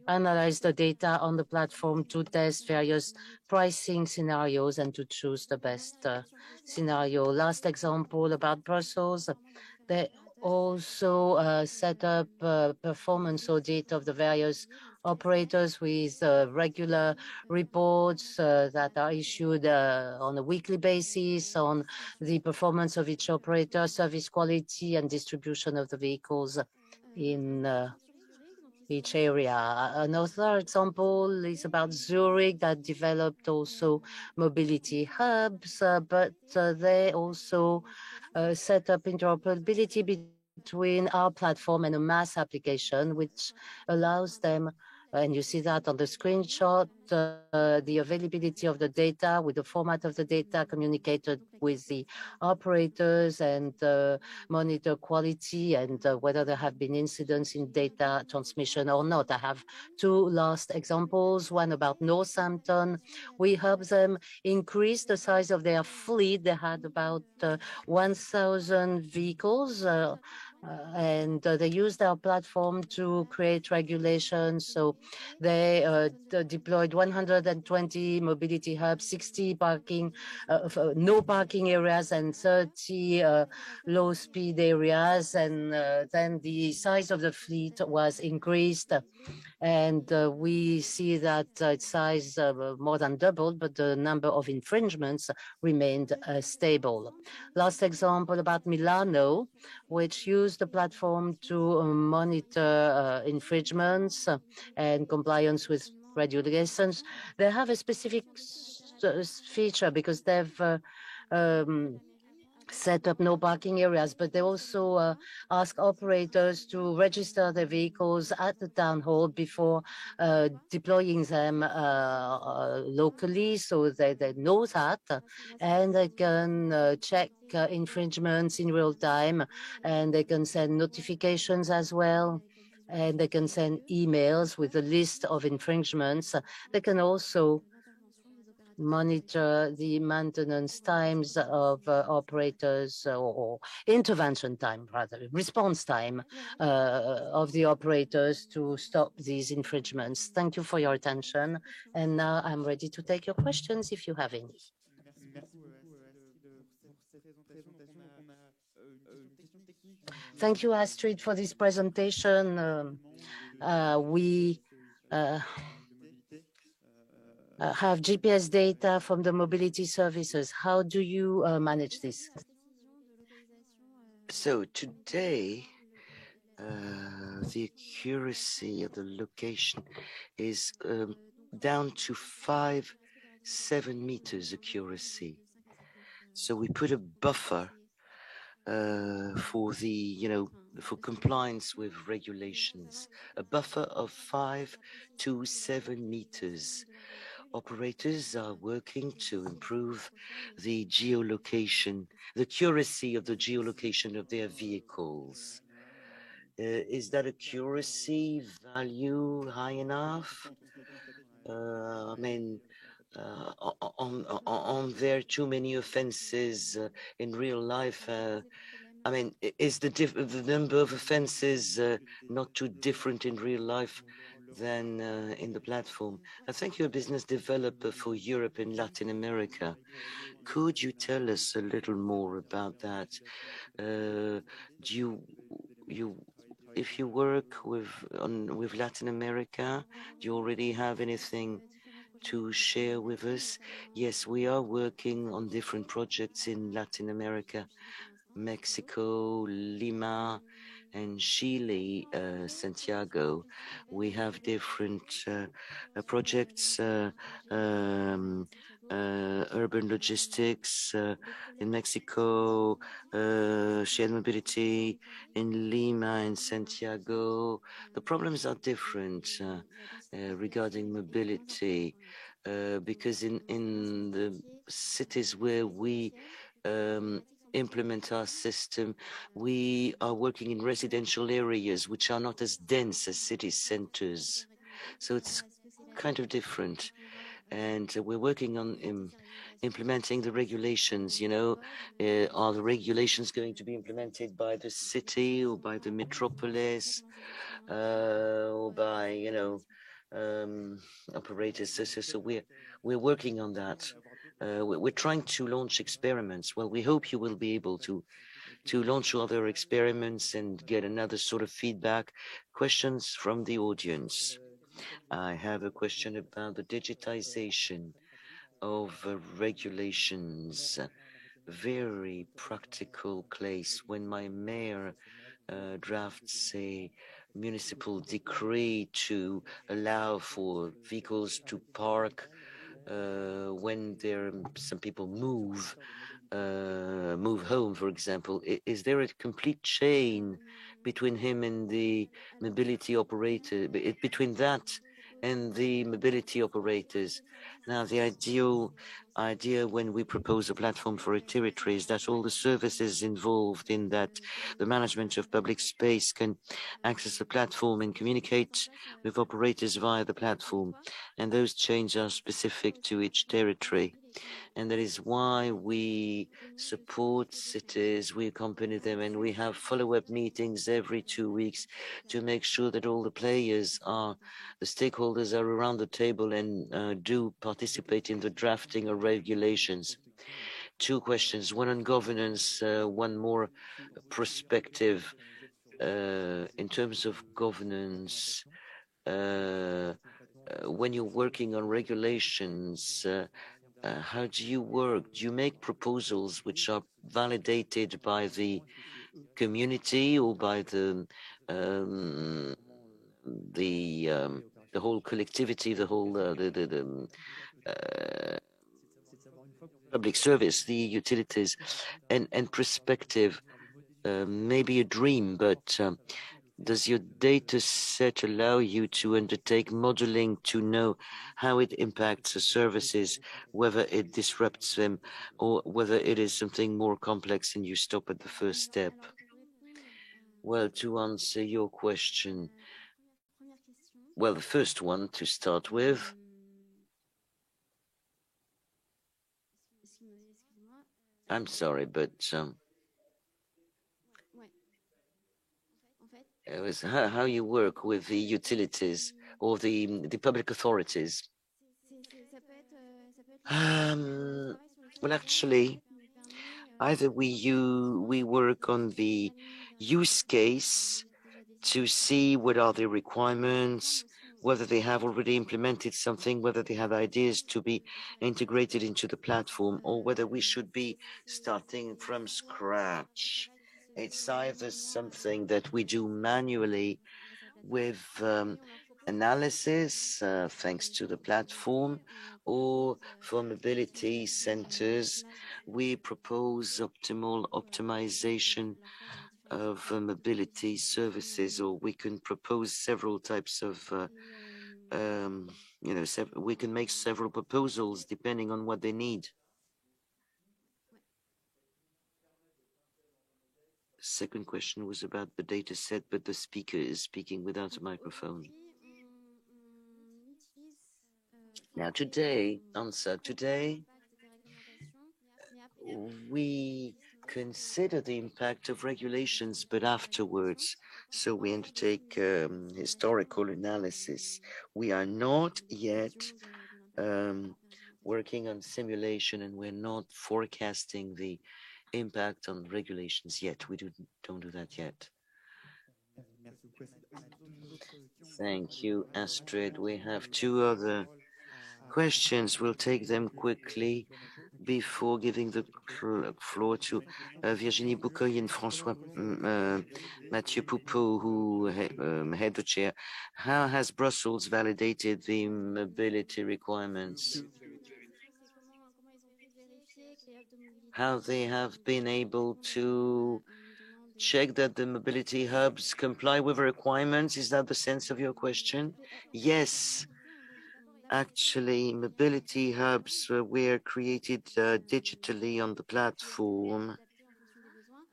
Speaker 2: analyze the data on the platform to test various pricing scenarios and to choose the best scenario. Last example about Brussels, they also set up performance audit of the various operators with regular reports that are issued on a weekly basis on the performance of each operator, service quality, and distribution of the vehicles in each area. Another example is about Zurich that developed also mobility hubs, but they also set up interoperability between our platform and a mass application, which allows them, and you see that on the screenshot, the availability of the data with the format of the data communicated with the operators and monitor quality and whether there have been incidents in data transmission or not. I have two last examples, one about Northampton. We helped them increase the size of their fleet. They had about 1,000 vehicles and they used our platform to create regulations. So they deployed 120 mobility hubs, 60 parking, no parking areas, and 30 low speed areas. And then the size of the fleet was increased. And we see that its size more than doubled, but the number of infringements remained stable. Last example about Milano, which used the platform to monitor infringements and compliance with regulations. They have a specific feature because they've set up no parking areas, but they also ask operators to register their vehicles at the town hall before deploying them locally, so they know that, and they can check infringements in real time, and they can send notifications as well, and they can send emails with a list of infringements. They can also monitor the maintenance times of operators or intervention time, rather, response time of the operators to stop these infringements. Thank you for your attention. And now I'm ready to take your questions if you have any. Thank you, Astrid, for this presentation. We have GPS data from the mobility services. How do you manage this?
Speaker 3: So today, the accuracy of the location is down to 5-7 meters accuracy. So we put a buffer for the, for compliance with regulations, a buffer of 5 to 7 meters. Operators are working to improve the geolocation, the accuracy of the geolocation of their vehicles. Is that accuracy value high enough? I mean, are there too many offenses in real life? I mean, is the number of offenses not too different in real life than in the platform. I think you're a business developer for Europe and Latin America. Could you tell us a little more about that? Do you if you work with Latin America, do you already have anything to share with us? Yes, we are working on different projects in Latin America, Mexico, Lima, and Chile, Santiago. We have different projects, urban logistics in Mexico, shared mobility in Lima and Santiago. The problems are different regarding mobility because in the cities where we implement our system, we are working in residential areas which are not as dense as city centers. So it's kind of different. And we're working on implementing the regulations, are the regulations going to be implemented by the city or by the metropolis or by, operators? So we're working on that. We're trying to launch experiments. Well, we hope you will be able to launch other experiments and get another sort of feedback. Questions from the audience. I have a question about the digitization of regulations. Very practical case. When my mayor drafts a municipal decree to allow for vehicles to park when some people move home, for example, is there a complete chain between him and the mobility operator, between that and the mobility operators? Now, the idea when we propose a platform for a territory is that all the services involved in that, the management of public space, can access the platform and communicate with operators via the platform. And those chains are specific to each territory. And that is why we support cities, we accompany them, and we have follow-up meetings every 2 weeks to make sure that all the the stakeholders are around the table and do participate in the drafting of regulations. 2 questions, one on governance, one more perspective. In terms of governance, when you're working on regulations, how do you work? Do you make proposals which are validated by the community or by the whole collectivity, the whole public service, the utilities, and perspective? Maybe a dream, but does your data set allow you to undertake modeling to know how it impacts the services, whether it disrupts them or whether it is something more complex and you stop at the first step? Well, to answer your question, well, the first one to start with, I'm sorry, but it was how you work with the utilities or the public authorities. Well, actually, either we work on the use case to see what are the requirements, whether they have already implemented something, whether they have ideas to be integrated into the platform, or whether we should be starting from scratch. It's either something that we do manually with analysis, thanks to the platform, or for mobility centers, we propose optimization of mobility services, or we can propose several types of, we can make several proposals depending on what they need. Second question was about the data set, but the speaker is speaking without a microphone. Now today, we consider the impact of regulations, but afterwards. So we undertake historical analysis. We are not yet working on simulation, and we're not forecasting the impact on regulations yet. We don't do that yet. Thank you, Astrid. We have two other questions. We'll take them quickly before giving the floor to Virginie Boucueil and François Mathieu Poupeau, who head the chair. How has Brussels validated the mobility requirements? How they have been able to check that the mobility hubs comply with the requirements? Is that the sense of your question? Yes. Actually, mobility hubs were created digitally on the platform,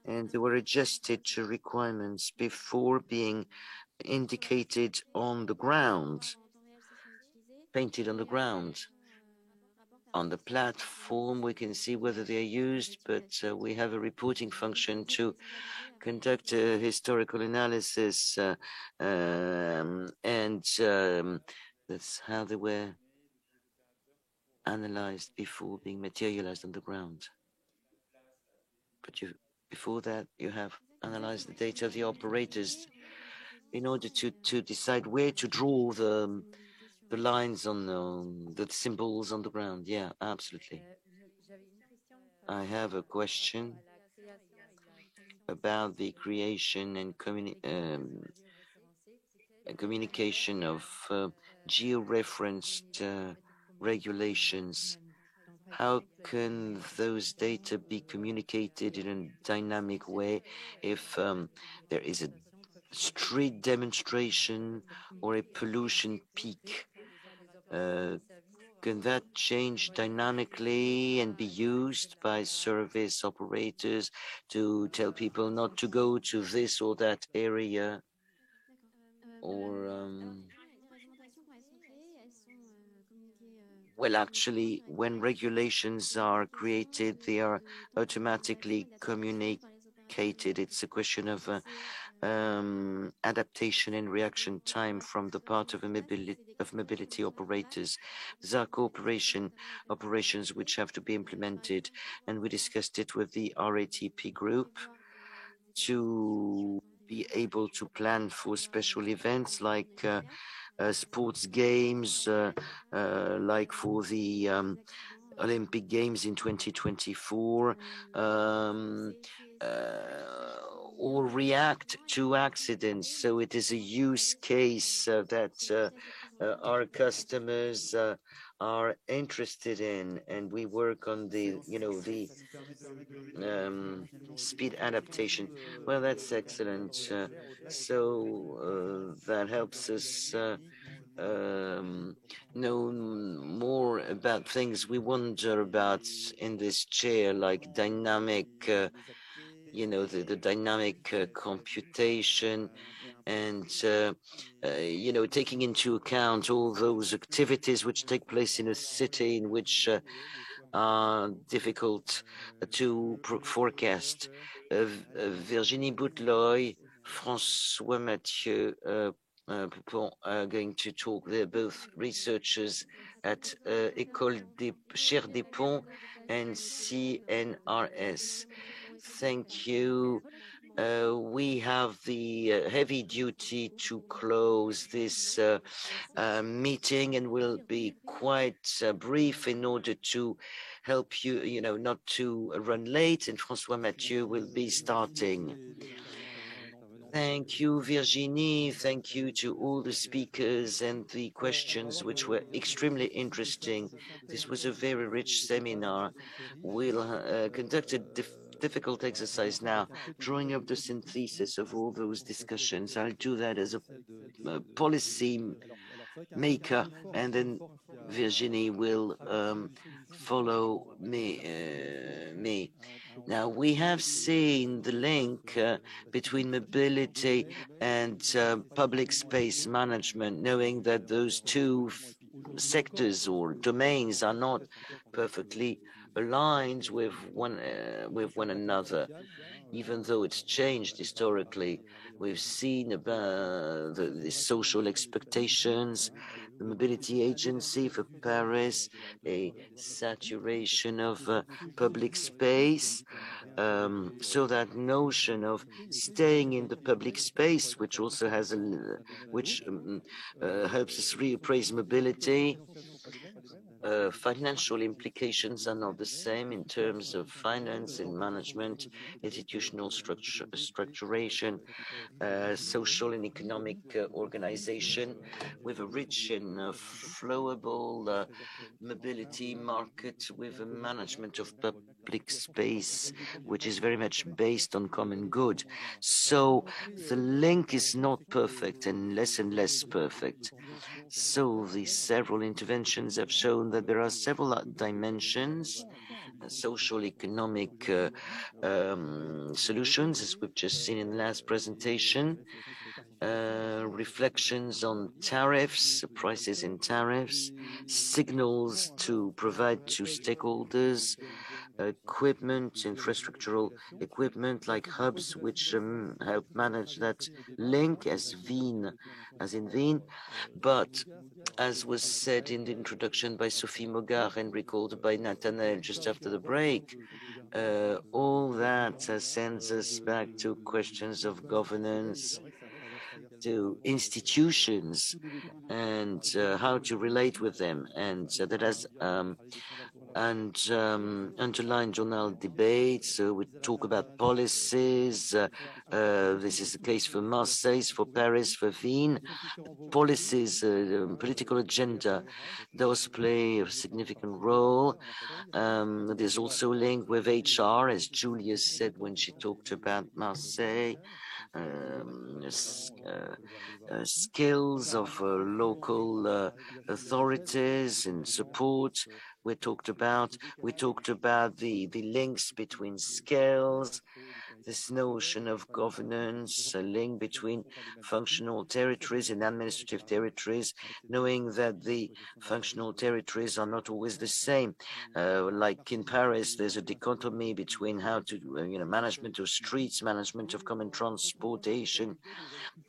Speaker 3: and they were adjusted to requirements before being indicated on the ground, painted on the ground. On the platform, we can see whether they are used, but we have a reporting function to conduct a historical analysis, and that's how they were analyzed before being materialized on the ground. But before that, you have analyzed the data of the operators in order to decide where to draw the lines on the symbols on the ground. Yeah, absolutely. I have a question about the creation and communication of geo-referenced regulations. How can those data be communicated in a dynamic way if there is a street demonstration or a pollution peak? Can that change dynamically and be used by service operators to tell people not to go to this or that area? Or well, actually, when regulations are created, they are automatically communicated. It's a question of adaptation and reaction time from the part of mobility operators. There are cooperation operations which have to be implemented, and we discussed it with the RATP group to be able to plan for special events like sports games, like for the Olympic Games in 2024, or react to accidents. So it is a use case that our customers are interested in, and we work on the, the speed adaptation. Well, that's excellent. So that helps us know more about things we wonder about in this chair, like dynamic, the dynamic computation, and taking into account all those activities which take place in a city in which are difficult to forecast. Virginie Boucueil, François Mathieu Poupeau are going to talk. They're both researchers at École des Chaires des Ponts and CNRS. Thank you. We have the heavy duty to close this meeting, and we'll be quite brief in order to help you, not to run late, and François Mathieu will be starting. Thank you, Virginie. Thank you to all the speakers and the questions, which were extremely interesting. This was a very rich seminar. We'll conduct a difficult exercise now, drawing up the synthesis of all those discussions. I'll do that as a policy maker, and then Virginie will follow me. Now, we have seen the link between mobility and public space management, knowing that those two sectors or domains are not perfectly aligned with one another, even though it's changed historically. We've seen about the social expectations, the mobility agency for Paris, a saturation of public space. So that notion of staying in the public space, which also has helps us reappraise mobility. Financial implications are not the same in terms of finance and management, institutional structuration, social and economic organization, with a rich and flowable mobility market, with a management of public space, which is very much based on common good. So the link is not perfect and less perfect. So the several interventions have shown that there are several dimensions, social economic solutions, as we've just seen in the last presentation, reflections on tariffs, prices in tariffs, signals to provide to stakeholders, equipment, infrastructural equipment like hubs, which help manage that link as in Wien. But as was said in the introduction by Sophie Mogard and recalled by Nathanael just after the break, all that sends us back to questions of governance, to institutions, and how to relate with them. And that has underlined on our debates. We talk about policies. This is the case for Marseille, for Paris, for Wien. Policies, political agenda, those play a significant role. There's also a link with HR, as Julia said when she talked about Marseille. Skills of local authorities and support we talked about the links between skills, this notion of governance, a link between functional territories and administrative territories, knowing that the functional territories are not always the same. Like in Paris, there's a dichotomy between how to, management of streets, management of common transportation.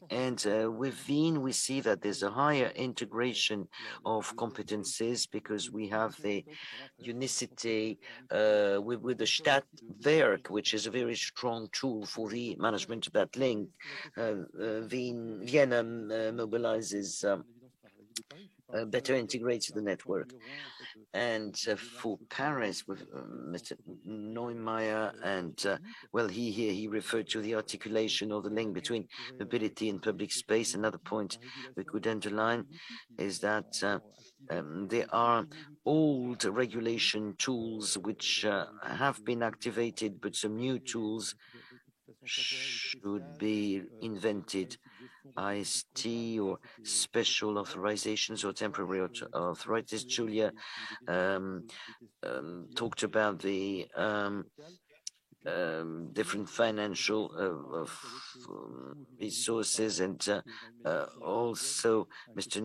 Speaker 3: And with Wien, we see that there's a higher integration of competencies because we have the unicity with the Stadtwerk, which is a very strong tool for the management of that link. Vienna mobilizes better integrates the network. And for Paris, with Mr. Neumeier, and he referred to the articulation or the link between mobility and public space. Another point we could underline is that there are old regulation tools which have been activated, but some new tools should be invented. IST or special authorizations or temporary authorities. Julia talked about the different financial resources, and also Mr.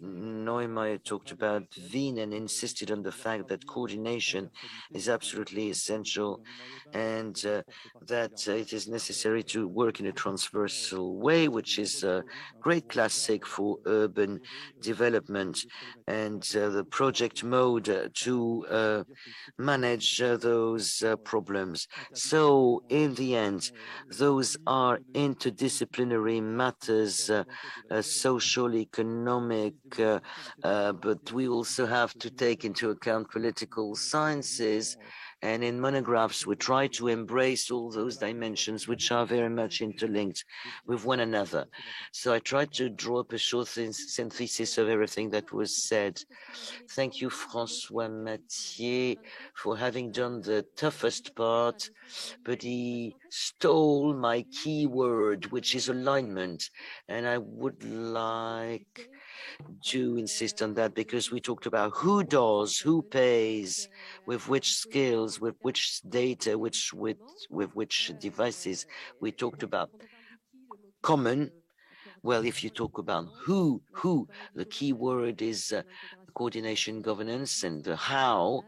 Speaker 3: Neumeier talked about Wien and insisted on the fact that coordination is absolutely essential, and that it is necessary to work in a transversal way, which is a great classic for urban development, and the project mode to manage those problems. So in the end, those are interdisciplinary matters, social, economic, but we also have to take into account political sciences. And in monographs, we try to embrace all those dimensions which are very much interlinked with one another. So I tried to draw up a short synthesis of everything that was said. Thank you, François Mathieu, for having done the toughest part, but he stole my key word, which is alignment. And I would like to insist on that because we talked about who does, who pays, with which skills, with which data, with which devices. We talked about common. Well, if you talk about who, the key word is coordination, governance, and the how,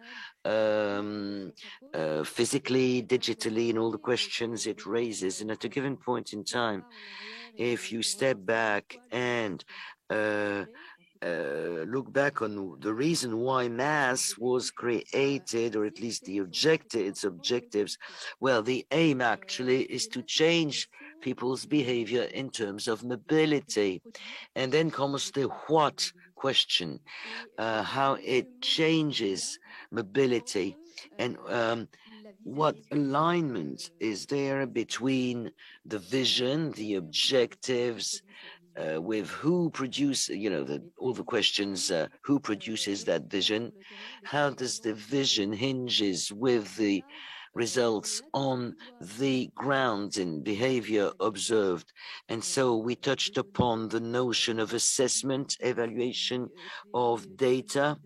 Speaker 3: physically, digitally, and all the questions it raises. And at a given point in time, if you step back and look back on the reason why mass was created, or at least the objectives, well, the aim actually is to change people's behavior in terms of mobility. And then comes the what question, how it changes mobility, and what alignment is there between the vision, the objectives, with who produce, all the questions, who produces that vision, how does the vision hinges with the results on the ground in behavior observed. And so we touched upon the notion of assessment, evaluation of data,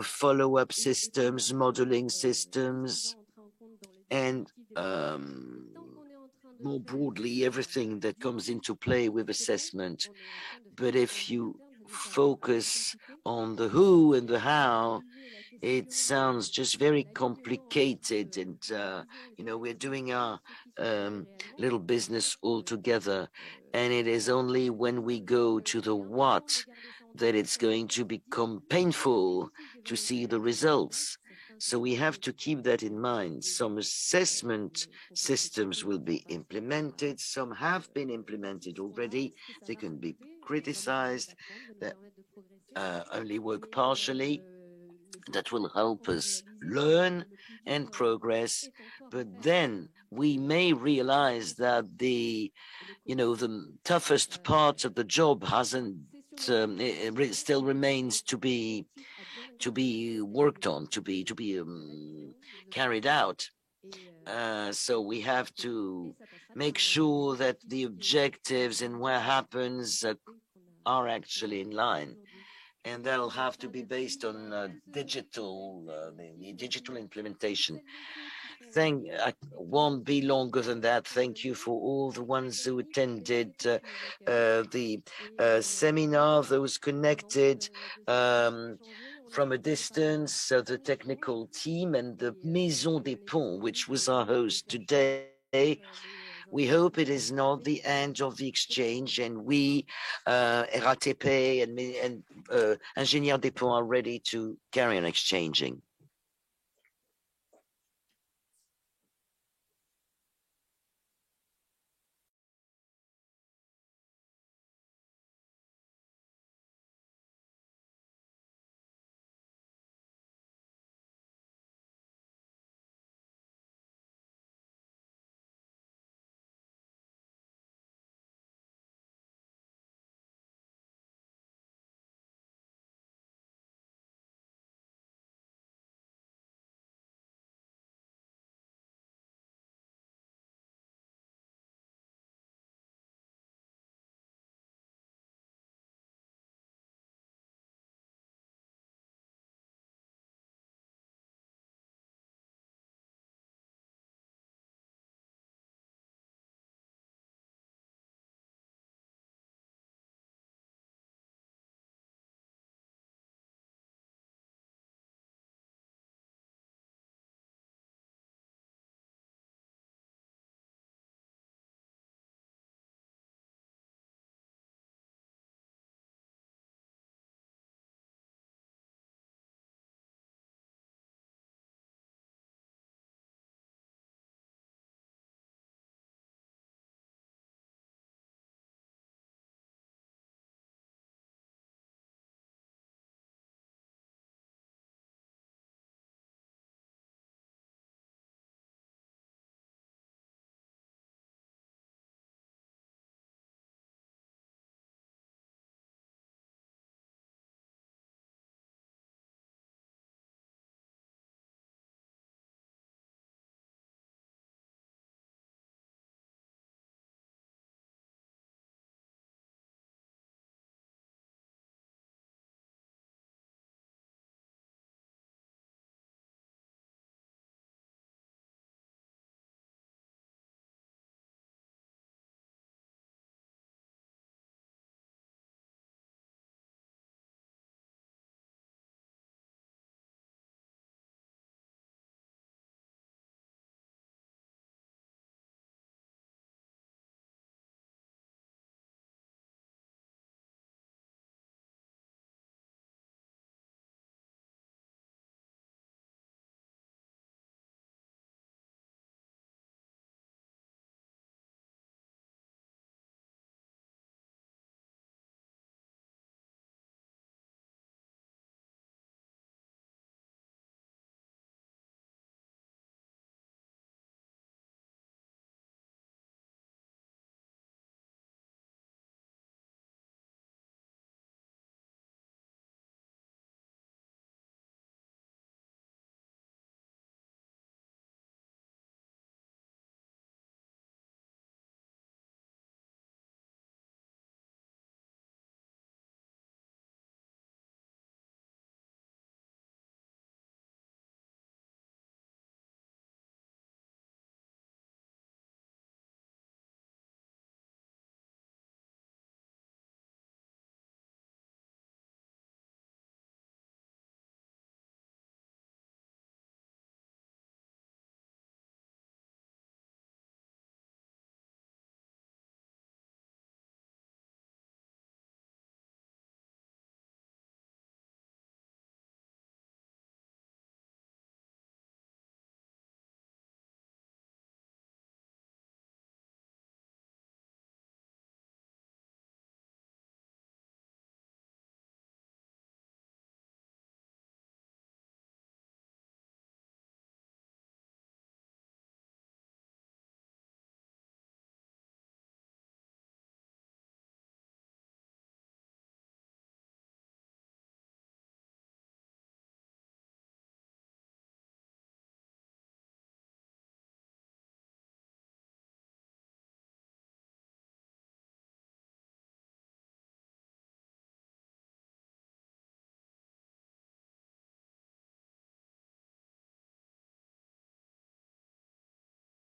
Speaker 3: follow-up systems, modeling systems, and more broadly, everything that comes into play with assessment. But if you focus on the who and the how, it sounds just very complicated. And, we're doing our little business all together. And it is only when we go to the what that it's going to become painful to see the results. So we have to keep that in mind. Some assessment systems will be implemented. Some have been implemented already. They can be criticized. That only work partially. That will help us learn and progress. But then we may realize that the toughest part of the job hasn't, it still remains to be worked on, to be carried out. So we have to make sure that the objectives and what happens are actually in line. And that'll have to be based on the digital implementation. I won't be longer than that. Thank you for all the ones who attended the seminar, those connected from a distance, the technical team, and the Maison des Ponts, which was our host today. We hope it is not the end of the exchange, and we, RATP and Ingénieurs des Ponts, are ready to carry on exchanging.